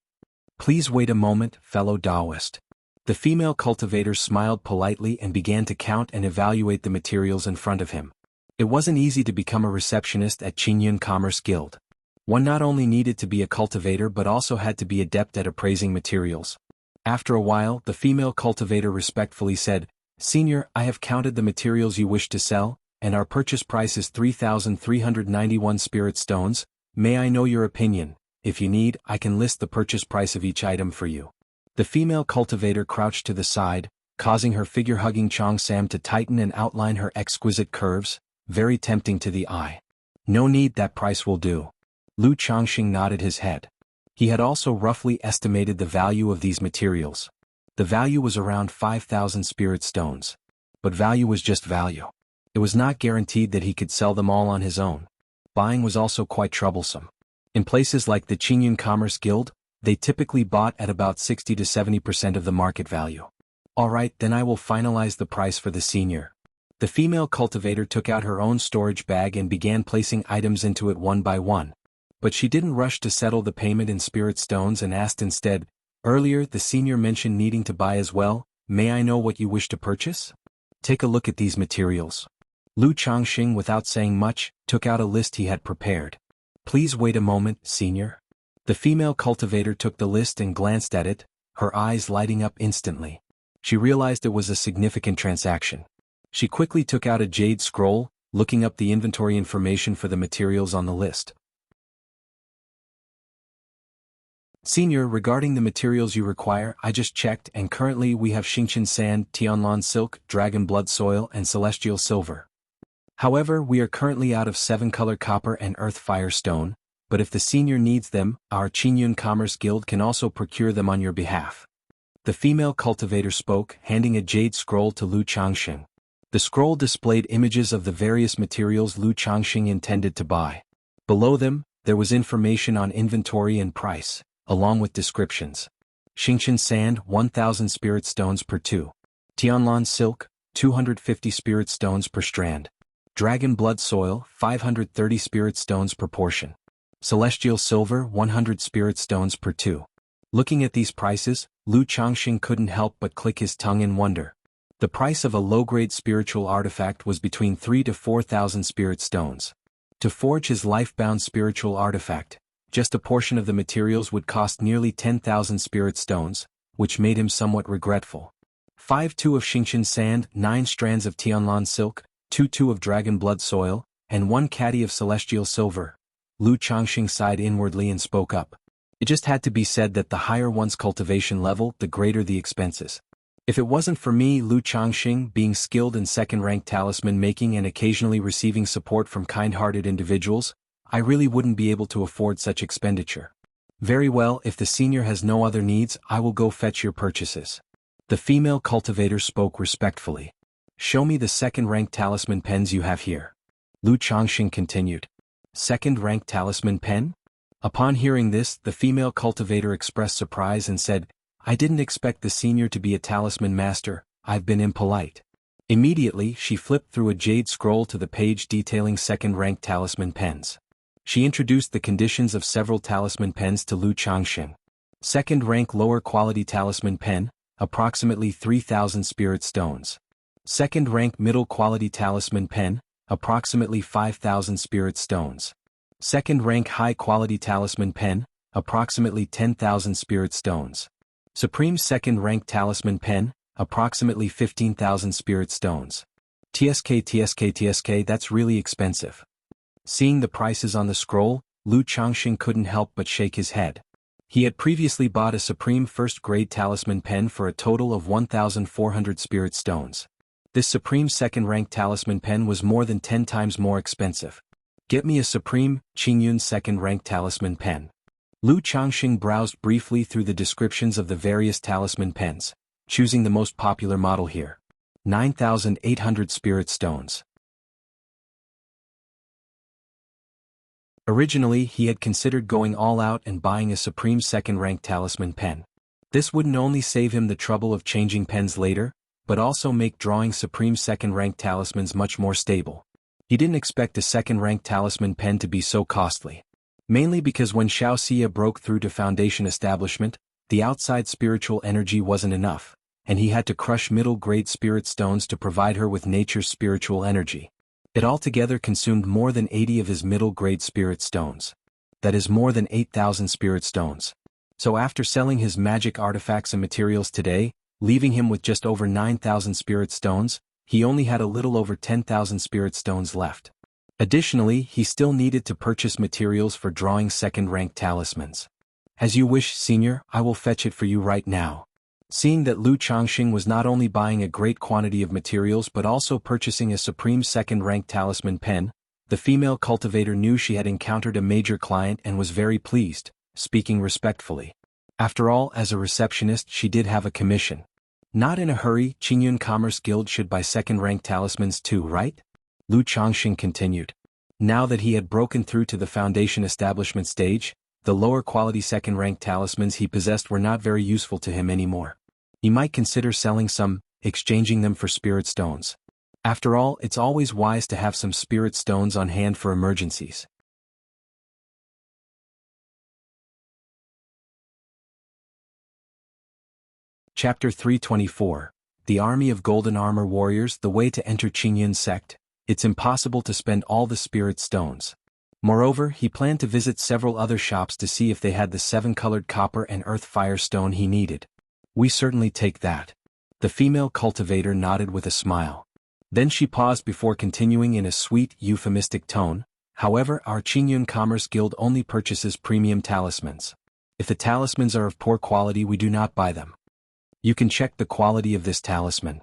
"Please wait a moment, fellow Taoist." The female cultivator smiled politely and began to count and evaluate the materials in front of him. It wasn't easy to become a receptionist at Qingyun Commerce Guild. One not only needed to be a cultivator but also had to be adept at appraising materials. After a while, the female cultivator respectfully said, "Senior, I have counted the materials you wish to sell, and our purchase price is 3,391 spirit stones. May I know your opinion? If you need, I can list the purchase price of each item for you." The female cultivator crouched to the side, causing her figure-hugging Cheongsam to tighten and outline her exquisite curves, very tempting to the eye. "No need, that price will do." Lu Changxing nodded his head. He had also roughly estimated the value of these materials. The value was around 5,000 spirit stones. But value was just value. It was not guaranteed that he could sell them all on his own. Buying was also quite troublesome. In places like the Qingyun Commerce Guild, they typically bought at about 60 to 70% of the market value. Alright, then I will finalize the price for the senior. The female cultivator took out her own storage bag and began placing items into it one by one. But she didn't rush to settle the payment in spirit stones and asked instead, earlier the senior mentioned needing to buy as well, may I know what you wish to purchase? Take a look at these materials. Lu Changxing, without saying much, took out a list he had prepared. Please wait a moment, senior. The female cultivator took the list and glanced at it, her eyes lighting up instantly. She realized it was a significant transaction. She quickly took out a jade scroll, looking up the inventory information for the materials on the list. Senior, regarding the materials you require, I just checked and currently we have Xingqian sand, Tianlan silk, dragon blood soil and celestial silver. However, we are currently out of 7-color copper and earth fire stone, but if the senior needs them, our Qingyun Commerce Guild can also procure them on your behalf. The female cultivator spoke, handing a jade scroll to Lu Changxing. The scroll displayed images of the various materials Lu Changxing intended to buy. Below them, there was information on inventory and price, along with descriptions. Xingqian sand, 1,000 spirit stones per 2. Tianlan silk, 250 spirit stones per strand. Dragon blood soil, 530 spirit stones per portion. Celestial silver, 100 spirit stones per 2. Looking at these prices, Lu Changxing couldn't help but click his tongue in wonder. The price of a low-grade spiritual artifact was between 3,000 to 4,000 spirit stones. To forge his life-bound spiritual artifact, just a portion of the materials would cost nearly 10,000 spirit stones, which made him somewhat regretful. 5/2 of Xingqian sand, 9 strands of Tianlan silk, 2/2 of dragon blood soil, and 1 caddy of celestial silver. Lu Changxing sighed inwardly and spoke up. It just had to be said that the higher one's cultivation level, the greater the expenses. If it wasn't for me, Lu Changxing, being skilled in second-rank talisman making and occasionally receiving support from kind-hearted individuals, I really wouldn't be able to afford such expenditure. Very well, if the senior has no other needs, I will go fetch your purchases. The female cultivator spoke respectfully. Show me the second-rank talisman pens you have here. Lu Changxing continued. Second-rank talisman pen? Upon hearing this, the female cultivator expressed surprise and said, I didn't expect the senior to be a talisman master, I've been impolite. Immediately, she flipped through a jade scroll to the page detailing second-rank talisman pens. She introduced the conditions of several talisman pens to Lu Changxing. Second-rank lower-quality talisman pen, approximately 3,000 spirit stones. Second-rank middle-quality talisman pen, approximately 5,000 spirit stones. Second-rank high-quality talisman pen, approximately 10,000 spirit stones. Supreme second-rank talisman pen, approximately 15,000 spirit stones. TSK, that's really expensive. Seeing the prices on the scroll, Lu Changxing couldn't help but shake his head. He had previously bought a supreme first-grade talisman pen for a total of 1,400 spirit stones. This supreme second-rank talisman pen was more than 10 times more expensive. Get me a supreme, Qingyun second-rank talisman pen. Lu Changxing browsed briefly through the descriptions of the various talisman pens, choosing the most popular model here. 9,800 spirit stones. Originally, he had considered going all out and buying a supreme second-rank talisman pen. This wouldn't only save him the trouble of changing pens later, but also make drawing supreme second-rank talismans much more stable. He didn't expect a second-rank talisman pen to be so costly. Mainly because when Xiao Xia broke through to Foundation establishment, the outside spiritual energy wasn't enough, and he had to crush middle-grade spirit stones to provide her with nature's spiritual energy. It altogether consumed more than 80 of his middle-grade spirit stones. That is more than 8,000 spirit stones. So after selling his magic artifacts and materials today, leaving him with just over 9,000 spirit stones, he only had a little over 10,000 spirit stones left. Additionally, he still needed to purchase materials for drawing second-rank talismans. As you wish, senior, I will fetch it for you right now. Seeing that Lu Changxing was not only buying a great quantity of materials but also purchasing a supreme second-rank talisman pen, the female cultivator knew she had encountered a major client and was very pleased, speaking respectfully. After all, as a receptionist she did have a commission. Not in a hurry, Qingyun Commerce Guild should buy second-rank talismans too, right? Lu Changxing continued. Now that he had broken through to the foundation establishment stage, the lower-quality second-rank talismans he possessed were not very useful to him anymore. He might consider selling some, exchanging them for spirit stones. After all, it's always wise to have some spirit stones on hand for emergencies. Chapter 324. The Army of Golden Armor Warriors. The way to enter Qingyun sect. It's impossible to spend all the spirit stones. Moreover, he planned to visit several other shops to see if they had the 7-colored copper and earth fire stone he needed. We certainly take that. The female cultivator nodded with a smile. Then she paused before continuing in a sweet, euphemistic tone. However, our Qingyun Commerce Guild only purchases premium talismans. If the talismans are of poor quality, we do not buy them. You can check the quality of this talisman.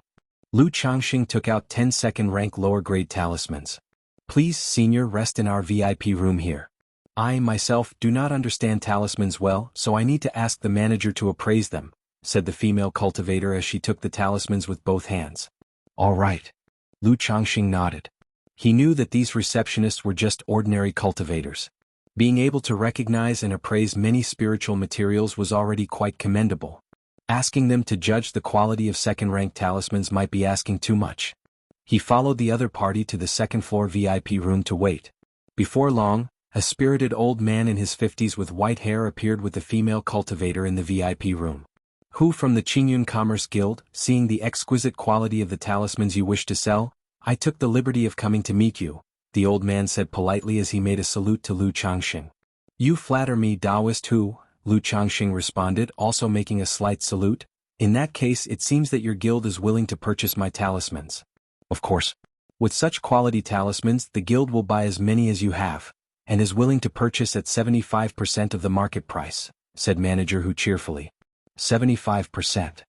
Lu Changxing took out 10 second-rank lower-grade talismans. Please, senior, rest in our VIP room here. I, myself, do not understand talismans well, so I need to ask the manager to appraise them, said the female cultivator as she took the talismans with both hands. All right. Lu Changxing nodded. He knew that these receptionists were just ordinary cultivators. Being able to recognize and appraise many spiritual materials was already quite commendable. Asking them to judge the quality of second-rank talismans might be asking too much. He followed the other party to the second-floor VIP room to wait. Before long, a spirited old man in his 50s with white hair appeared with the female cultivator in the VIP room. Who from the Qingyun Commerce Guild? Seeing the exquisite quality of the talismans you wish to sell, I took the liberty of coming to meet you, the old man said politely as he made a salute to Lu Changxing. You flatter me, Taoist who? Lu Changxing responded, also making a slight salute. In that case, it seems that your guild is willing to purchase my talismans. Of course. With such quality talismans, the guild will buy as many as you have, and is willing to purchase at 75% of the market price, said Manager Hu cheerfully. 75%.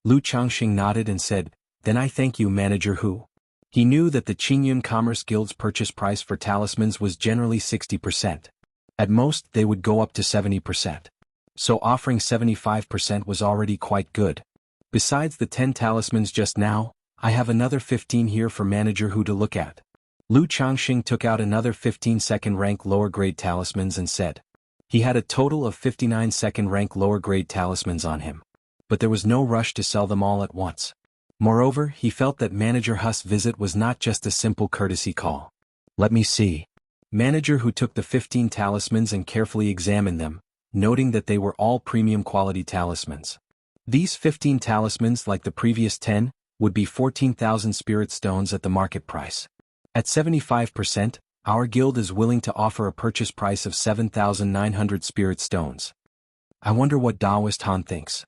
Lu Changxing nodded and said, Then I thank you, Manager Hu. He knew that the Qingyun Commerce Guild's purchase price for talismans was generally 60%. At most, they would go up to 70%. So offering 75% was already quite good. Besides the 10 talismans just now, I have another 15 here for Manager Hu to look at. Lu Changxing took out another 15 second-rank lower-grade talismans and said. He had a total of 59 second-rank lower-grade talismans on him. But there was no rush to sell them all at once. Moreover, he felt that Manager Hu's visit was not just a simple courtesy call. Let me see. Manager Hu took the 15 talismans and carefully examined them, noting that they were all premium quality talismans. These 15 talismans, like the previous 10, would be 14,000 spirit stones at the market price. At 75%, our guild is willing to offer a purchase price of 7,900 spirit stones. I wonder what Taoist Han thinks.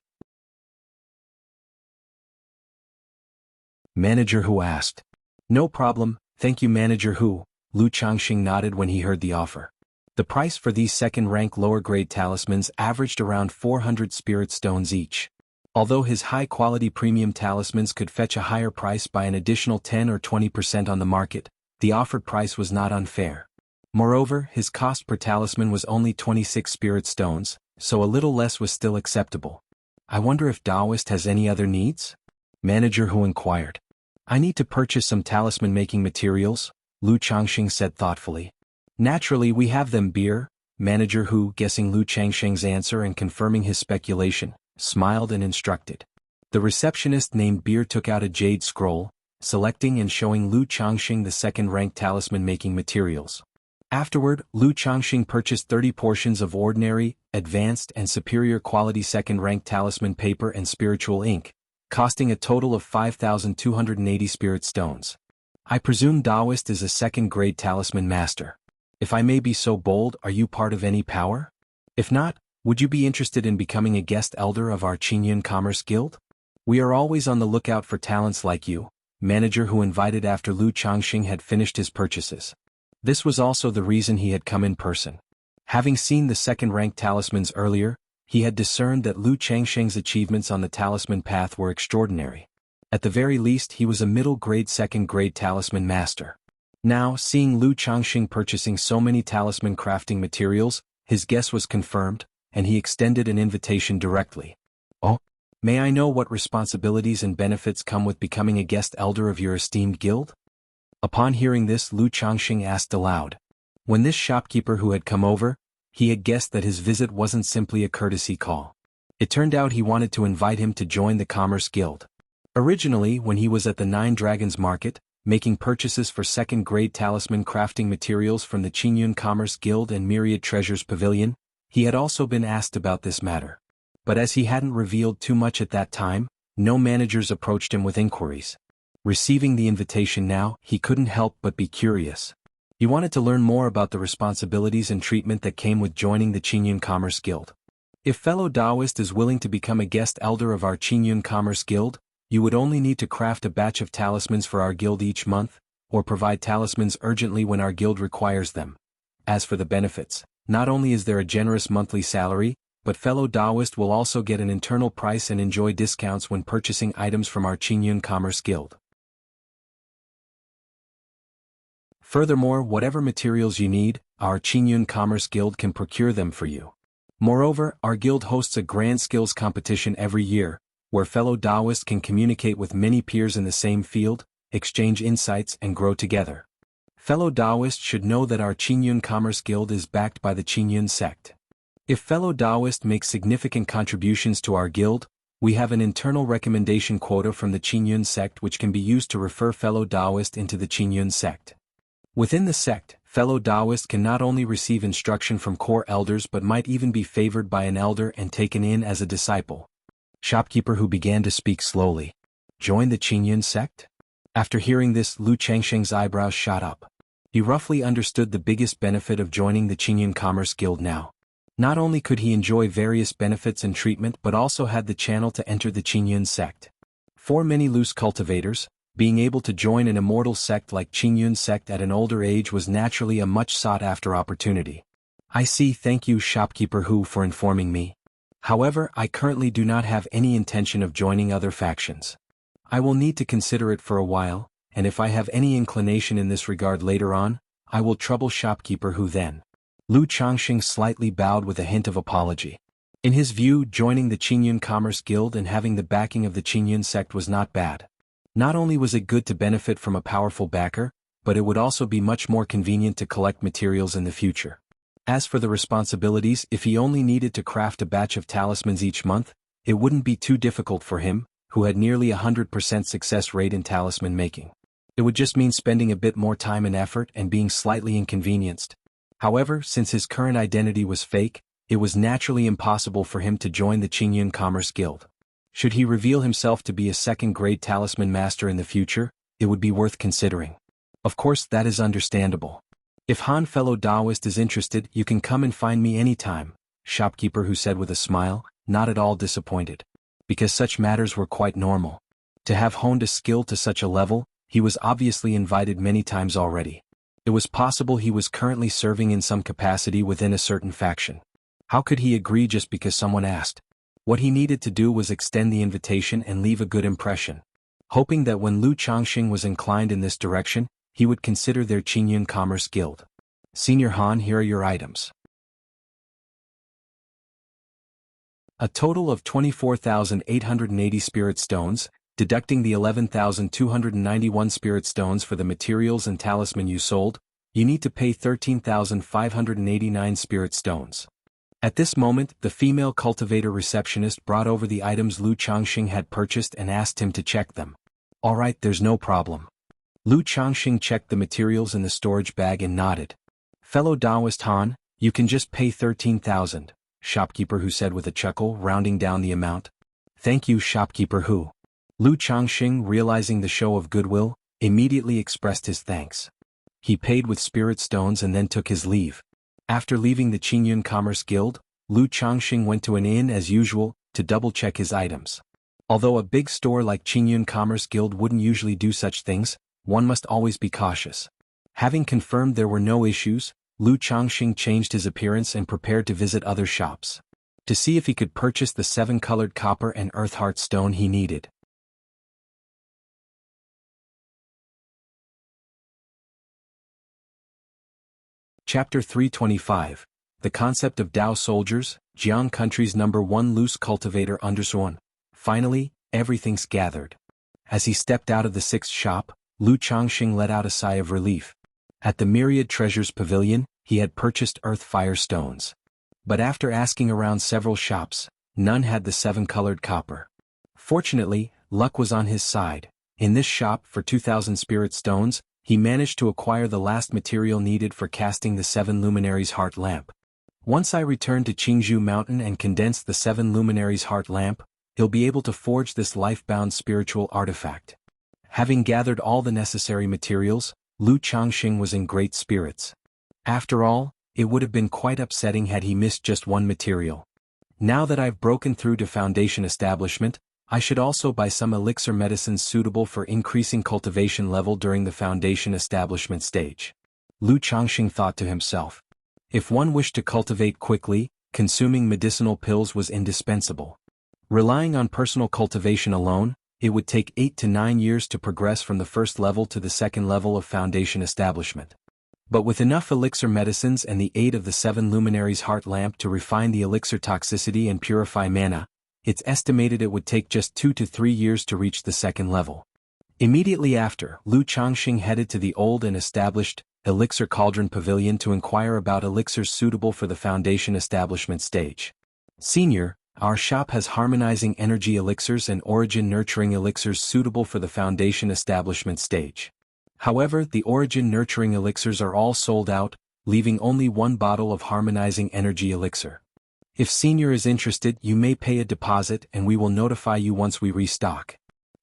Manager Hu asked. No problem, thank you, Manager Hu. Lu Changxing nodded when he heard the offer. The price for these second-rank lower-grade talismans averaged around 400 spirit stones each. Although his high-quality premium talismans could fetch a higher price by an additional 10 or 20% on the market, the offered price was not unfair. Moreover, his cost per talisman was only 26 spirit stones, so a little less was still acceptable. I wonder if Taoist has any other needs? Manager Hu inquired. I need to purchase some talisman-making materials, Lu Changxing said thoughtfully. Naturally, we have them, beer. Manager Hu, guessing Lu Changxing's answer and confirming his speculation, smiled and instructed. The receptionist named Beer took out a jade scroll, selecting and showing Lu Changxing the second-rank talisman-making materials. Afterward, Lu Changxing purchased 30 portions of ordinary, advanced and superior quality second-rank talisman paper and spiritual ink, costing a total of 5,280 spirit stones. I presume Taoist is a second-grade talisman master. If I may be so bold, are you part of any power? If not, would you be interested in becoming a guest elder of our Qingyun Commerce Guild? We are always on the lookout for talents like you, Manager Hu invited after Lu Changxing had finished his purchases. This was also the reason he had come in person. Having seen the second-rank talismans earlier, he had discerned that Lu Changxing's achievements on the talisman path were extraordinary. At the very least, he was a middle-grade second-grade talisman master. Now, seeing Lu Changxing purchasing so many talisman crafting materials, his guess was confirmed. and he extended an invitation directly. "Oh, may I know what responsibilities and benefits come with becoming a guest elder of your esteemed guild?" Upon hearing this, Lu Changxing asked aloud. When this shopkeeper who had come over, he had guessed that his visit wasn't simply a courtesy call. It turned out he wanted to invite him to join the Commerce Guild. Originally, when he was at the Nine Dragons Market, making purchases for second-grade talisman crafting materials from the Qingyun Commerce Guild and Myriad Treasures Pavilion, he had also been asked about this matter. But as he hadn't revealed too much at that time, no managers approached him with inquiries. Receiving the invitation now, he couldn't help but be curious. He wanted to learn more about the responsibilities and treatment that came with joining the Qingyun Commerce Guild. "If fellow Taoist is willing to become a guest elder of our Qingyun Commerce Guild, you would only need to craft a batch of talismans for our guild each month, or provide talismans urgently when our guild requires them. As for the benefits, not only is there a generous monthly salary, but fellow Taoist will also get an internal price and enjoy discounts when purchasing items from our Qingyun Commerce Guild. Furthermore, whatever materials you need, our Qingyun Commerce Guild can procure them for you. Moreover, our guild hosts a grand skills competition every year, where fellow Taoists can communicate with many peers in the same field, exchange insights and grow together. Fellow Taoists should know that our Qingyun Commerce Guild is backed by the Qingyun sect. If fellow Taoists make significant contributions to our guild, we have an internal recommendation quota from the Qingyun sect which can be used to refer fellow Taoists into the Qingyun sect. Within the sect, fellow Taoists can not only receive instruction from core elders but might even be favored by an elder and taken in as a disciple." Shopkeeper who began to speak slowly. "Join the Qingyun sect?" After hearing this, Lu Changxing's eyebrows shot up. He roughly understood the biggest benefit of joining the Qingyun Commerce Guild now. Not only could he enjoy various benefits and treatment but also had the channel to enter the Qingyun sect. For many loose cultivators, being able to join an immortal sect like Qingyun sect at an older age was naturally a much sought-after opportunity. "I see, thank you shopkeeper Hu for informing me. However, I currently do not have any intention of joining other factions. I will need to consider it for a while, and if I have any inclination in this regard later on, I will trouble shopkeeper Hu then." Lu Changxing slightly bowed with a hint of apology. In his view, joining the Qingyun Commerce Guild and having the backing of the Qingyun sect was not bad. Not only was it good to benefit from a powerful backer, but it would also be much more convenient to collect materials in the future. As for the responsibilities, if he only needed to craft a batch of talismans each month, it wouldn't be too difficult for him, who had nearly 100% success rate in talisman making. It would just mean spending a bit more time and effort and being slightly inconvenienced. However, since his current identity was fake, it was naturally impossible for him to join the Qingyun Commerce Guild. Should he reveal himself to be a second-grade talisman master in the future, it would be worth considering. Of course, that is understandable. "If Han fellow Taoist is interested, you can come and find me anytime," shopkeeper Hu said with a smile, not at all disappointed. Because such matters were quite normal. To have honed a skill to such a level, he was obviously invited many times already. It was possible he was currently serving in some capacity within a certain faction. How could he agree just because someone asked? What he needed to do was extend the invitation and leave a good impression. Hoping that when Lu Changxing was inclined in this direction, he would consider their Qingyun Commerce Guild. "Senior Han, here are your items." A total of 24,880 spirit stones, deducting the 11,291 spirit stones for the materials and talisman you sold, you need to pay 13,589 spirit stones. At this moment, the female cultivator receptionist brought over the items Lu Changxing had purchased and asked him to check them. "All right, there's no problem." Lu Changxing checked the materials in the storage bag and nodded. "Fellow Taoist Han, you can just pay 13,000, shopkeeper Hu said with a chuckle, rounding down the amount. "Thank you shopkeeper Hu." Lu Changxing, realizing the show of goodwill, immediately expressed his thanks. He paid with spirit stones and then took his leave. After leaving the Qingyun Commerce Guild, Lu Changxing went to an inn as usual, to double-check his items. Although a big store like Qingyun Commerce Guild wouldn't usually do such things, one must always be cautious. Having confirmed there were no issues, Lu Changxing changed his appearance and prepared to visit other shops. To see if he could purchase the 7-colored copper and earth heart stone he needed. Chapter 325. the concept of Dao soldiers, Jiang country's #1 loose cultivator _1. Finally, everything's gathered. As he stepped out of the sixth shop, Lu Changxing let out a sigh of relief. At the Myriad Treasures Pavilion, he had purchased earth-fire stones. But after asking around several shops, none had the 7-colored copper. Fortunately, luck was on his side. In this shop for 2,000 spirit stones, he managed to acquire the last material needed for casting the 7 luminaries heart lamp. Once I return to Qingzhou Mountain and condense the 7 luminaries heart lamp, he'll be able to forge this life-bound spiritual artifact. Having gathered all the necessary materials, Lu Changxing was in great spirits. After all, it would have been quite upsetting had he missed just one material. Now that I've broken through to Foundation establishment, I should also buy some elixir medicines suitable for increasing cultivation level during the Foundation establishment stage. Lu Changxing thought to himself. If one wished to cultivate quickly, consuming medicinal pills was indispensable. Relying on personal cultivation alone, it would take 8 to 9 years to progress from the first level to the second level of Foundation establishment. But with enough elixir medicines and the aid of the 7 luminaries heart lamp to refine the elixir toxicity and purify mana, it's estimated it would take just 2 to 3 years to reach the second level. Immediately after, Lu Changxing headed to the old and established Elixir Cauldron Pavilion to inquire about elixirs suitable for the Foundation establishment stage. Senior, our shop has harmonizing energy elixirs and origin nurturing elixirs suitable for the Foundation establishment stage. However, the origin nurturing elixirs are all sold out, leaving only one bottle of harmonizing energy elixir. If Senior is interested, you may pay a deposit and we will notify you once we restock.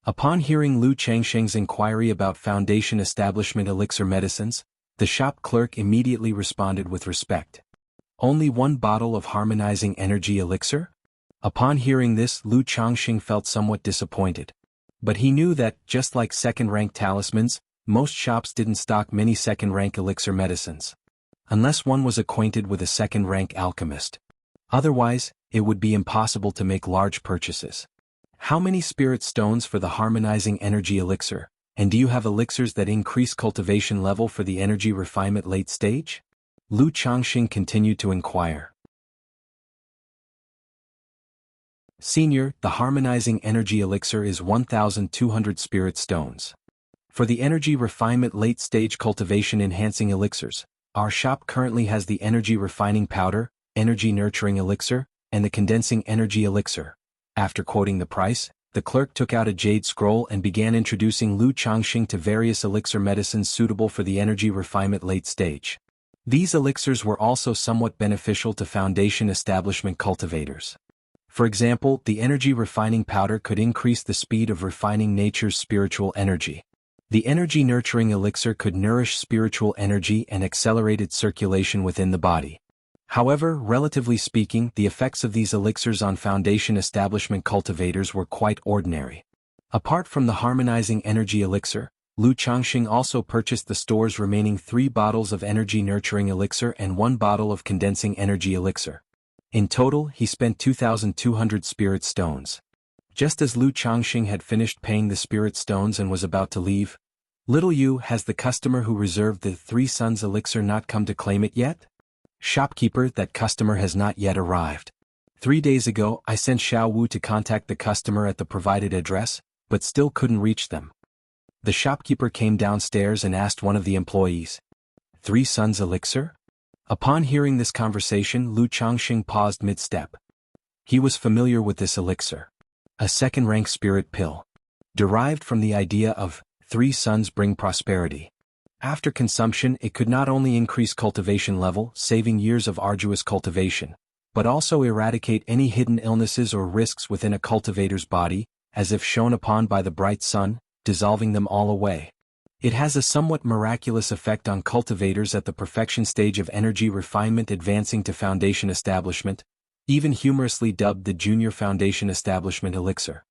Upon hearing Lu Changxing's inquiry about Foundation establishment elixir medicines, the shop clerk immediately responded with respect. Only one bottle of harmonizing energy elixir? Upon hearing this, Lu Changxing felt somewhat disappointed. But he knew that, just like second-rank talismans, most shops didn't stock many second-rank elixir medicines. Unless one was acquainted with a second-rank alchemist. Otherwise, it would be impossible to make large purchases. How many spirit stones for the harmonizing energy elixir, and do you have elixirs that increase cultivation level for the energy refinement late stage? Lu Changxing continued to inquire. Senior, the harmonizing energy elixir is 1,200 spirit stones. For the energy refinement late stage cultivation enhancing elixirs, our shop currently has the energy refining powder, energy nurturing elixir, and the condensing energy elixir. After quoting the price, the clerk took out a jade scroll and began introducing Lu Changxing to various elixir medicines suitable for the energy refinement late stage. These elixirs were also somewhat beneficial to Foundation establishment cultivators. For example, the energy refining powder could increase the speed of refining nature's spiritual energy. The energy nurturing elixir could nourish spiritual energy and accelerate its circulation within the body. However, relatively speaking, the effects of these elixirs on Foundation establishment cultivators were quite ordinary. Apart from the harmonizing energy elixir, Lu Changxing also purchased the store's remaining 3 bottles of energy nurturing elixir and 1 bottle of condensing energy elixir. In total, he spent 2,200 spirit stones. Just as Lu Changxing had finished paying the spirit stones and was about to leave, "Little Yu, has the customer who reserved the 3 Suns elixir not come to claim it yet?" "Shopkeeper, that customer has not yet arrived. 3 days ago, I sent Xiao Wu to contact the customer at the provided address, but still couldn't reach them." The shopkeeper came downstairs and asked one of the employees, "3 Suns elixir?" Upon hearing this conversation, Lu Changxing paused mid-step. He was familiar with this elixir. A second-rank spirit pill. Derived from the idea of 3 suns bring prosperity. After consumption, it could not only increase cultivation level, saving years of arduous cultivation, but also eradicate any hidden illnesses or risks within a cultivator's body, as if shone upon by the bright sun, dissolving them all away. It has a somewhat miraculous effect on cultivators at the perfection stage of energy refinement advancing to Foundation establishment, even humorously dubbed the Junior Foundation Establishment Elixir.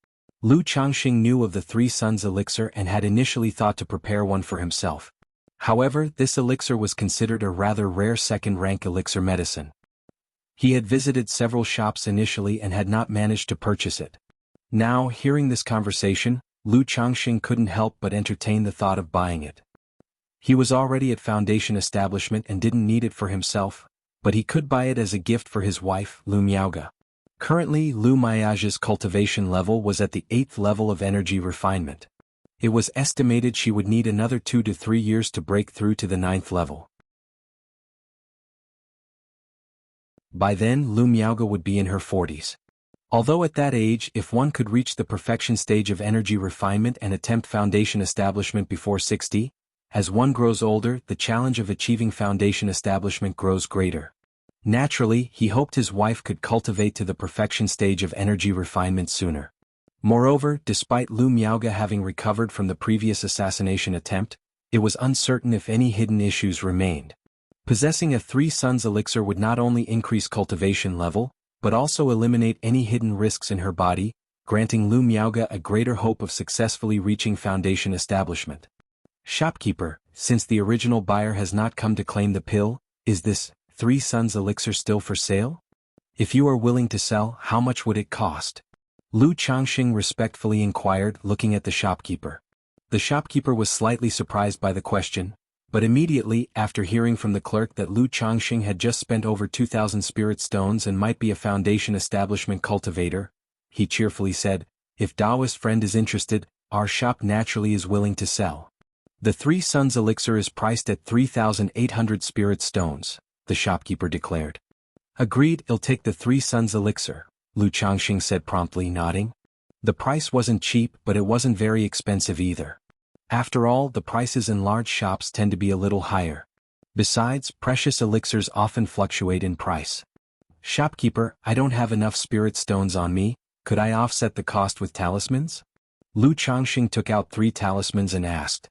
Lu Changxing knew of the 3 Suns elixir and had initially thought to prepare one for himself. However, this elixir was considered a rather rare second-rank elixir medicine. He had visited several shops initially and had not managed to purchase it. Now, hearing this conversation, Lu Changxing couldn't help but entertain the thought of buying it. He was already at Foundation establishment and didn't need it for himself, but he could buy it as a gift for his wife, Lu Miaoga. Currently, Lu Miaoga's cultivation level was at the 8th level of energy refinement. It was estimated she would need another 2 to 3 years to break through to the 9th level. By then, Lu Miaoga would be in her 40s. Although at that age, if one could reach the perfection stage of energy refinement and attempt foundation establishment before 60, as one grows older, the challenge of achieving foundation establishment grows greater. Naturally, he hoped his wife could cultivate to the perfection stage of energy refinement sooner. Moreover, despite Lu Miaoga having recovered from the previous assassination attempt, it was uncertain if any hidden issues remained. Possessing a 3 Suns elixir would not only increase cultivation level, but also eliminate any hidden risks in her body, granting Lu Miaoga a greater hope of successfully reaching foundation establishment. Shopkeeper, since the original buyer has not come to claim the pill, is this 3 Suns elixir still for sale? If you are willing to sell, how much would it cost? Lu Changxing respectfully inquired, looking at the shopkeeper. The shopkeeper was slightly surprised by the question, but immediately, after hearing from the clerk that Lu Changxing had just spent over 2,000 spirit stones and might be a foundation establishment cultivator, he cheerfully said, "If Daoist friend is interested, our shop naturally is willing to sell." The 3 Suns elixir is priced at 3,800 spirit stones, the shopkeeper declared. Agreed, I'll take the 3 Suns elixir, Lu Changxing said promptly, nodding. The price wasn't cheap, but it wasn't very expensive either. After all, the prices in large shops tend to be a little higher. Besides, precious elixirs often fluctuate in price. Shopkeeper, I don't have enough spirit stones on me, could I offset the cost with talismans? Lu Changxing took out 3 talismans and asked.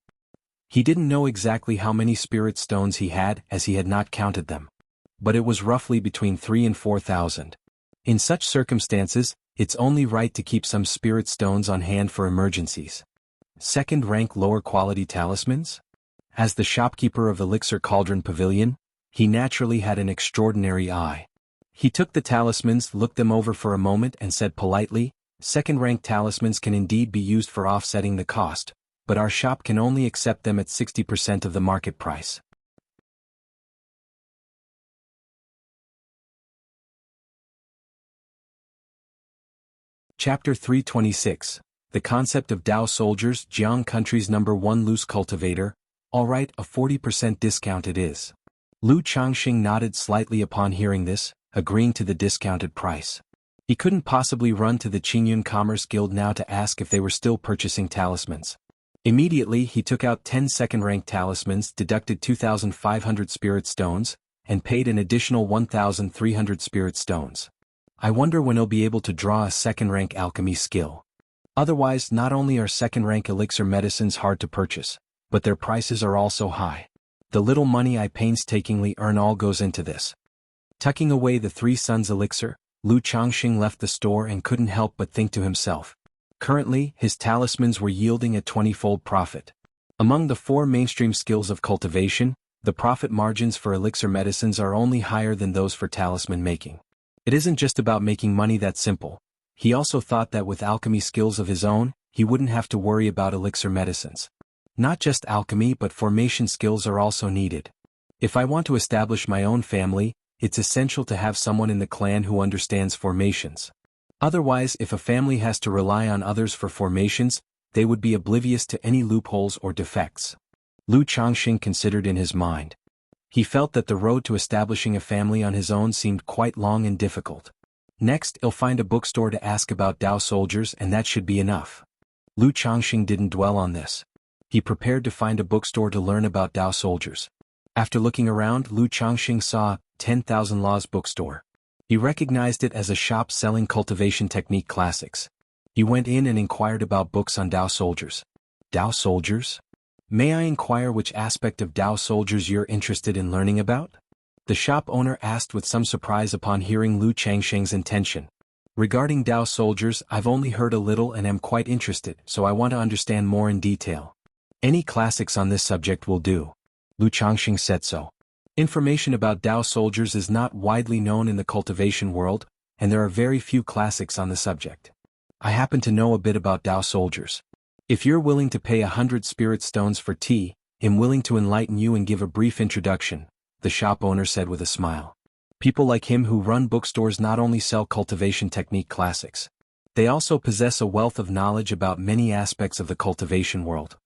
He didn't know exactly how many spirit stones he had, as he had not counted them. But it was roughly between 3 and 4,000. In such circumstances, it's only right to keep some spirit stones on hand for emergencies. Second-rank lower-quality talismans? As the shopkeeper of Elixir Cauldron Pavilion, he naturally had an extraordinary eye. He took the talismans, looked them over for a moment and said politely, "Second-rank talismans can indeed be used for offsetting the cost, but our shop can only accept them at 60% of the market price." Chapter 326. The concept of Dao soldiers. Jiang country's #1 loose cultivator. Alright, a 40% discount it is. Lu Changxing nodded slightly upon hearing this, agreeing to the discounted price. He couldn't possibly run to the Qingyun Commerce Guild now to ask if they were still purchasing talismans. Immediately he took out 10 second-rank talismans, deducted 2,500 spirit stones, and paid an additional 1,300 spirit stones. I wonder when he'll be able to draw a second-rank alchemy skill. Otherwise, not only are second-rank elixir medicines hard to purchase, but their prices are also high. The little money I painstakingly earn all goes into this. Tucking away the 3 Suns elixir, Lu Changxing left the store and couldn't help but think to himself. Currently, his talismans were yielding a 20-fold profit. Among the 4 mainstream skills of cultivation, the profit margins for elixir medicines are only higher than those for talisman making. It isn't just about making money that simple. He also thought that with alchemy skills of his own, he wouldn't have to worry about elixir medicines. Not just alchemy but formation skills are also needed. If I want to establish my own family, it's essential to have someone in the clan who understands formations. Otherwise, if a family has to rely on others for formations, they would be oblivious to any loopholes or defects. Lu Changxing considered in his mind. He felt that the road to establishing a family on his own seemed quite long and difficult. Next, he'll find a bookstore to ask about Dao soldiers and that should be enough. Lu Changxing didn't dwell on this. He prepared to find a bookstore to learn about Dao soldiers. After looking around, Lu Changxing saw 10,000 Laws bookstore. He recognized it as a shop selling cultivation technique classics. He went in and inquired about books on Dao soldiers. Dao soldiers? May I inquire which aspect of Dao soldiers you're interested in learning about? The shop owner asked with some surprise upon hearing Lu Changxing's intention. Regarding Dao soldiers, I've only heard a little and am quite interested, so I want to understand more in detail. Any classics on this subject will do. Lu Changxing said so. Information about Dao soldiers is not widely known in the cultivation world, and there are very few classics on the subject. I happen to know a bit about Dao soldiers. If you're willing to pay 100 spirit stones for tea, I'm willing to enlighten you and give a brief introduction, the shop owner said with a smile. People like him who run bookstores not only sell cultivation technique classics, they also possess a wealth of knowledge about many aspects of the cultivation world.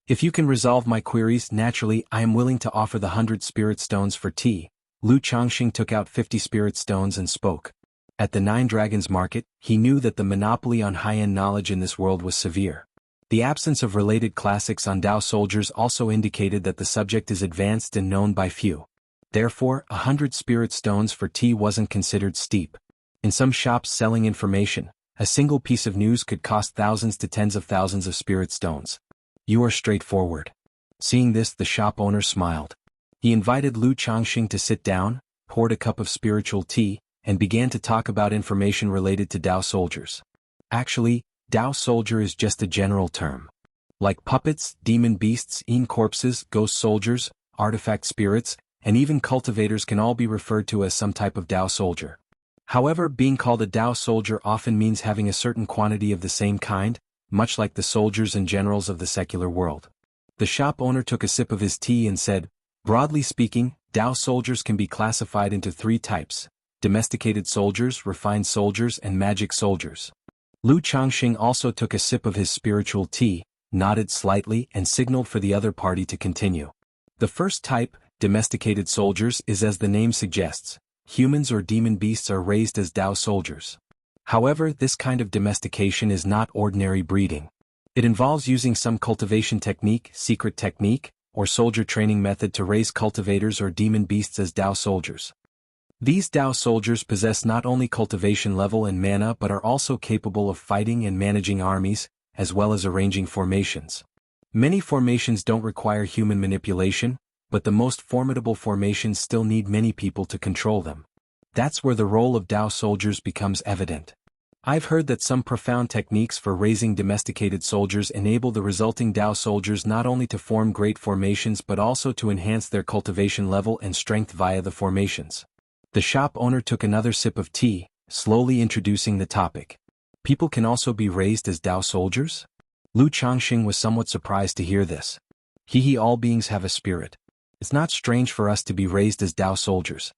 If you can resolve my queries, naturally, I am willing to offer the 100 spirit stones for tea. Lu Changxing took out 50 spirit stones and spoke. At the Nine Dragons Market, he knew that the monopoly on high-end knowledge in this world was severe. The absence of related classics on Dao soldiers also indicated that the subject is advanced and known by few. Therefore, 100 spirit stones for tea wasn't considered steep. In some shops selling information, a single piece of news could cost thousands to tens of thousands of spirit stones. You are straightforward. Seeing this, the shop owner smiled. He invited Lu Changxing to sit down, poured a cup of spiritual tea, and began to talk about information related to Dao soldiers. Actually, Dao soldier is just a general term. Like puppets, demon beasts, corpses, ghost soldiers, artifact spirits, and even cultivators can all be referred to as some type of Dao soldier. However, being called a Dao soldier often means having a certain quantity of the same kind, much like the soldiers and generals of the secular world. The shop owner took a sip of his tea and said, broadly speaking, Dao soldiers can be classified into 3 types: domesticated soldiers, refined soldiers, and magic soldiers. Lu Changxing also took a sip of his spiritual tea, nodded slightly, and signaled for the other party to continue. The first type, domesticated soldiers, is as the name suggests. Humans or demon beasts are raised as Dao soldiers. However, this kind of domestication is not ordinary breeding. It involves using some cultivation technique, secret technique, or soldier training method to raise cultivators or demon beasts as Dao soldiers. These Dao soldiers possess not only cultivation level and mana but are also capable of fighting and managing armies, as well as arranging formations. Many formations don't require human manipulation, but the most formidable formations still need many people to control them. That's where the role of Dao soldiers becomes evident. I've heard that some profound techniques for raising domesticated soldiers enable the resulting Dao soldiers not only to form great formations but also to enhance their cultivation level and strength via the formations. The shop owner took another sip of tea, slowly introducing the topic. People can also be raised as Dao soldiers? Lu Changxing was somewhat surprised to hear this. All beings have a spirit. It's not strange for us to be raised as Dao soldiers.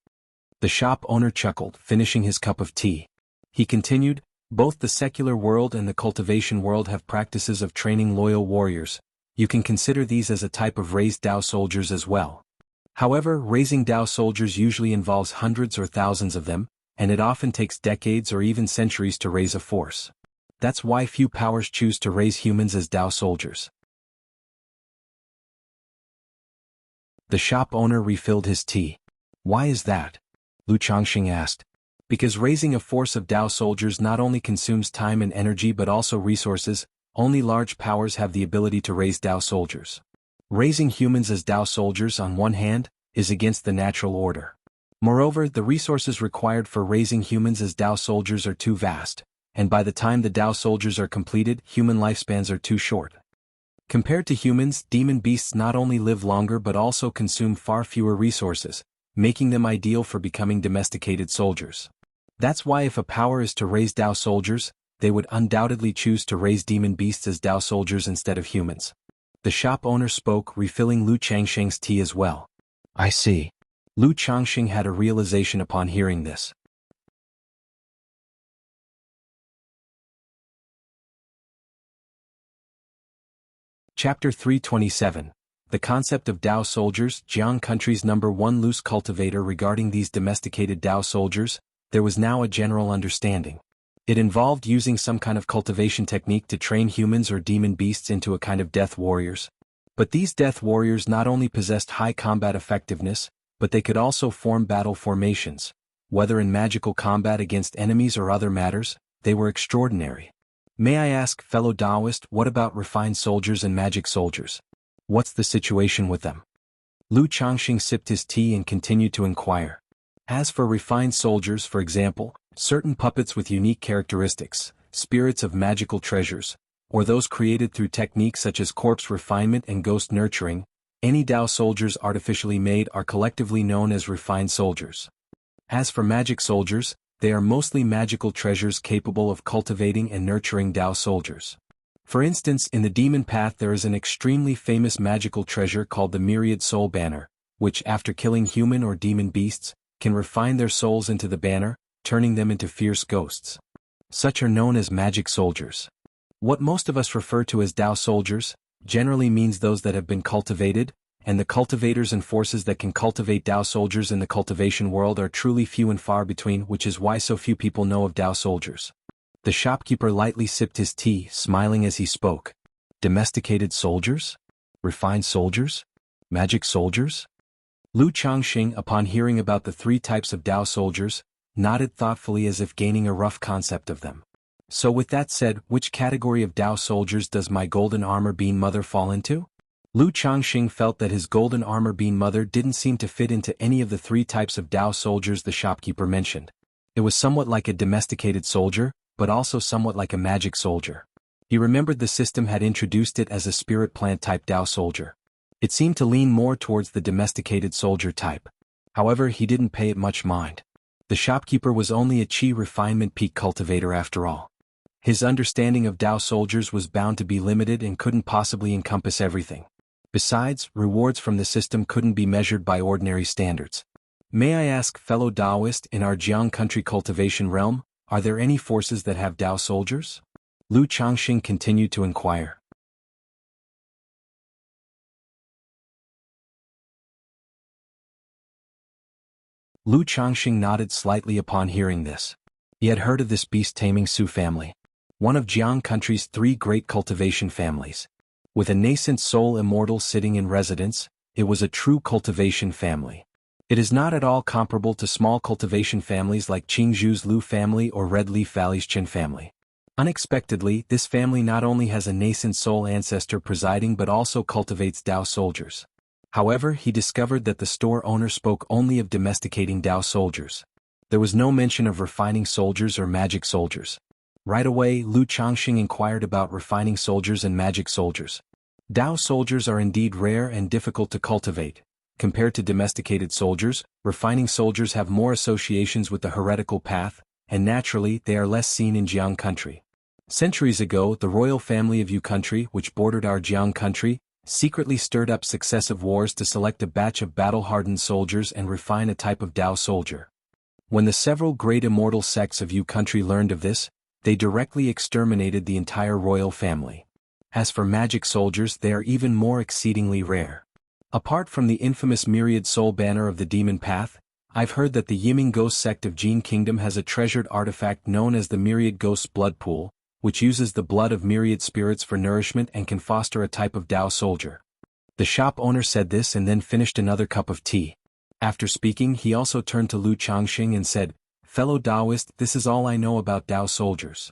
The shop owner chuckled, finishing his cup of tea. He continued, both the secular world and the cultivation world have practices of training loyal warriors. You can consider these as a type of raised Dao soldiers as well. However, raising Dao soldiers usually involves hundreds or thousands of them, and it often takes decades or even centuries to raise a force. That's why few powers choose to raise humans as Dao soldiers. The shop owner refilled his tea. Why is that? Lu Changxing asked. Because raising a force of Dao soldiers not only consumes time and energy but also resources. Only large powers have the ability to raise Dao soldiers. Raising humans as Dao soldiers, on one hand, is against the natural order. Moreover, the resources required for raising humans as Dao soldiers are too vast, and by the time the Dao soldiers are completed, human lifespans are too short. Compared to humans, demon beasts not only live longer but also consume far fewer resources, making them ideal for becoming domesticated soldiers. That's why if a power is to raise Dao soldiers, they would undoubtedly choose to raise demon beasts as Dao soldiers instead of humans. The shop owner spoke, refilling Lu Changxing's tea as well. I see. Lu Changxing had a realization upon hearing this. Chapter 327. The concept of Dao soldiers. Jiang country's #1 loose cultivator. Regarding these domesticated Dao soldiers, there was now a general understanding. It involved using some kind of cultivation technique to train humans or demon beasts into a kind of death warriors. But these death warriors not only possessed high combat effectiveness, but they could also form battle formations. Whether in magical combat against enemies or other matters, they were extraordinary. May I ask, fellow Daoist, what about refined soldiers and magic soldiers? What's the situation with them? Lu Changxing sipped his tea and continued to inquire. As for refined soldiers, for example, certain puppets with unique characteristics, spirits of magical treasures, or those created through techniques such as corpse refinement and ghost nurturing, any Dao soldiers artificially made are collectively known as refined soldiers. As for magic soldiers, they are mostly magical treasures capable of cultivating and nurturing Dao soldiers. For instance, in the demon path there is an extremely famous magical treasure called the Myriad Soul Banner, which, after killing human or demon beasts, can refine their souls into the banner, turning them into fierce ghosts. Such are known as magic soldiers. What most of us refer to as Tao soldiers generally means those that have been cultivated, and the cultivators and forces that can cultivate Tao soldiers in the cultivation world are truly few and far between, which is why so few people know of Tao soldiers. The shopkeeper lightly sipped his tea, smiling as he spoke. Domesticated soldiers? Refined soldiers? Magic soldiers? Lu Changxing, upon hearing about the 3 types of Tao soldiers, nodded thoughtfully as if gaining a rough concept of them. So with that said, which category of Tao soldiers does my golden armor bean mother fall into? Lu Changxing felt that his golden armor bean mother didn't seem to fit into any of the 3 types of Tao soldiers the shopkeeper mentioned. It was somewhat like a domesticated soldier, but also somewhat like a magic soldier. He remembered the system had introduced it as a spirit plant type Tao soldier. It seemed to lean more towards the domesticated soldier type. However, he didn't pay it much mind. The shopkeeper was only a Qi refinement peak cultivator after all. His understanding of Tao soldiers was bound to be limited and couldn't possibly encompass everything. Besides, rewards from the system couldn't be measured by ordinary standards. May I ask, fellow Taoist, in our Jiang country cultivation realm, are there any forces that have Tao soldiers? Lu Changxing continued to inquire. Lu Changxing nodded slightly upon hearing this. He had heard of this beast-taming Su family, one of Jiang country's 3 great cultivation families. With a nascent soul immortal sitting in residence, it was a true cultivation family. It is not at all comparable to small cultivation families like Qingzhu's Lu family or Red Leaf Valley's Chen family. Unexpectedly, this family not only has a nascent soul ancestor presiding but also cultivates Tao soldiers. However, he discovered that the store owner spoke only of domesticating Tao soldiers. There was no mention of refining soldiers or magic soldiers. Right away, Lu Changxing inquired about refining soldiers and magic soldiers. Tao soldiers are indeed rare and difficult to cultivate. Compared to domesticated soldiers, refining soldiers have more associations with the heretical path, and naturally they are less seen in Jiang country. Centuries ago, the royal family of Yu country, which bordered our Jiang country, secretly stirred up successive wars to select a batch of battle-hardened soldiers and refine a type of Tao soldier. When the several great immortal sects of Yu country learned of this, they directly exterminated the entire royal family. As for magic soldiers, they are even more exceedingly rare. Apart from the infamous Myriad Soul Banner of the Demon Path, I've heard that the Yiming Ghost sect of Jin Kingdom has a treasured artifact known as the Myriad Ghost Blood Pool, which uses the blood of myriad spirits for nourishment and can foster a type of Tao soldier. The shop owner said this and then finished another cup of tea. After speaking, he also turned to Lu Changxing and said, "Fellow Taoist, this is all I know about Tao soldiers.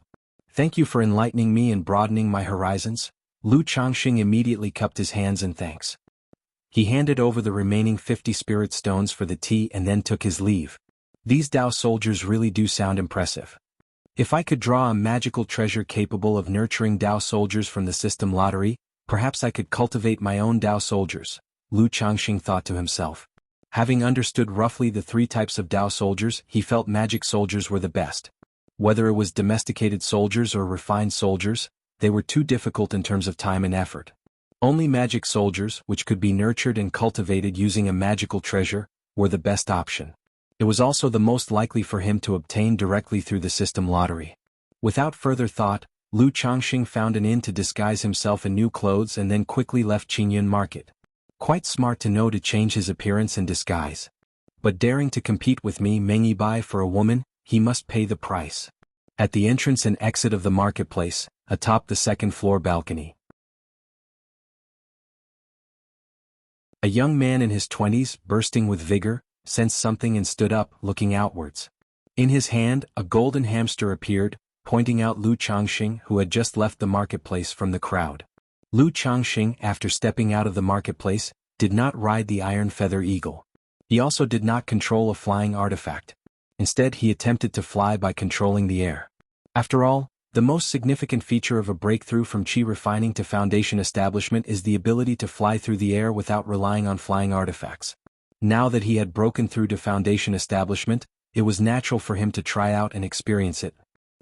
Thank you for enlightening me and broadening my horizons." Lu Changxing immediately cupped his hands in thanks. He handed over the remaining 50 spirit stones for the tea and then took his leave. These Tao soldiers really do sound impressive. If I could draw a magical treasure capable of nurturing Tao soldiers from the system lottery, perhaps I could cultivate my own Tao soldiers, Lu Changxing thought to himself. Having understood roughly the 3 types of Tao soldiers, he felt magic soldiers were the best. Whether it was domesticated soldiers or refined soldiers, they were too difficult in terms of time and effort. Only magic soldiers, which could be nurtured and cultivated using a magical treasure, were the best option. It was also the most likely for him to obtain directly through the system lottery. Without further thought, Lu Changxing found an inn to disguise himself in new clothes and then quickly left Qingyun Market. Quite smart to know to change his appearance and disguise. But daring to compete with me Mengi Bai for a woman, he must pay the price. At the entrance and exit of the marketplace, atop the 2nd floor balcony, a young man in his 20s, bursting with vigor, sensed something and stood up, looking outwards. In his hand, a golden hamster appeared, pointing out Lu Changxing, who had just left the marketplace, from the crowd. Lu Changxing, after stepping out of the marketplace, did not ride the iron feather eagle. He also did not control a flying artifact. Instead, he attempted to fly by controlling the air. After all, the most significant feature of a breakthrough from Qi refining to foundation establishment is the ability to fly through the air without relying on flying artifacts. Now that he had broken through to foundation establishment, it was natural for him to try out and experience it.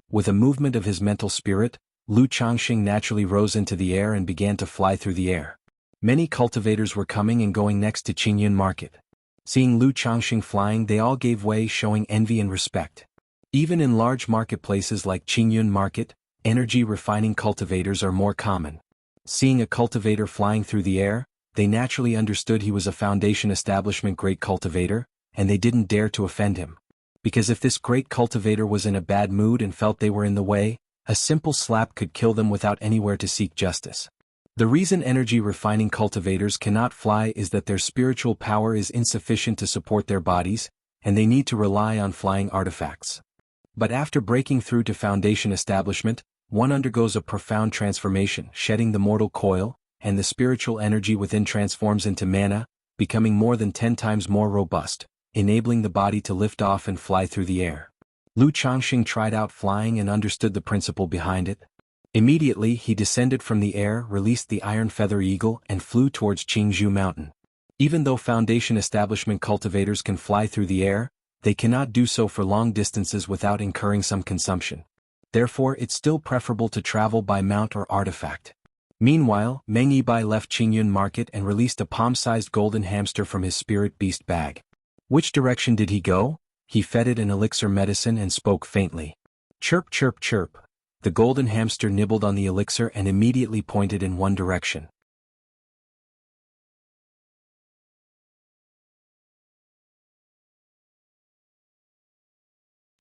With a movement of his mental spirit, Lu Changxing naturally rose into the air and began to fly through the air. Many cultivators were coming and going next to Qingyun Market. Seeing Lu Changxing flying, they all gave way, showing envy and respect. Even in large marketplaces like Qingyun Market, energy refining cultivators are more common. Seeing a cultivator flying through the air, they naturally understood he was a foundation establishment great cultivator, and they didn't dare to offend him. Because if this great cultivator was in a bad mood and felt they were in the way, a simple slap could kill them without anywhere to seek justice. The reason energy refining cultivators cannot fly is that their spiritual power is insufficient to support their bodies, and they need to rely on flying artifacts. But after breaking through to foundation establishment, one undergoes a profound transformation, shedding the mortal coil, and the spiritual energy within transforms into mana, becoming more than 10 times more robust, enabling the body to lift off and fly through the air. Lu Changxing tried out flying and understood the principle behind it. Immediately he descended from the air, released the iron feather eagle, and flew towards Qingzhou Mountain. Even though foundation establishment cultivators can fly through the air, they cannot do so for long distances without incurring some consumption. Therefore it's still preferable to travel by mount or artifact. Meanwhile, Meng Yibai left Qingyun Market and released a palm-sized golden hamster from his spirit beast bag. Which direction did he go? He fed it an elixir medicine and spoke faintly. Chirp chirp chirp. The golden hamster nibbled on the elixir and immediately pointed in one direction.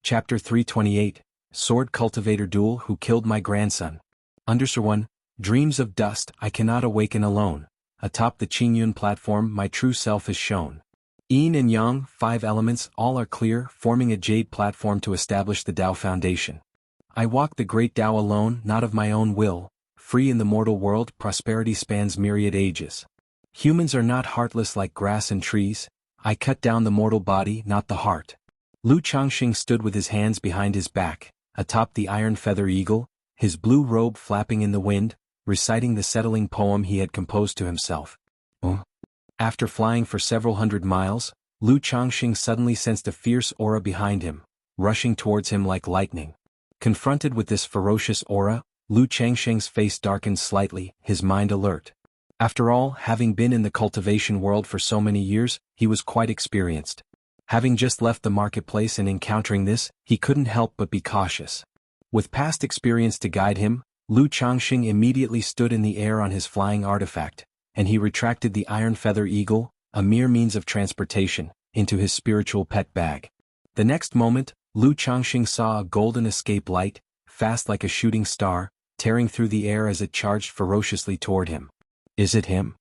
Chapter 328, Sword Cultivator Duel. Who killed my grandson? Underscore 1. Dreams of dust, I cannot awaken alone. Atop the Qingyun platform my true self is shown. Yin and Yang, 5 elements, all are clear, forming a jade platform to establish the Tao foundation. I walk the great Tao alone, not of my own will. Free in the mortal world, prosperity spans myriad ages. Humans are not heartless like grass and trees. I cut down the mortal body, not the heart. Lu Changxing stood with his hands behind his back, atop the iron feather eagle, his blue robe flapping in the wind, reciting the settling poem he had composed to himself. After flying for several hundred miles, Lu Changxing suddenly sensed a fierce aura behind him, rushing towards him like lightning. Confronted with this ferocious aura, Lu Changxing's face darkened slightly, his mind alert. After all, having been in the cultivation world for so many years, he was quite experienced. Having just left the marketplace and encountering this, he couldn't help but be cautious. With past experience to guide him, Lu Changxing immediately stood in the air on his flying artifact, and he retracted the iron feather eagle, a mere means of transportation, into his spiritual pet bag. The next moment, Lu Changxing saw a golden escape light, fast like a shooting star, tearing through the air as it charged ferociously toward him. Is it him?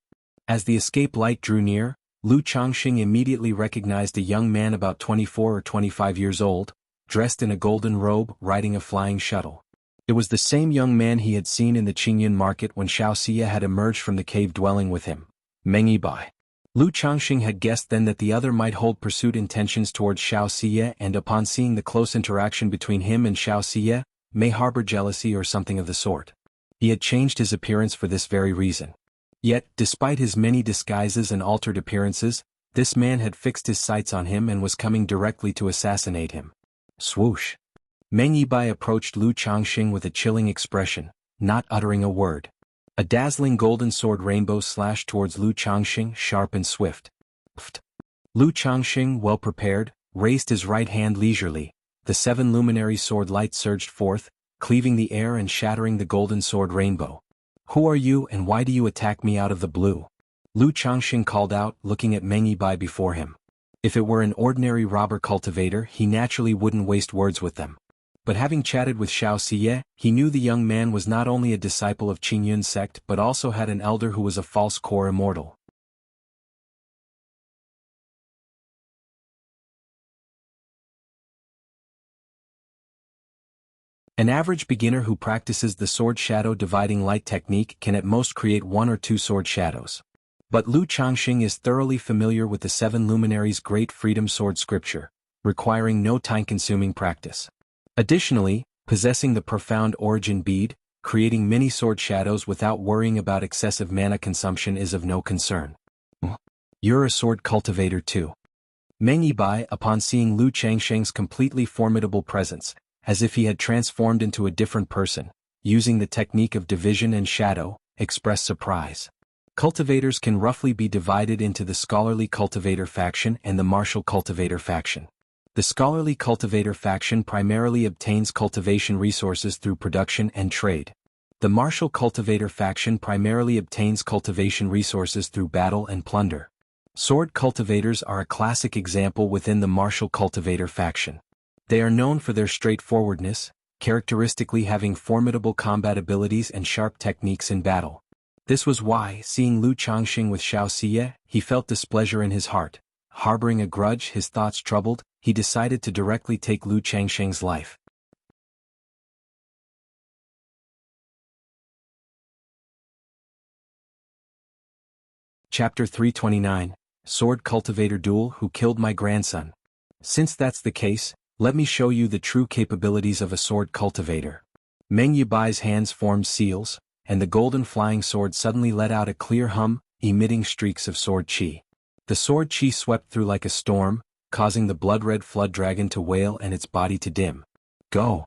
As the escape light drew near, Lu Changxing immediately recognized a young man about 24 or 25 years old, dressed in a golden robe, riding a flying shuttle. It was the same young man he had seen in the Qingyun Market when Xiao Xie had emerged from the cave dwelling with him, Meng Yibai. Lu Changxing had guessed then that the other might hold pursuit intentions towards Xiao Xie, and upon seeing the close interaction between him and Xiao Xie, may harbor jealousy or something of the sort. He had changed his appearance for this very reason. Yet, despite his many disguises and altered appearances, this man had fixed his sights on him and was coming directly to assassinate him. Swoosh! Meng Yibai approached Lu Changxing with a chilling expression, not uttering a word. A dazzling golden sword rainbow slashed towards Lu Changxing, sharp and swift. Pft! Lu Changxing, well prepared, raised his right hand leisurely. The 7 luminary sword light surged forth, cleaving the air and shattering the golden sword rainbow. Who are you and why do you attack me out of the blue? Lu Changxing called out, looking at Meng Yibai before him. If it were an ordinary robber cultivator, he naturally wouldn't waste words with them. But having chatted with Xiao Xie, he knew the young man was not only a disciple of Qingyun's sect but also had an elder who was a false core immortal. An average beginner who practices the sword shadow dividing light technique can at most create 1 or 2 sword shadows. But Lu Changxing is thoroughly familiar with the 7 luminaries' great freedom sword scripture, requiring no time-consuming practice. Additionally, possessing the profound origin bead, creating many sword shadows without worrying about excessive mana consumption is of no concern. You're a sword cultivator too. Meng Yibai, upon seeing Lu Changxing's completely formidable presence, as if he had transformed into a different person, using the technique of division and shadow, express surprise. Cultivators can roughly be divided into the scholarly cultivator faction and the martial cultivator faction. The scholarly cultivator faction primarily obtains cultivation resources through production and trade. The martial cultivator faction primarily obtains cultivation resources through battle and plunder. Sword cultivators are a classic example within the martial cultivator faction. They are known for their straightforwardness, characteristically having formidable combat abilities and sharp techniques in battle. This was why, seeing Lu Changxing with Xiao Xie, he felt displeasure in his heart. Harboring a grudge, his thoughts troubled, he decided to directly take Lu Changxing's life. Chapter 329, Sword Cultivator Duel: Who Killed My Grandson? Since that's the case, let me show you the true capabilities of a sword cultivator. Meng Yibai's hands formed seals, and the golden flying sword suddenly let out a clear hum, emitting streaks of sword chi. The sword chi swept through like a storm, causing the blood-red flood dragon to wail and its body to dim. Go!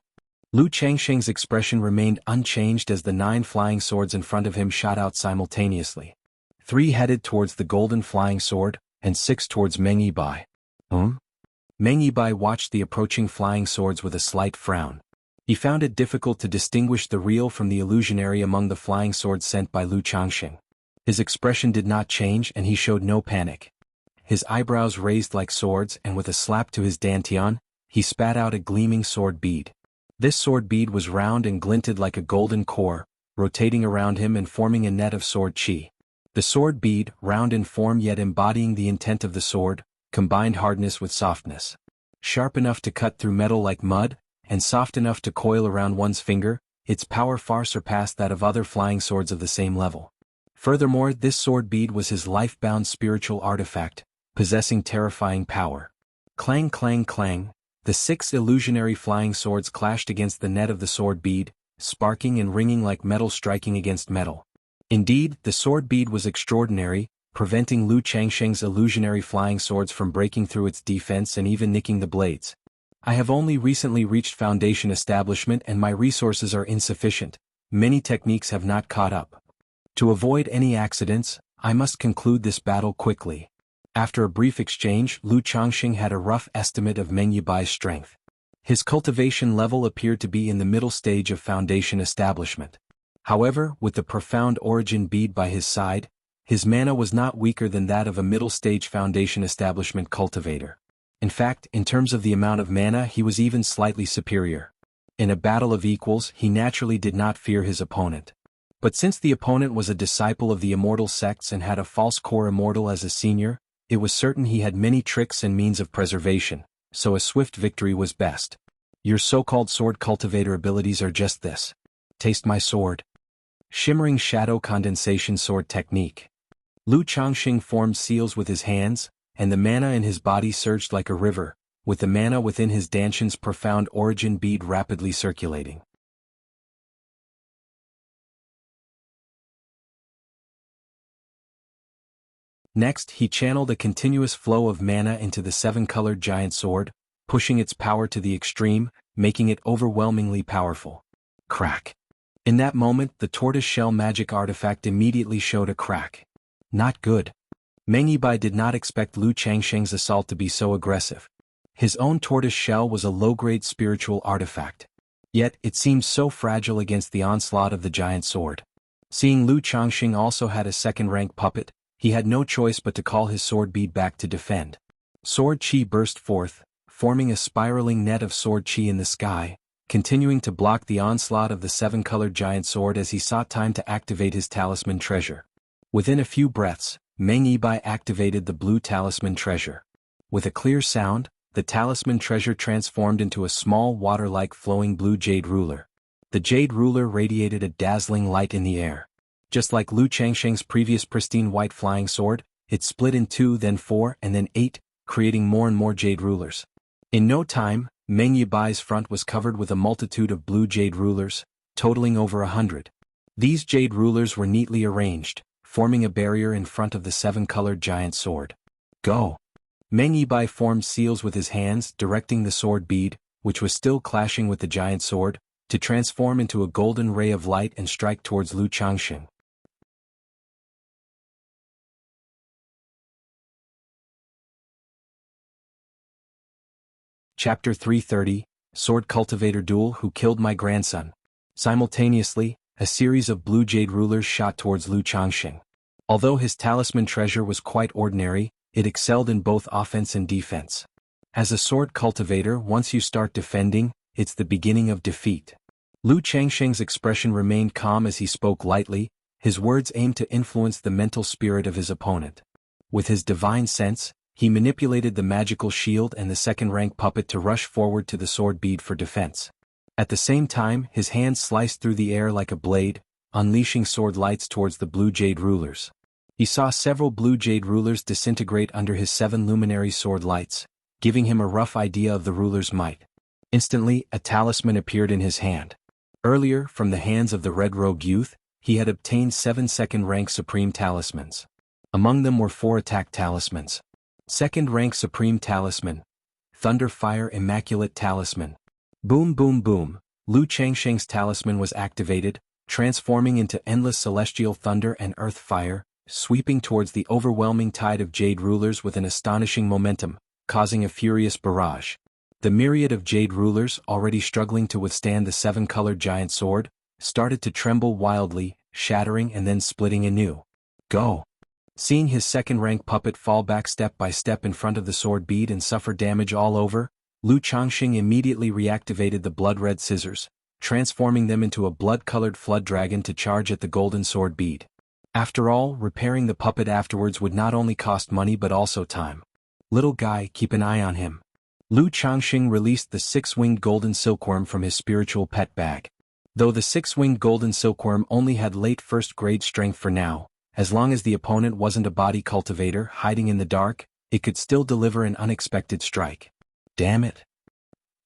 Lu Changxing's expression remained unchanged as the 9 flying swords in front of him shot out simultaneously. 3 headed towards the golden flying sword, and 6 towards Meng Yibai. Meng Yibai watched the approaching flying swords with a slight frown. He found it difficult to distinguish the real from the illusionary among the flying swords sent by Lu Changxing. His expression did not change and he showed no panic. His eyebrows raised like swords, and with a slap to his dantian, he spat out a gleaming sword bead. This sword bead was round and glinted like a golden core, rotating around him and forming a net of sword chi. The sword bead, round in form yet embodying the intent of the sword, combined hardness with softness. Sharp enough to cut through metal like mud, and soft enough to coil around one's finger, its power far surpassed that of other flying swords of the same level. Furthermore, this sword bead was his life-bound spiritual artifact, possessing terrifying power. Clang clang clang, the 6 illusionary flying swords clashed against the net of the sword bead, sparking and ringing like metal striking against metal. Indeed, the sword bead was extraordinary, preventing Lu Changxing's illusionary flying swords from breaking through its defense and even nicking the blades. I have only recently reached foundation establishment and my resources are insufficient. Many techniques have not caught up. To avoid any accidents, I must conclude this battle quickly. After a brief exchange, Lu Changxing had a rough estimate of Meng Yibai's strength. His cultivation level appeared to be in the middle stage of foundation establishment. However, with the profound origin bead by his side, his mana was not weaker than that of a middle-stage foundation establishment cultivator. In fact, in terms of the amount of mana, he was even slightly superior. In a battle of equals, he naturally did not fear his opponent. But since the opponent was a disciple of the immortal sects and had a false core immortal as a senior, it was certain he had many tricks and means of preservation, so a swift victory was best. Your so-called sword cultivator abilities are just this. Taste my sword. Shimmering shadow condensation sword technique. Lu Changxing formed seals with his hands, and the mana in his body surged like a river, with the mana within his dantian's profound origin bead rapidly circulating. Next, he channeled a continuous flow of mana into the 7-colored giant sword, pushing its power to the extreme, making it overwhelmingly powerful. Crack. In that moment, the tortoise-shell magic artifact immediately showed a crack. Not good. Meng Yibai did not expect Lu Changxing's assault to be so aggressive. His own tortoise shell was a low-grade spiritual artifact. Yet, it seemed so fragile against the onslaught of the giant sword. Seeing Lu Changxing also had a second-rank puppet, he had no choice but to call his sword bead back to defend. Sword chi burst forth, forming a spiraling net of sword chi in the sky, continuing to block the onslaught of the 7-colored giant sword as he sought time to activate his talisman treasure. Within a few breaths, Meng Yibai activated the blue talisman treasure. With a clear sound, the talisman treasure transformed into a small water-like flowing blue jade ruler. The jade ruler radiated a dazzling light in the air. Just like Lu Changxing's previous pristine white flying sword, it split in 2, then 4, and then 8, creating more and more jade rulers. In no time, Meng Yibai's front was covered with a multitude of blue jade rulers, totaling over 100. These jade rulers were neatly arranged, forming a barrier in front of the 7-colored giant sword. Go! Meng Yibai formed seals with his hands, directing the sword bead, which was still clashing with the giant sword, to transform into a golden ray of light and strike towards Lu Changxing. Chapter 330, Sword Cultivator Duel Who Killed My Grandson. Simultaneously, a series of blue jade rulers shot towards Lu Changxing. Although his talisman treasure was quite ordinary, it excelled in both offense and defense. As a sword cultivator, once you start defending, it's the beginning of defeat. Lu Changxing's expression remained calm as he spoke lightly, his words aimed to influence the mental spirit of his opponent. With his divine sense, he manipulated the magical shield and the second-rank puppet to rush forward to the sword bead for defense. At the same time, his hand sliced through the air like a blade, unleashing sword lights towards the blue jade rulers. He saw several blue jade rulers disintegrate under his 7 luminary sword lights, giving him a rough idea of the ruler's might. Instantly, a talisman appeared in his hand. Earlier, from the hands of the red-robed youth, he had obtained 7 second-rank supreme talismans. Among them were 4 attack talismans. Second-rank Supreme Talisman. Thunder Fire Immaculate Talisman. Boom boom boom, Lu Changxing's talisman was activated, transforming into endless celestial thunder and earth fire, sweeping towards the overwhelming tide of jade rulers with an astonishing momentum, causing a furious barrage. The myriad of jade rulers, already struggling to withstand the 7-colored giant sword, started to tremble wildly, shattering and then splitting anew. Go! Seeing his second-rank puppet fall back step by step in front of the sword bead and suffer damage all over, Lu Changxing immediately reactivated the blood-red scissors, transforming them into a blood-colored flood dragon to charge at the golden sword bead. After all, repairing the puppet afterwards would not only cost money but also time. Little guy, keep an eye on him. Lu Changxing released the 6-winged golden silkworm from his spiritual pet bag. Though the 6-winged golden silkworm only had late first-grade strength for now, as long as the opponent wasn't a body cultivator hiding in the dark, it could still deliver an unexpected strike. Damn it.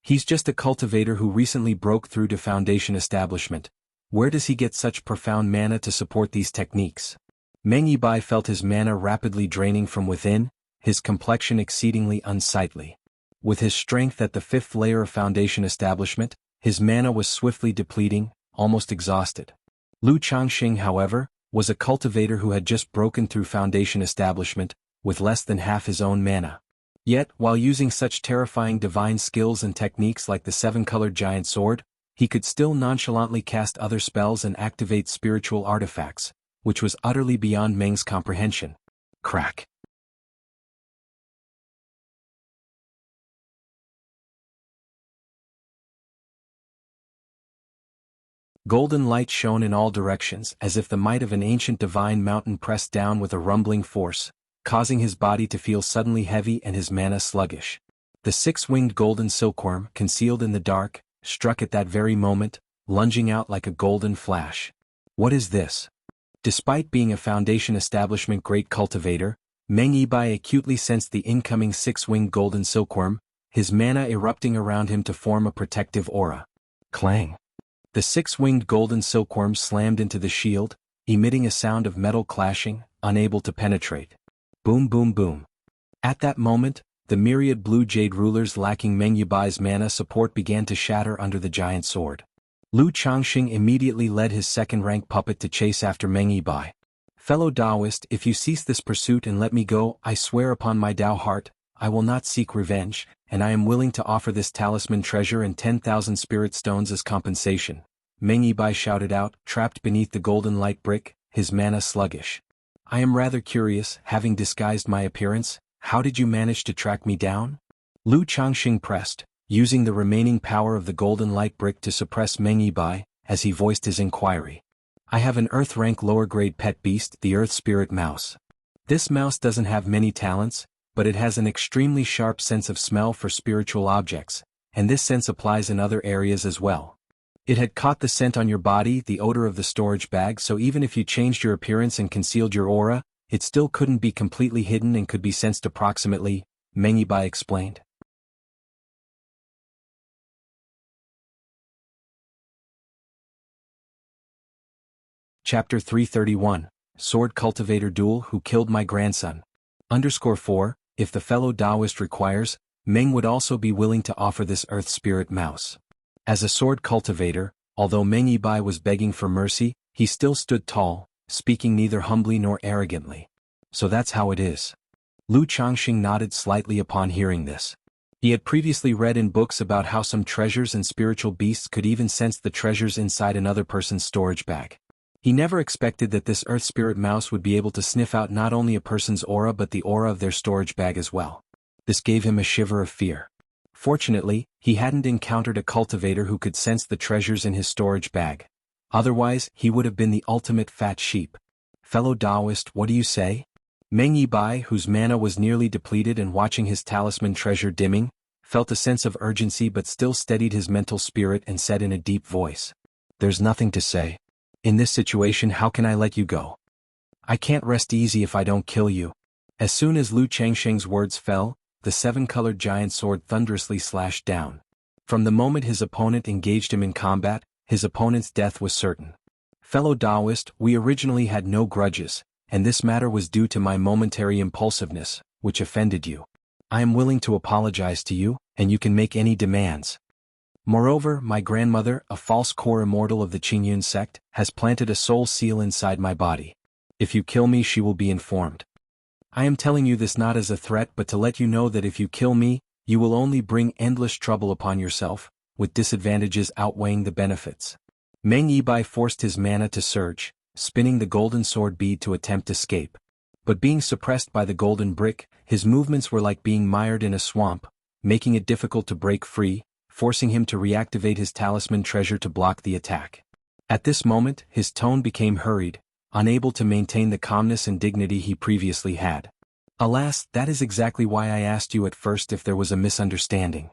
He's just a cultivator who recently broke through to Foundation establishment. Where does he get such profound mana to support these techniques? Meng Yibai felt his mana rapidly draining from within, his complexion exceedingly unsightly. With his strength at the 5th layer of Foundation establishment, his mana was swiftly depleting, almost exhausted. Lu Changxing, however, was a cultivator who had just broken through Foundation establishment, with less than half his own mana. Yet, while using such terrifying divine skills and techniques like the 7-colored giant sword, he could still nonchalantly cast other spells and activate spiritual artifacts, which was utterly beyond Meng's comprehension. Crack. Golden light shone in all directions as if the might of an ancient divine mountain pressed down with a rumbling force, causing his body to feel suddenly heavy and his mana sluggish. The 6-winged golden silkworm, concealed in the dark, struck at that very moment, lunging out like a golden flash. What is this? Despite being a Foundation establishment great cultivator, Meng Yibai acutely sensed the incoming 6-winged golden silkworm, his mana erupting around him to form a protective aura. Clang! The 6-winged golden silkworm slammed into the shield, emitting a sound of metal clashing, unable to penetrate. Boom boom boom. At that moment, the myriad blue jade rulers lacking Meng Yibai's mana support began to shatter under the giant sword. Lu Changxing immediately led his 2nd-rank puppet to chase after Meng Yibai. Fellow Taoist, if you cease this pursuit and let me go, I swear upon my Tao heart, I will not seek revenge, and I am willing to offer this talisman treasure and 10,000 spirit stones as compensation. Meng Yibai shouted out, trapped beneath the golden light brick, his mana sluggish. I am rather curious, having disguised my appearance, how did you manage to track me down? Lu Changxing pressed, using the remaining power of the golden light brick to suppress Meng Yibai, as he voiced his inquiry. I have an Earth-rank lower-grade pet beast, the Earth Spirit Mouse. This mouse doesn't have many talents, but it has an extremely sharp sense of smell for spiritual objects, and this sense applies in other areas as well. It had caught the scent on your body, the odor of the storage bag, so even if you changed your appearance and concealed your aura, it still couldn't be completely hidden and could be sensed approximately, Meng Yibai explained. Chapter 331, Sword Cultivator Duel Who Killed My Grandson. _4, if the fellow Taoist requires, Meng would also be willing to offer this Earth Spirit Mouse. As a sword cultivator, although Meng Yibai was begging for mercy, he still stood tall, speaking neither humbly nor arrogantly. So that's how it is. Lu Changxing nodded slightly upon hearing this. He had previously read in books about how some treasures and spiritual beasts could even sense the treasures inside another person's storage bag. He never expected that this earth spirit mouse would be able to sniff out not only a person's aura but the aura of their storage bag as well. This gave him a shiver of fear. Fortunately, he hadn't encountered a cultivator who could sense the treasures in his storage bag. Otherwise, he would have been the ultimate fat sheep. Fellow Taoist, what do you say? Meng Yibai, whose mana was nearly depleted and watching his talisman treasure dimming, felt a sense of urgency but still steadied his mental spirit and said in a deep voice, "There's nothing to say. In this situation, how can I let you go? I can't rest easy if I don't kill you." As soon as Lu Changxing's words fell, the seven-colored giant sword thunderously slashed down. From the moment his opponent engaged him in combat, his opponent's death was certain. Fellow Taoist, we originally had no grudges, and this matter was due to my momentary impulsiveness, which offended you. I am willing to apologize to you, and you can make any demands. Moreover, my grandmother, a false core immortal of the Qingyun sect, has planted a soul seal inside my body. If you kill me, she will be informed. I am telling you this not as a threat but to let you know that if you kill me, you will only bring endless trouble upon yourself, with disadvantages outweighing the benefits. Meng Yibai forced his mana to surge, spinning the golden sword bead to attempt escape. But being suppressed by the golden brick, his movements were like being mired in a swamp, making it difficult to break free, forcing him to reactivate his talisman treasure to block the attack. At this moment, his tone became hurried, unable to maintain the calmness and dignity he previously had. Alas, that is exactly why I asked you at first if there was a misunderstanding.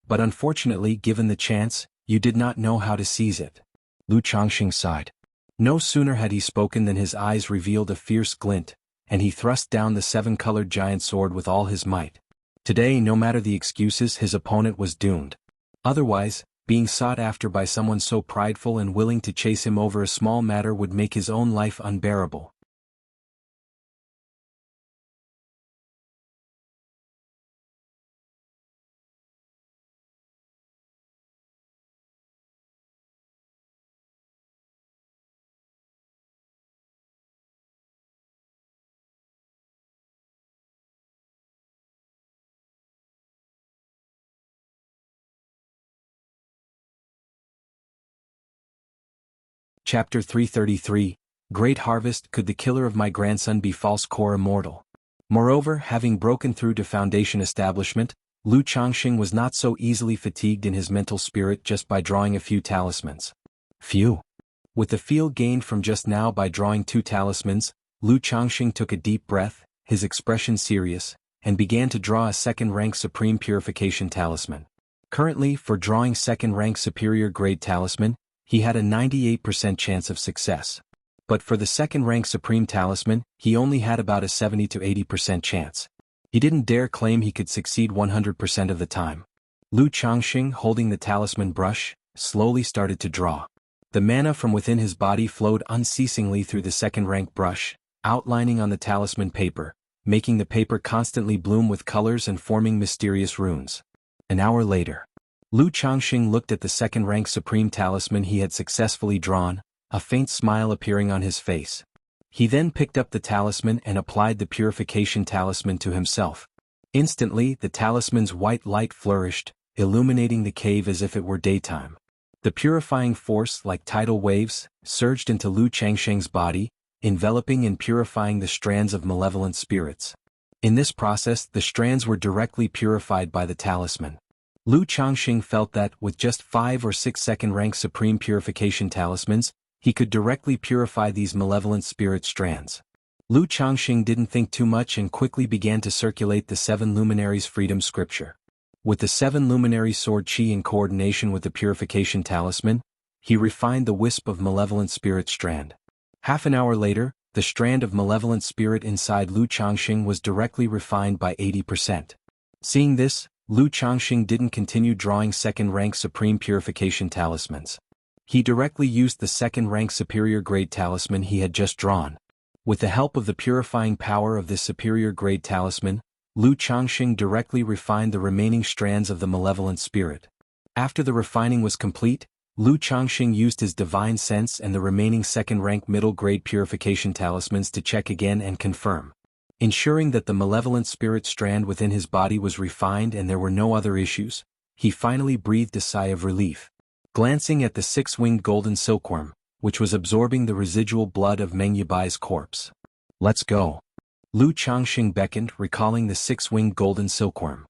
But unfortunately, given the chance, you did not know how to seize it. Lu Changxing sighed. No sooner had he spoken than his eyes revealed a fierce glint, and he thrust down the seven-colored giant sword with all his might. Today, no matter the excuses, his opponent was doomed. Otherwise, being sought after by someone so prideful and willing to chase him over a small matter would make his own life unbearable. Chapter 333, Great Harvest. Could the killer of my grandson be false core immortal? Moreover, having broken through to Foundation establishment, Lu Changxing was not so easily fatigued in his mental spirit just by drawing a few talismans. Phew! With the feel gained from just now by drawing 2 talismans, Lu Changxing took a deep breath, his expression serious, and began to draw a second-rank Supreme Purification Talisman. Currently, for drawing second-rank Superior Grade Talisman, he had a 98% chance of success. But for the second-rank Supreme Talisman, he only had about a 70 to 80% chance. He didn't dare claim he could succeed 100% of the time. Lu Changxing, holding the talisman brush, slowly started to draw. The mana from within his body flowed unceasingly through the second-rank brush, outlining on the talisman paper, making the paper constantly bloom with colors and forming mysterious runes. An hour later, Lu Changxing looked at the second-rank Supreme Talisman he had successfully drawn, a faint smile appearing on his face. He then picked up the talisman and applied the Purification Talisman to himself. Instantly, the talisman's white light flourished, illuminating the cave as if it were daytime. The purifying force, like tidal waves, surged into Lu Changxing's body, enveloping and purifying the strands of malevolent spirits. In this process, the strands were directly purified by the talisman. Lu Changxing felt that, with just 5 or 6 second-rank Supreme Purification Talismans, he could directly purify these malevolent spirit strands. Lu Changxing didn't think too much and quickly began to circulate the 7 Luminaries' Freedom Scripture. With the 7 Luminary Sword Qi in coordination with the Purification Talisman, he refined the wisp of malevolent spirit strand. Half an hour later, the strand of malevolent spirit inside Lu Changxing was directly refined by 80%. Seeing this, Lu Changxing didn't continue drawing second-rank Supreme Purification Talismans. He directly used the second-rank Superior Grade Talisman he had just drawn. With the help of the purifying power of this Superior Grade Talisman, Lu Changxing directly refined the remaining strands of the malevolent spirit. After the refining was complete, Lu Changxing used his divine sense and the remaining second-rank middle-grade purification talismans to check again and confirm. Ensuring that the malevolent spirit strand within his body was refined and there were no other issues, he finally breathed a sigh of relief. Glancing at the six-winged golden silkworm, which was absorbing the residual blood of Meng Yibai's corpse. "Let's go." Lu Changxing beckoned, recalling the six-winged golden silkworm.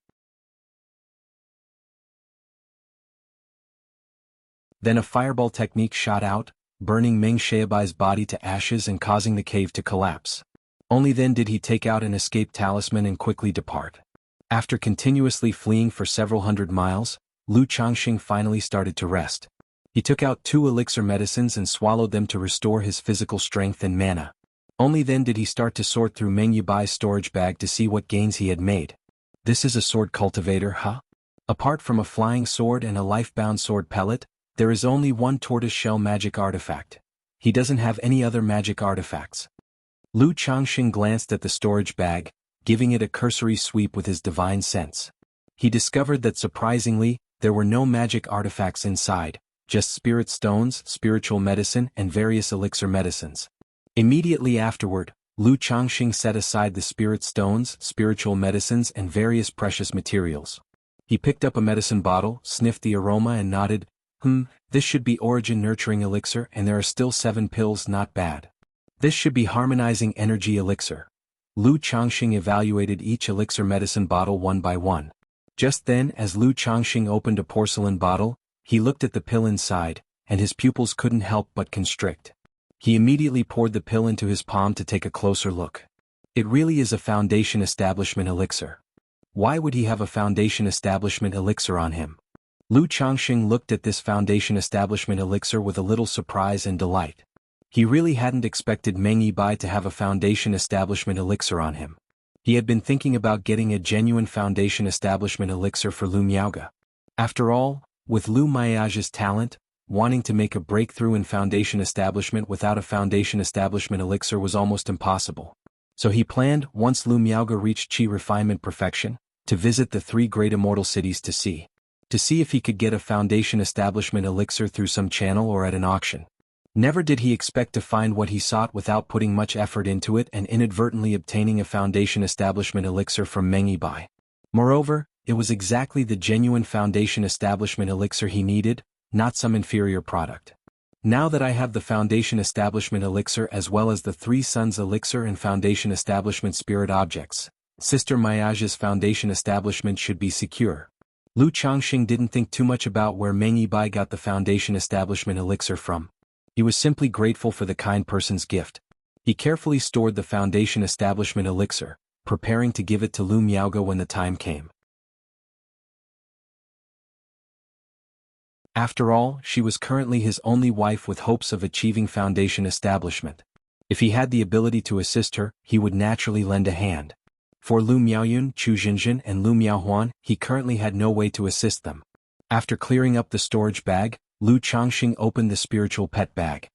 Then a fireball technique shot out, burning Meng Xiaobai's body to ashes and causing the cave to collapse. Only then did he take out an escape talisman and quickly depart. After continuously fleeing for several hundred miles, Lu Changxing finally started to rest. He took out 2 elixir medicines and swallowed them to restore his physical strength and mana. Only then did he start to sort through Meng Yibai's storage bag to see what gains he had made. "This is a sword cultivator, huh? Apart from a flying sword and a life-bound sword pellet, there is only one tortoise-shell magic artifact. He doesn't have any other magic artifacts." Lu Changxing glanced at the storage bag, giving it a cursory sweep with his divine sense. He discovered that surprisingly, there were no magic artifacts inside, just spirit stones, spiritual medicine, and various elixir medicines. Immediately afterward, Lu Changxing set aside the spirit stones, spiritual medicines, and various precious materials. He picked up a medicine bottle, sniffed the aroma and nodded, "This should be origin nurturing elixir and there are still 7 pills, not bad. This should be harmonizing energy elixir." Lu Changxing evaluated each elixir medicine bottle one by one. Just then, as Lu Changxing opened a porcelain bottle, he looked at the pill inside, and his pupils couldn't help but constrict. He immediately poured the pill into his palm to take a closer look. It really is a foundation establishment elixir. Why would he have a foundation establishment elixir on him? Lu Changxing looked at this foundation establishment elixir with a little surprise and delight. He really hadn't expected Meng Yibai to have a foundation establishment elixir on him. He had been thinking about getting a genuine foundation establishment elixir for Lu Miaoge. After all, with Lu Miaoge's talent, wanting to make a breakthrough in foundation establishment without a foundation establishment elixir was almost impossible. So he planned, once Lu Miaoge reached Qi refinement perfection, to visit the 3 great immortal cities to see if he could get a foundation establishment elixir through some channel or at an auction. Never did he expect to find what he sought without putting much effort into it and inadvertently obtaining a foundation establishment elixir from Meng Yibai. Moreover, it was exactly the genuine foundation establishment elixir he needed, not some inferior product. "Now that I have the foundation establishment elixir as well as the 3 Suns elixir and foundation establishment spirit objects, Sister Miaoge's foundation establishment should be secure." Lu Changxing didn't think too much about where Meng Yibai got the foundation establishment elixir from. He was simply grateful for the kind person's gift. He carefully stored the foundation establishment elixir, preparing to give it to Lu Miaoge when the time came. After all, she was currently his only wife with hopes of achieving foundation establishment. If he had the ability to assist her, he would naturally lend a hand. For Lu Miaoyun, Chu Jinjin, and Lu Miaohuan, he currently had no way to assist them. After clearing up the storage bag, Lu Changxing opened the spiritual pet bag.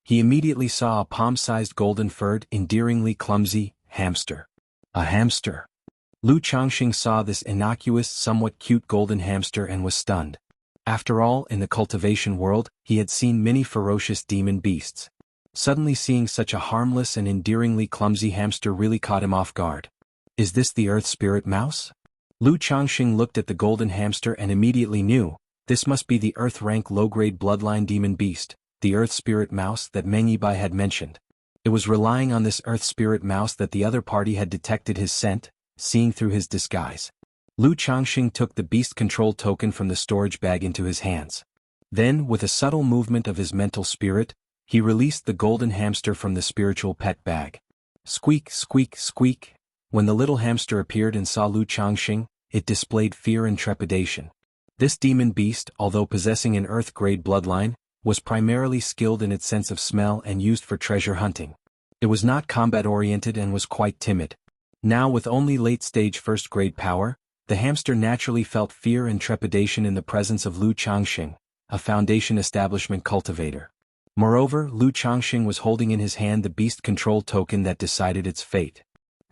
He immediately saw a palm-sized golden-furred, endearingly clumsy hamster. A hamster. Lu Changxing saw this innocuous, somewhat cute golden hamster and was stunned. After all, in the cultivation world, he had seen many ferocious demon beasts. Suddenly seeing such a harmless and endearingly clumsy hamster really caught him off guard. Is this the Earth Spirit Mouse? Lu Changxing looked at the golden hamster and immediately knew, this must be the Earth-rank low-grade bloodline demon beast, the Earth Spirit Mouse that Meng Yibai had mentioned. It was relying on this Earth Spirit Mouse that the other party had detected his scent, seeing through his disguise. Lu Changxing took the beast control token from the storage bag into his hands. Then, with a subtle movement of his mental spirit, he released the golden hamster from the spiritual pet bag. Squeak, squeak, squeak. When the little hamster appeared and saw Lu Changxing, it displayed fear and trepidation. This demon beast, although possessing an Earth-grade bloodline, was primarily skilled in its sense of smell and used for treasure hunting. It was not combat-oriented and was quite timid. Now with only late-stage first-grade power, the hamster naturally felt fear and trepidation in the presence of Lu Changxing, a foundation establishment cultivator. Moreover, Lu Changxing was holding in his hand the beast control token that decided its fate.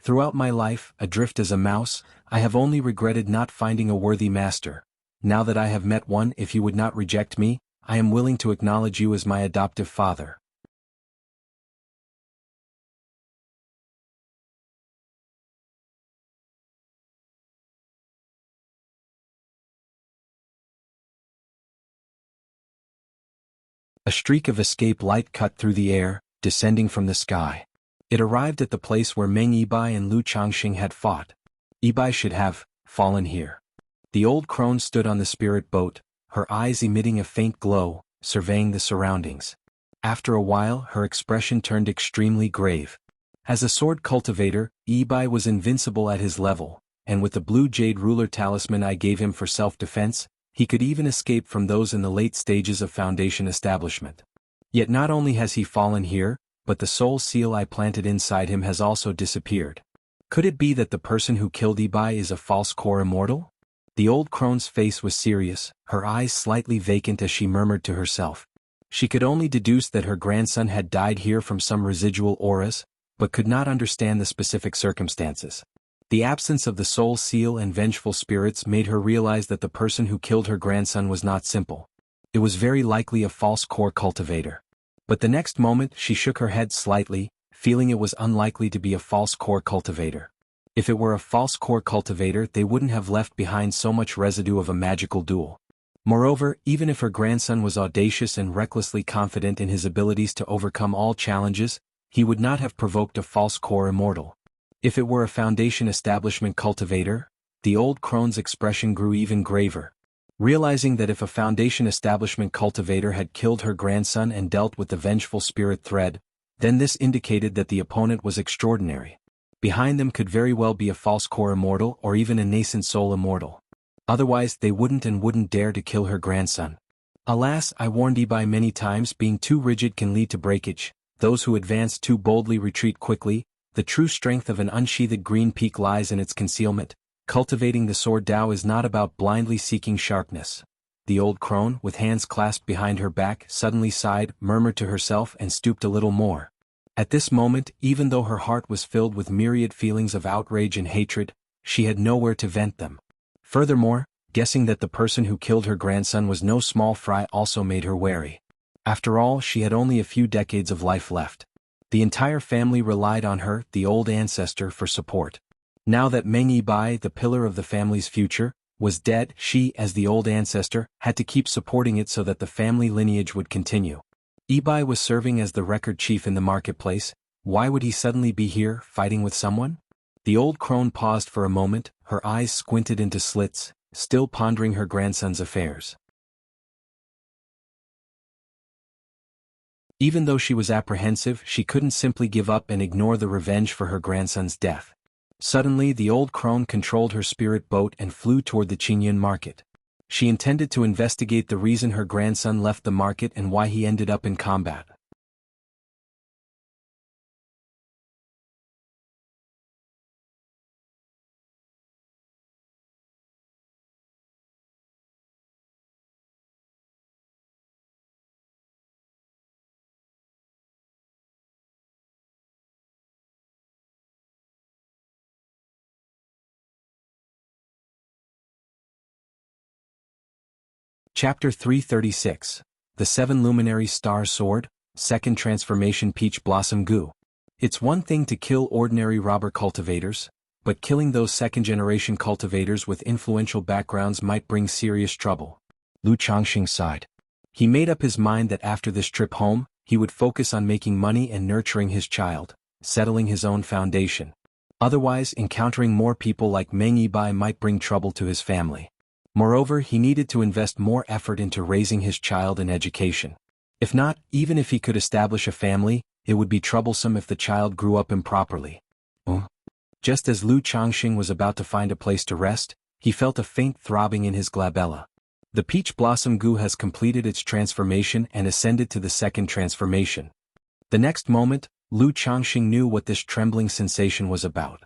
Throughout my life, adrift as a mouse, I have only regretted not finding a worthy master, now that I have met one, if you would not reject me, I am willing to acknowledge you as my adoptive father. A streak of escape light cut through the air, descending from the sky. It arrived at the place where Meng Yibai and Lu Changxing had fought. Yibai should have fallen here. The old crone stood on the spirit boat, her eyes emitting a faint glow, surveying the surroundings. After a while, her expression turned extremely grave. As a sword cultivator, Yibai was invincible at his level, and with the blue jade ruler talisman I gave him for self-defense, he could even escape from those in the late stages of Foundation establishment. Yet not only has he fallen here, but the soul seal I planted inside him has also disappeared. Could it be that the person who killed Yibai is a false core immortal? The old crone's face was serious, her eyes slightly vacant as she murmured to herself. She could only deduce that her grandson had died here from some residual auras, but could not understand the specific circumstances. The absence of the soul seal and vengeful spirits made her realize that the person who killed her grandson was not simple. It was very likely a false core cultivator. But the next moment she shook her head slightly, feeling it was unlikely to be a false core cultivator. If it were a false core cultivator, they wouldn't have left behind so much residue of a magical duel. Moreover, even if her grandson was audacious and recklessly confident in his abilities to overcome all challenges, he would not have provoked a false core immortal. If it were a Foundation establishment cultivator, the old crone's expression grew even graver. Realizing that if a Foundation establishment cultivator had killed her grandson and dealt with the vengeful spirit thread, then this indicated that the opponent was extraordinary. Behind them could very well be a false core immortal or even a nascent soul immortal. Otherwise they wouldn't dare to kill her grandson. Alas, I warned Yibai many times, being too rigid can lead to breakage. Those who advance too boldly retreat quickly. The true strength of an unsheathed green peak lies in its concealment. Cultivating the sword Tao is not about blindly seeking sharpness. The old crone, with hands clasped behind her back, suddenly sighed, murmured to herself and stooped a little more. At this moment, even though her heart was filled with myriad feelings of outrage and hatred, she had nowhere to vent them. Furthermore, guessing that the person who killed her grandson was no small fry also made her wary. After all, she had only a few decades of life left. The entire family relied on her, the old ancestor, for support. Now that Meng Yibai, the pillar of the family's future, was dead, she, as the old ancestor, had to keep supporting it so that the family lineage would continue. Yibai was serving as the record chief in the marketplace. Why would he suddenly be here, fighting with someone? The old crone paused for a moment, her eyes squinted into slits, still pondering her grandson's affairs. Even though she was apprehensive, she couldn't simply give up and ignore the revenge for her grandson's death. Suddenly the old crone controlled her spirit boat and flew toward the Qingyun market. She intended to investigate the reason her grandson left the market and why he ended up in combat. Chapter 336. The Seven Luminary Star Sword, Second Transformation Peach Blossom Goo. It's one thing to kill ordinary robber cultivators, but killing those second-generation cultivators with influential backgrounds might bring serious trouble. Lu Changxing sighed. He made up his mind that after this trip home, he would focus on making money and nurturing his child, settling his own foundation. Otherwise, encountering more people like Meng Yibai might bring trouble to his family. Moreover, he needed to invest more effort into raising his child in education. If not, even if he could establish a family, it would be troublesome if the child grew up improperly. Just as Lu Changxing was about to find a place to rest, he felt a faint throbbing in his glabella. The peach blossom goo has completed its transformation and ascended to the second transformation. The next moment, Lu Changxing knew what this trembling sensation was about.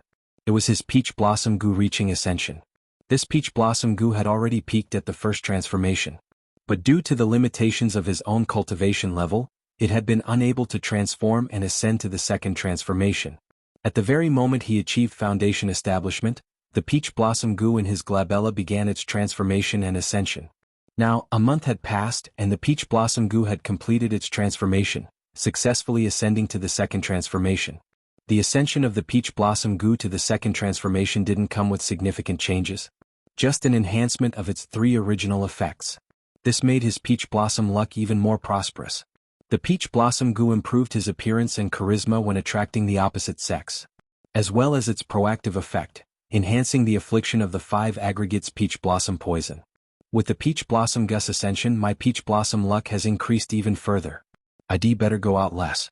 It was his peach blossom goo reaching ascension. This peach blossom goo had already peaked at the first transformation. But due to the limitations of his own cultivation level, it had been unable to transform and ascend to the second transformation. At the very moment he achieved foundation establishment, The peach blossom goo in his glabella began its transformation and ascension. Now, a month had passed and the peach blossom goo had completed its transformation, successfully ascending to the second transformation. The ascension of the peach blossom goo to the second transformation didn't come with significant changes. Just an enhancement of its 3 original effects. This made his peach blossom luck even more prosperous. The peach blossom goo improved his appearance and charisma when attracting the opposite sex, as well as its proactive effect, enhancing the affliction of the 5 aggregates peach blossom poison. With the peach blossom gus ascension, my peach blossom luck has increased even further. I'd better go out less.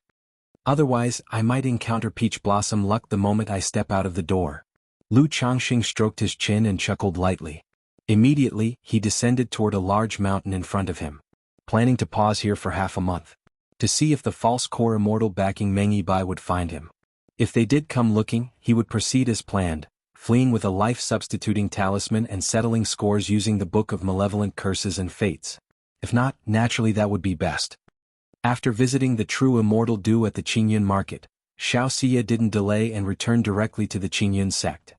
Otherwise, I might encounter peach blossom luck the moment I step out of the door. Lu Changxing stroked his chin and chuckled lightly. Immediately, he descended toward a large mountain in front of him, planning to pause here for half a month, to see if the false core immortal backing Meng Yibai would find him. If they did come looking, he would proceed as planned, fleeing with a life-substituting talisman and settling scores using the Book of Malevolent Curses and Fates. If not, naturally that would be best. After visiting the true immortal Du at the Qingyun market, Xiao Xia didn't delay and returned directly to the Qingyun sect.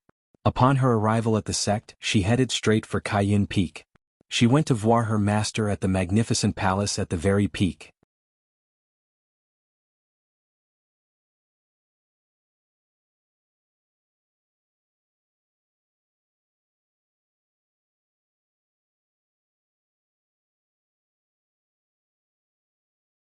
Upon her arrival at the sect, she headed straight for Kaiyun Peak. She went to voir her master at the magnificent palace at the very peak.